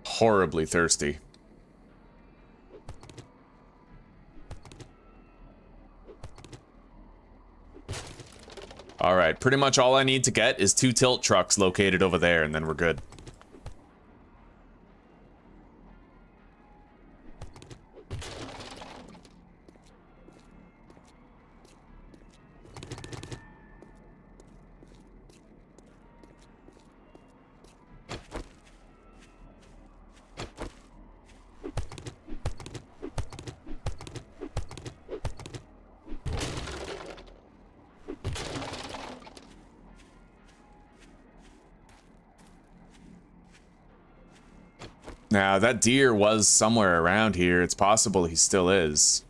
Horribly thirsty. Alright, pretty much all I need to get is 2 tilt trucks located over there, and then we're good. Now, that deer was somewhere around here. It's possible he still is.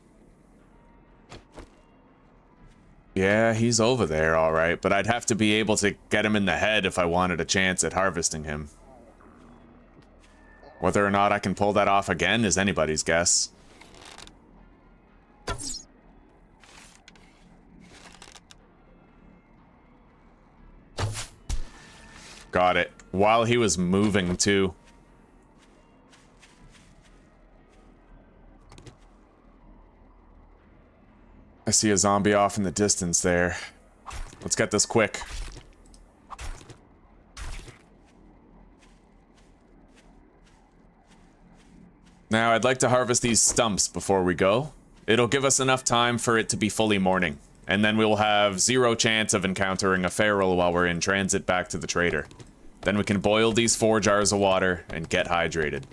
Yeah, he's over there, alright, but I'd have to be able to get him in the head if I wanted a chance at harvesting him. Whether or not I can pull that off again is anybody's guess. Got it. While he was moving, too. I see a zombie off in the distance there. Let's get this quick. Now, I'd like to harvest these stumps before we go. It'll give us enough time for it to be fully morning, and then we'll have 0 chance of encountering a feral while we're in transit back to the trader. Then we can boil these 4 jars of water and get hydrated.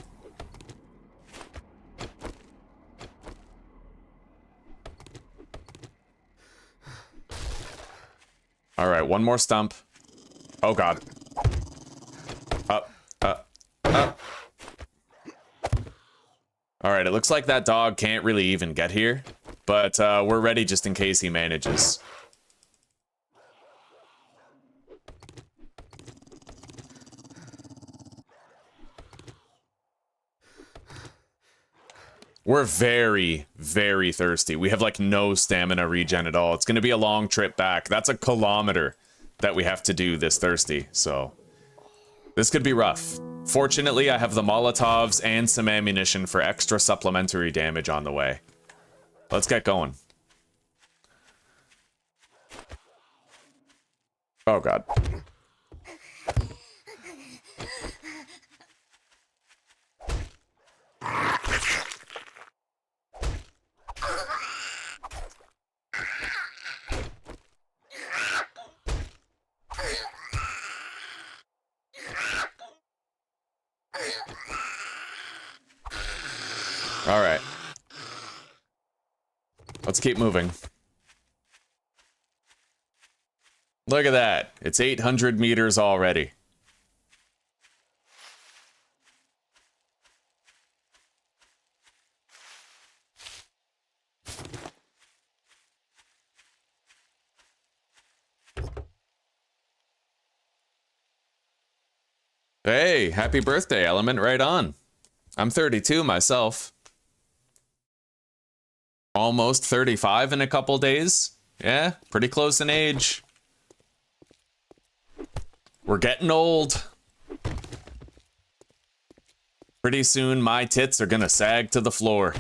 Alright, 1 more stump. Oh god. Up. Alright, it looks like that dog can't really even get here, but we're ready just in case he manages. We're very, very thirsty. We have, like, no stamina regen at all. It's going to be a long trip back. That's a kilometer that we have to do this thirsty, so... This could be rough. Fortunately, I have the Molotovs and some ammunition for extra supplementary damage on the way. Let's get going. Oh, God. All right. Let's keep moving. Look at that. It's 800 meters already. Hey, happy birthday, Element. Right on. I'm 32 myself. Almost 35 in a couple days. Yeah, pretty close in age. We're getting old. Pretty soon my tits are gonna sag to the floor.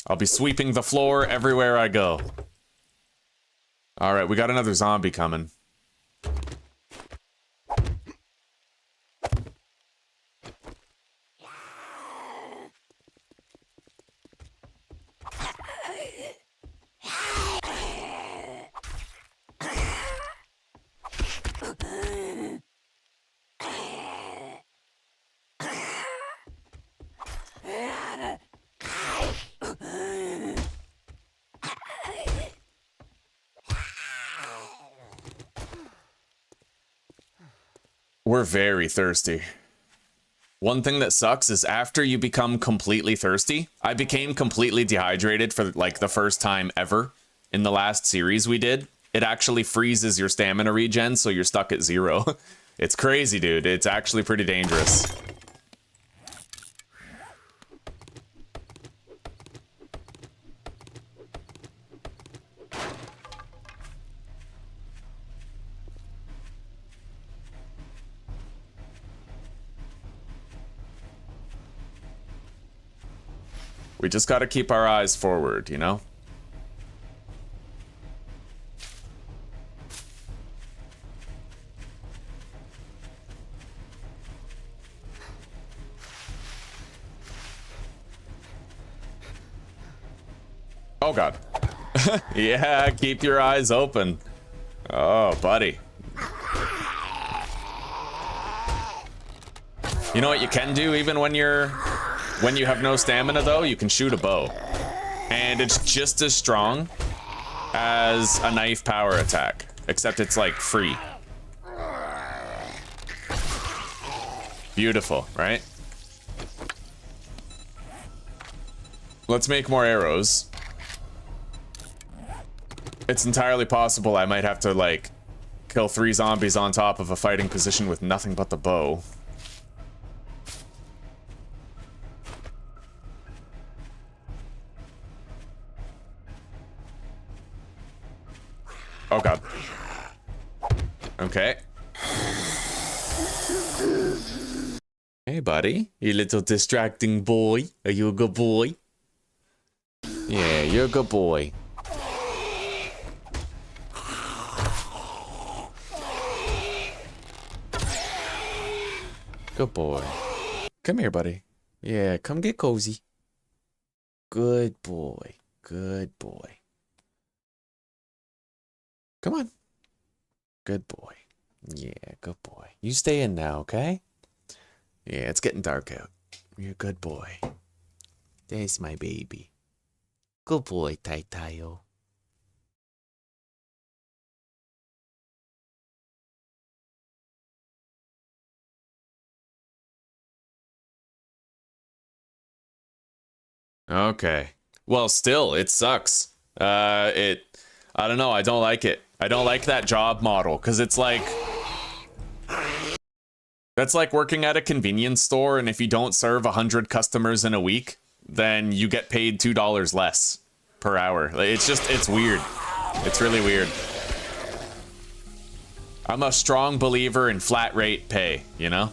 I'll be sweeping the floor everywhere I go. Alright, we got another zombie coming. We're very thirsty. One thing that sucks is after you become completely thirsty, I became completely dehydrated for like the first time ever in the last series we did. It actually freezes your stamina regen, so you're stuck at 0. It's crazy, dude. It's actually pretty dangerous. We just gotta keep our eyes forward, you know? Oh god. Yeah, keep your eyes open. Oh, buddy. You know what you can do even when you have no stamina though? You can shoot a bow. And it's just as strong as a knife power attack, except it's like free. Beautiful, right? Let's make more arrows. It's entirely possible I might have to like kill 3 zombies on top of a fighting position with nothing but the bow. Oh god. Okay. Hey buddy, you little distracting boy. Are you a good boy? Yeah, you're a good boy. Good boy. Come here, buddy. Yeah, come get cozy. Good boy. Good boy. Come on. Good boy. Yeah, good boy. You stay in now, okay? Yeah, it's getting dark out. You're a good boy. There's my baby. Good boy, Tai-Tayo. Okay. Well, still, it sucks. I don't know, I don't like it. I don't like that job model, because it's like... That's like working at a convenience store, and if you don't serve 100 customers in a week, then you get paid $2 less per hour. It's just, it's weird. It's really weird. I'm a strong believer in flat rate pay, you know?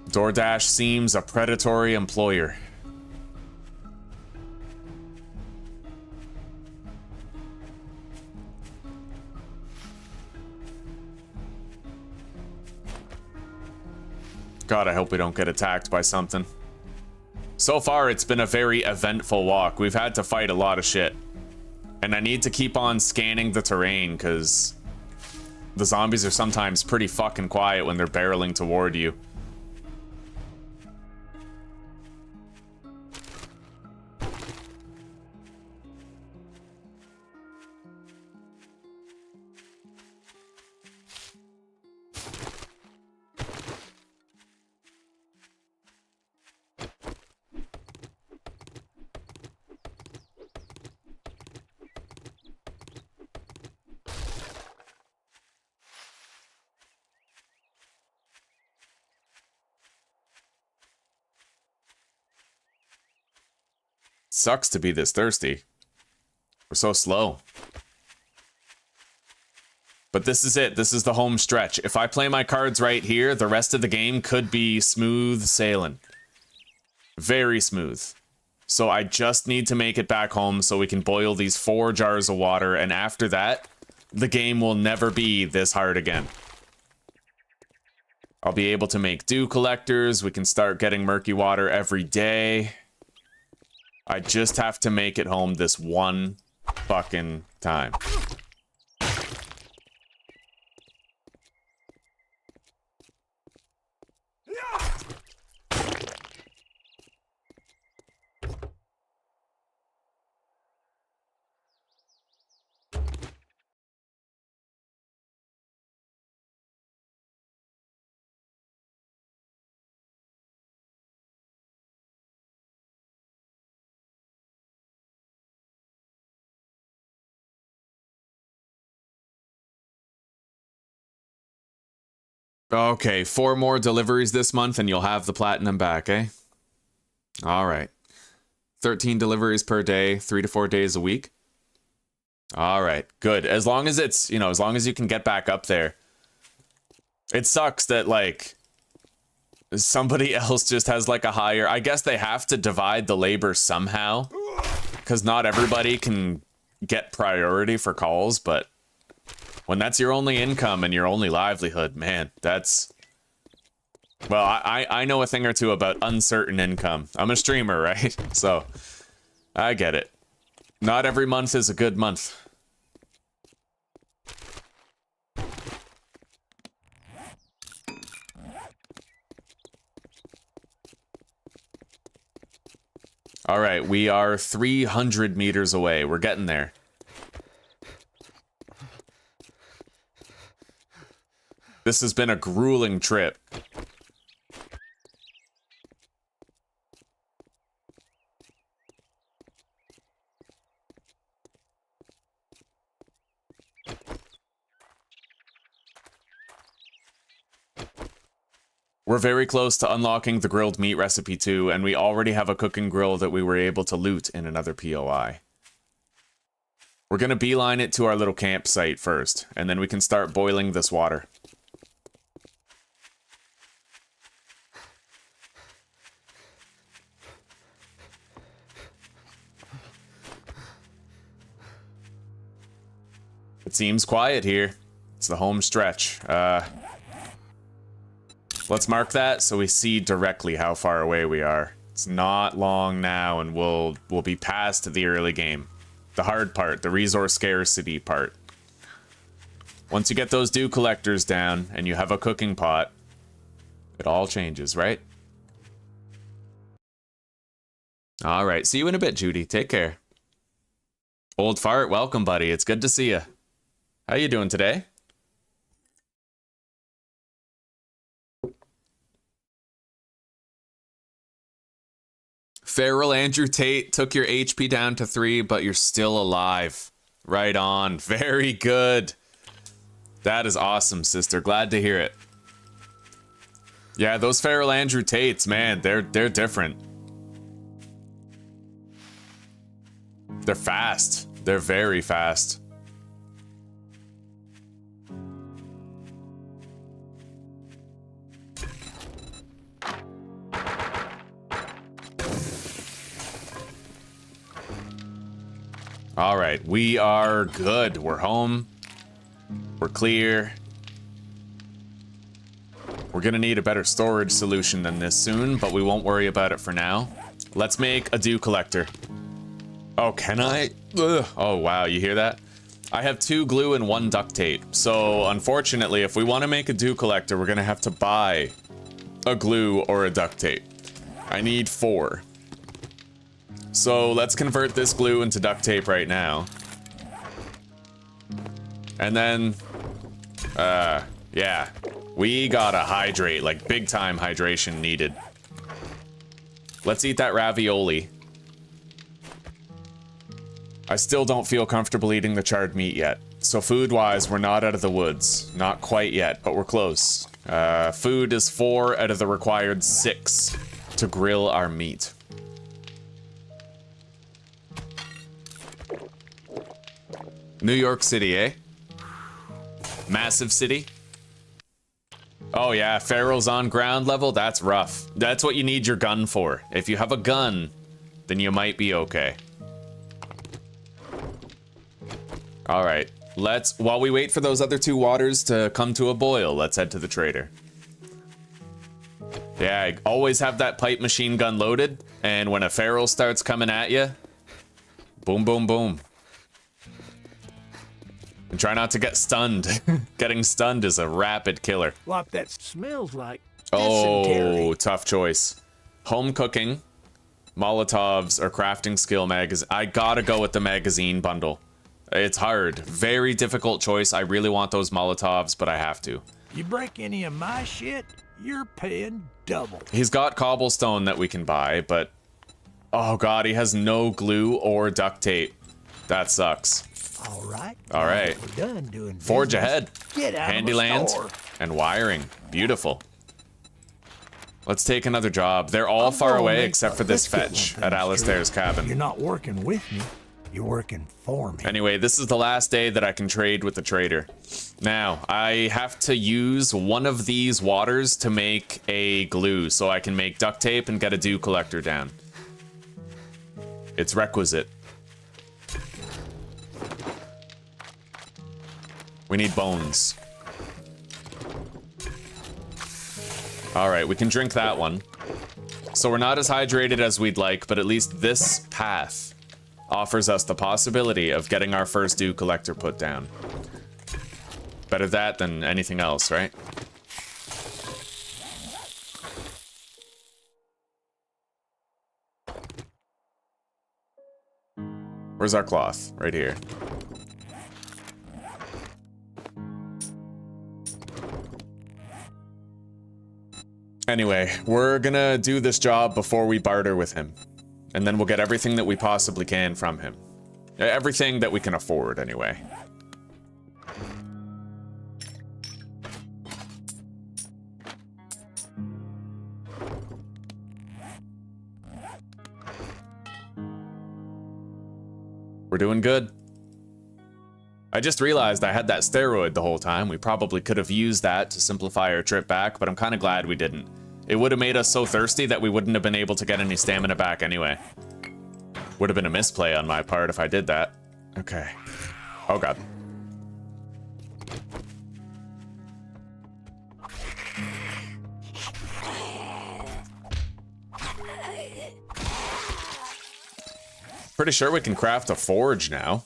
DoorDash seems a predatory employer. God, I hope we don't get attacked by something. So far, it's been a very eventful walk. We've had to fight a lot of shit. And I need to keep on scanning the terrain, because the zombies are sometimes pretty fucking quiet when they're barreling toward you. Sucks to be this thirsty. We're so slow. But this is it. This is the home stretch. If I play my cards right here, the rest of the game could be smooth sailing. Very smooth. So I just need to make it back home so we can boil these 4 jars of water, and after that, the game will never be this hard again. I'll be able to make dew collectors. We can start getting murky water every day. I just have to make it home this one fucking time. Okay, 4 more deliveries this month and you'll have the platinum back, eh? All right. 13 deliveries per day, 3 to 4 days a week. All right, good. As long as it's, you know, as long as you can get back up there. It sucks that, like, somebody else just has, like, a higher... I guess they have to divide the labor somehow. Because not everybody can get priority for calls, but... when that's your only income and your only livelihood, man, that's... Well, I know a thing or two about uncertain income. I'm a streamer, right? So, I get it. Not every month is a good month. All right, we are 300 meters away. We're getting there. This has been a grueling trip. We're very close to unlocking the grilled meat recipe too, and we already have a cooking grill that we were able to loot in another POI. We're gonna beeline it to our little campsite first, and then we can start boiling this water. It seems quiet here. It's the home stretch. Let's mark that so we see directly how far away we are. It's not long now, and we'll be past the early game. The hard part, the resource scarcity part. Once you get those dew collectors down, and you have a cooking pot, it all changes, right? Alright, see you in a bit, Judy. Take care. Old Fart, welcome, buddy. It's good to see you. How you doing today? Feral Andrew Tate took your HP down to 3, but you're still alive. Right on. Very good. That is awesome, sister. Glad to hear it. Yeah, those Feral Andrew Tates, man, they're different. They're fast. They're very fast. All right, we are good. We're home. We're clear. We're gonna need a better storage solution than this soon, but we won't worry about it for now. Let's make a dew collector. Oh, can I? Ugh. Oh, wow, you hear that? I have 2 glue and 1 duct tape. So, unfortunately, if we want to make a dew collector, we're gonna have to buy a glue or a duct tape. I need 4. So let's convert this glue into duct tape right now. And then, yeah, we gotta hydrate, like big time hydration needed. Let's eat that ravioli. I still don't feel comfortable eating the charred meat yet. So food-wise, we're not out of the woods. Not quite yet, but we're close. Food is 4 out of the required 6 to grill our meat. New York City, eh? Massive city. Oh yeah, Feral's on ground level, that's rough. That's what you need your gun for. If you have a gun, then you might be okay. All right, while we wait for those other 2 waters to come to a boil, let's head to the trader. Yeah, I always have that pipe machine gun loaded, and when a feral starts coming at you, boom, boom, boom. And try not to get stunned. Getting stunned is a rapid killer. Like that smells like dysentery. Oh, tough choice. Home cooking, Molotovs, or crafting skill magazine. I gotta go with the magazine bundle. It's hard. Very difficult choice. I really want those Molotovs, but I have to. You break any of my shit, you're paying double. He's got cobblestone that we can buy, but... oh god, he has no glue or duct tape. That sucks. All right. All right. We're done doing Forge business. ahead. Get out Handy of the land store. and wiring. Beautiful. Let's take another job. They're all I'm far gonna away make except a for this biscuit fetch one at thing Alistair's straight. You're cabin. not working with me. You're working for me. Anyway, this is the last day that I can trade with the trader. Now, I have to use one of these waters to make a glue so I can make duct tape and get a dew collector down. It's requisite. We need bones. All right, we can drink that one. So we're not as hydrated as we'd like, but at least this path offers us the possibility of getting our first dew collector put down. Better that than anything else, right? Where's our cloth? Right here. Anyway, we're gonna do this job before we barter with him. And then we'll get everything that we possibly can from him. Everything that we can afford, anyway. We're doing good. I just realized I had that steroid the whole time. We probably could have used that to simplify our trip back, but I'm kind of glad we didn't. It would have made us so thirsty that we wouldn't have been able to get any stamina back anyway. Would have been a misplay on my part if I did that. Okay. Oh god. Pretty sure we can craft a forge now.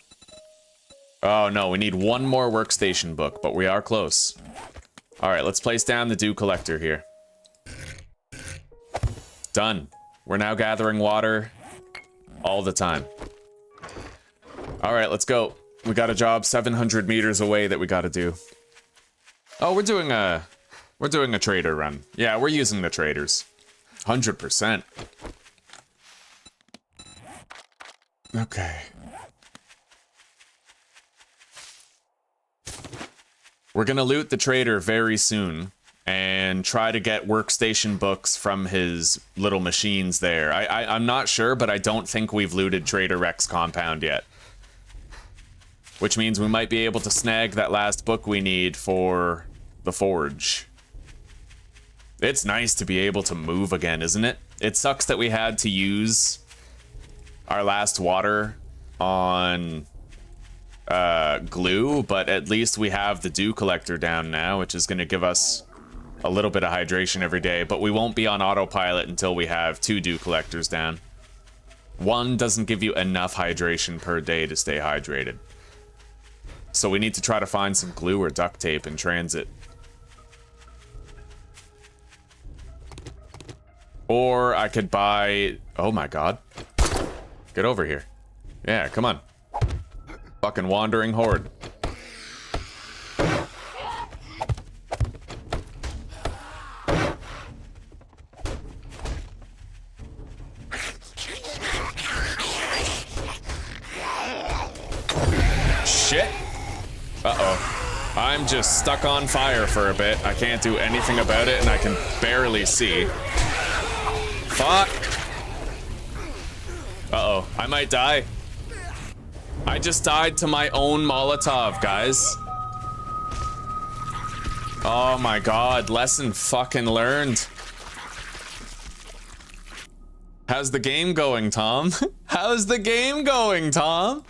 Oh no, we need one more workstation book, but we are close. Alright, let's place down the dew collector here. Done. We're now gathering water all the time. Alright, let's go. We got a job 700 meters away that we gotta do. Oh, we're doing a trader run. Yeah, we're using the traders. 100%. Okay. We're gonna loot the trader very soon and try to get workstation books from his little machines there. I'm not sure, but I don't think we've looted Trader Rex compound yet. Which means we might be able to snag that last book we need for the forge. It's nice to be able to move again, isn't it? It sucks that we had to use our last water on glue, but at least we have the dew collector down now, which is going to give us a little bit of hydration every day, but we won't be on autopilot until we have 2 dew collectors down. One doesn't give you enough hydration per day to stay hydrated. So we need to try to find some glue or duct tape in transit. Or I could buy... Oh my god. Get over here. Yeah, come on. Fucking wandering horde. Shit. Uh-oh. I'm just stuck on fire for a bit. I can't do anything about it, and I can barely see. Fuck. Uh-oh. I might die. I just died to my own Molotov, guys. Oh my god. Lesson fucking learned. How's the game going, Tom? How's the game going, Tom?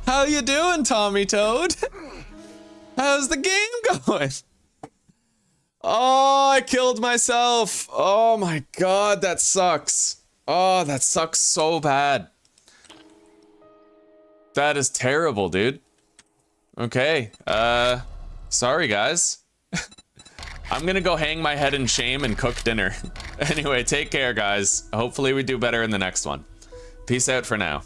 How you doing, Tommy Toad? How's the game going? Oh, I killed myself. Oh my god, that sucks. Oh, that sucks so bad. That is terrible, dude. Okay, sorry guys. I'm gonna go hang my head in shame and cook dinner. Anyway, take care, guys. Hopefully we do better in the next one. Peace out for now.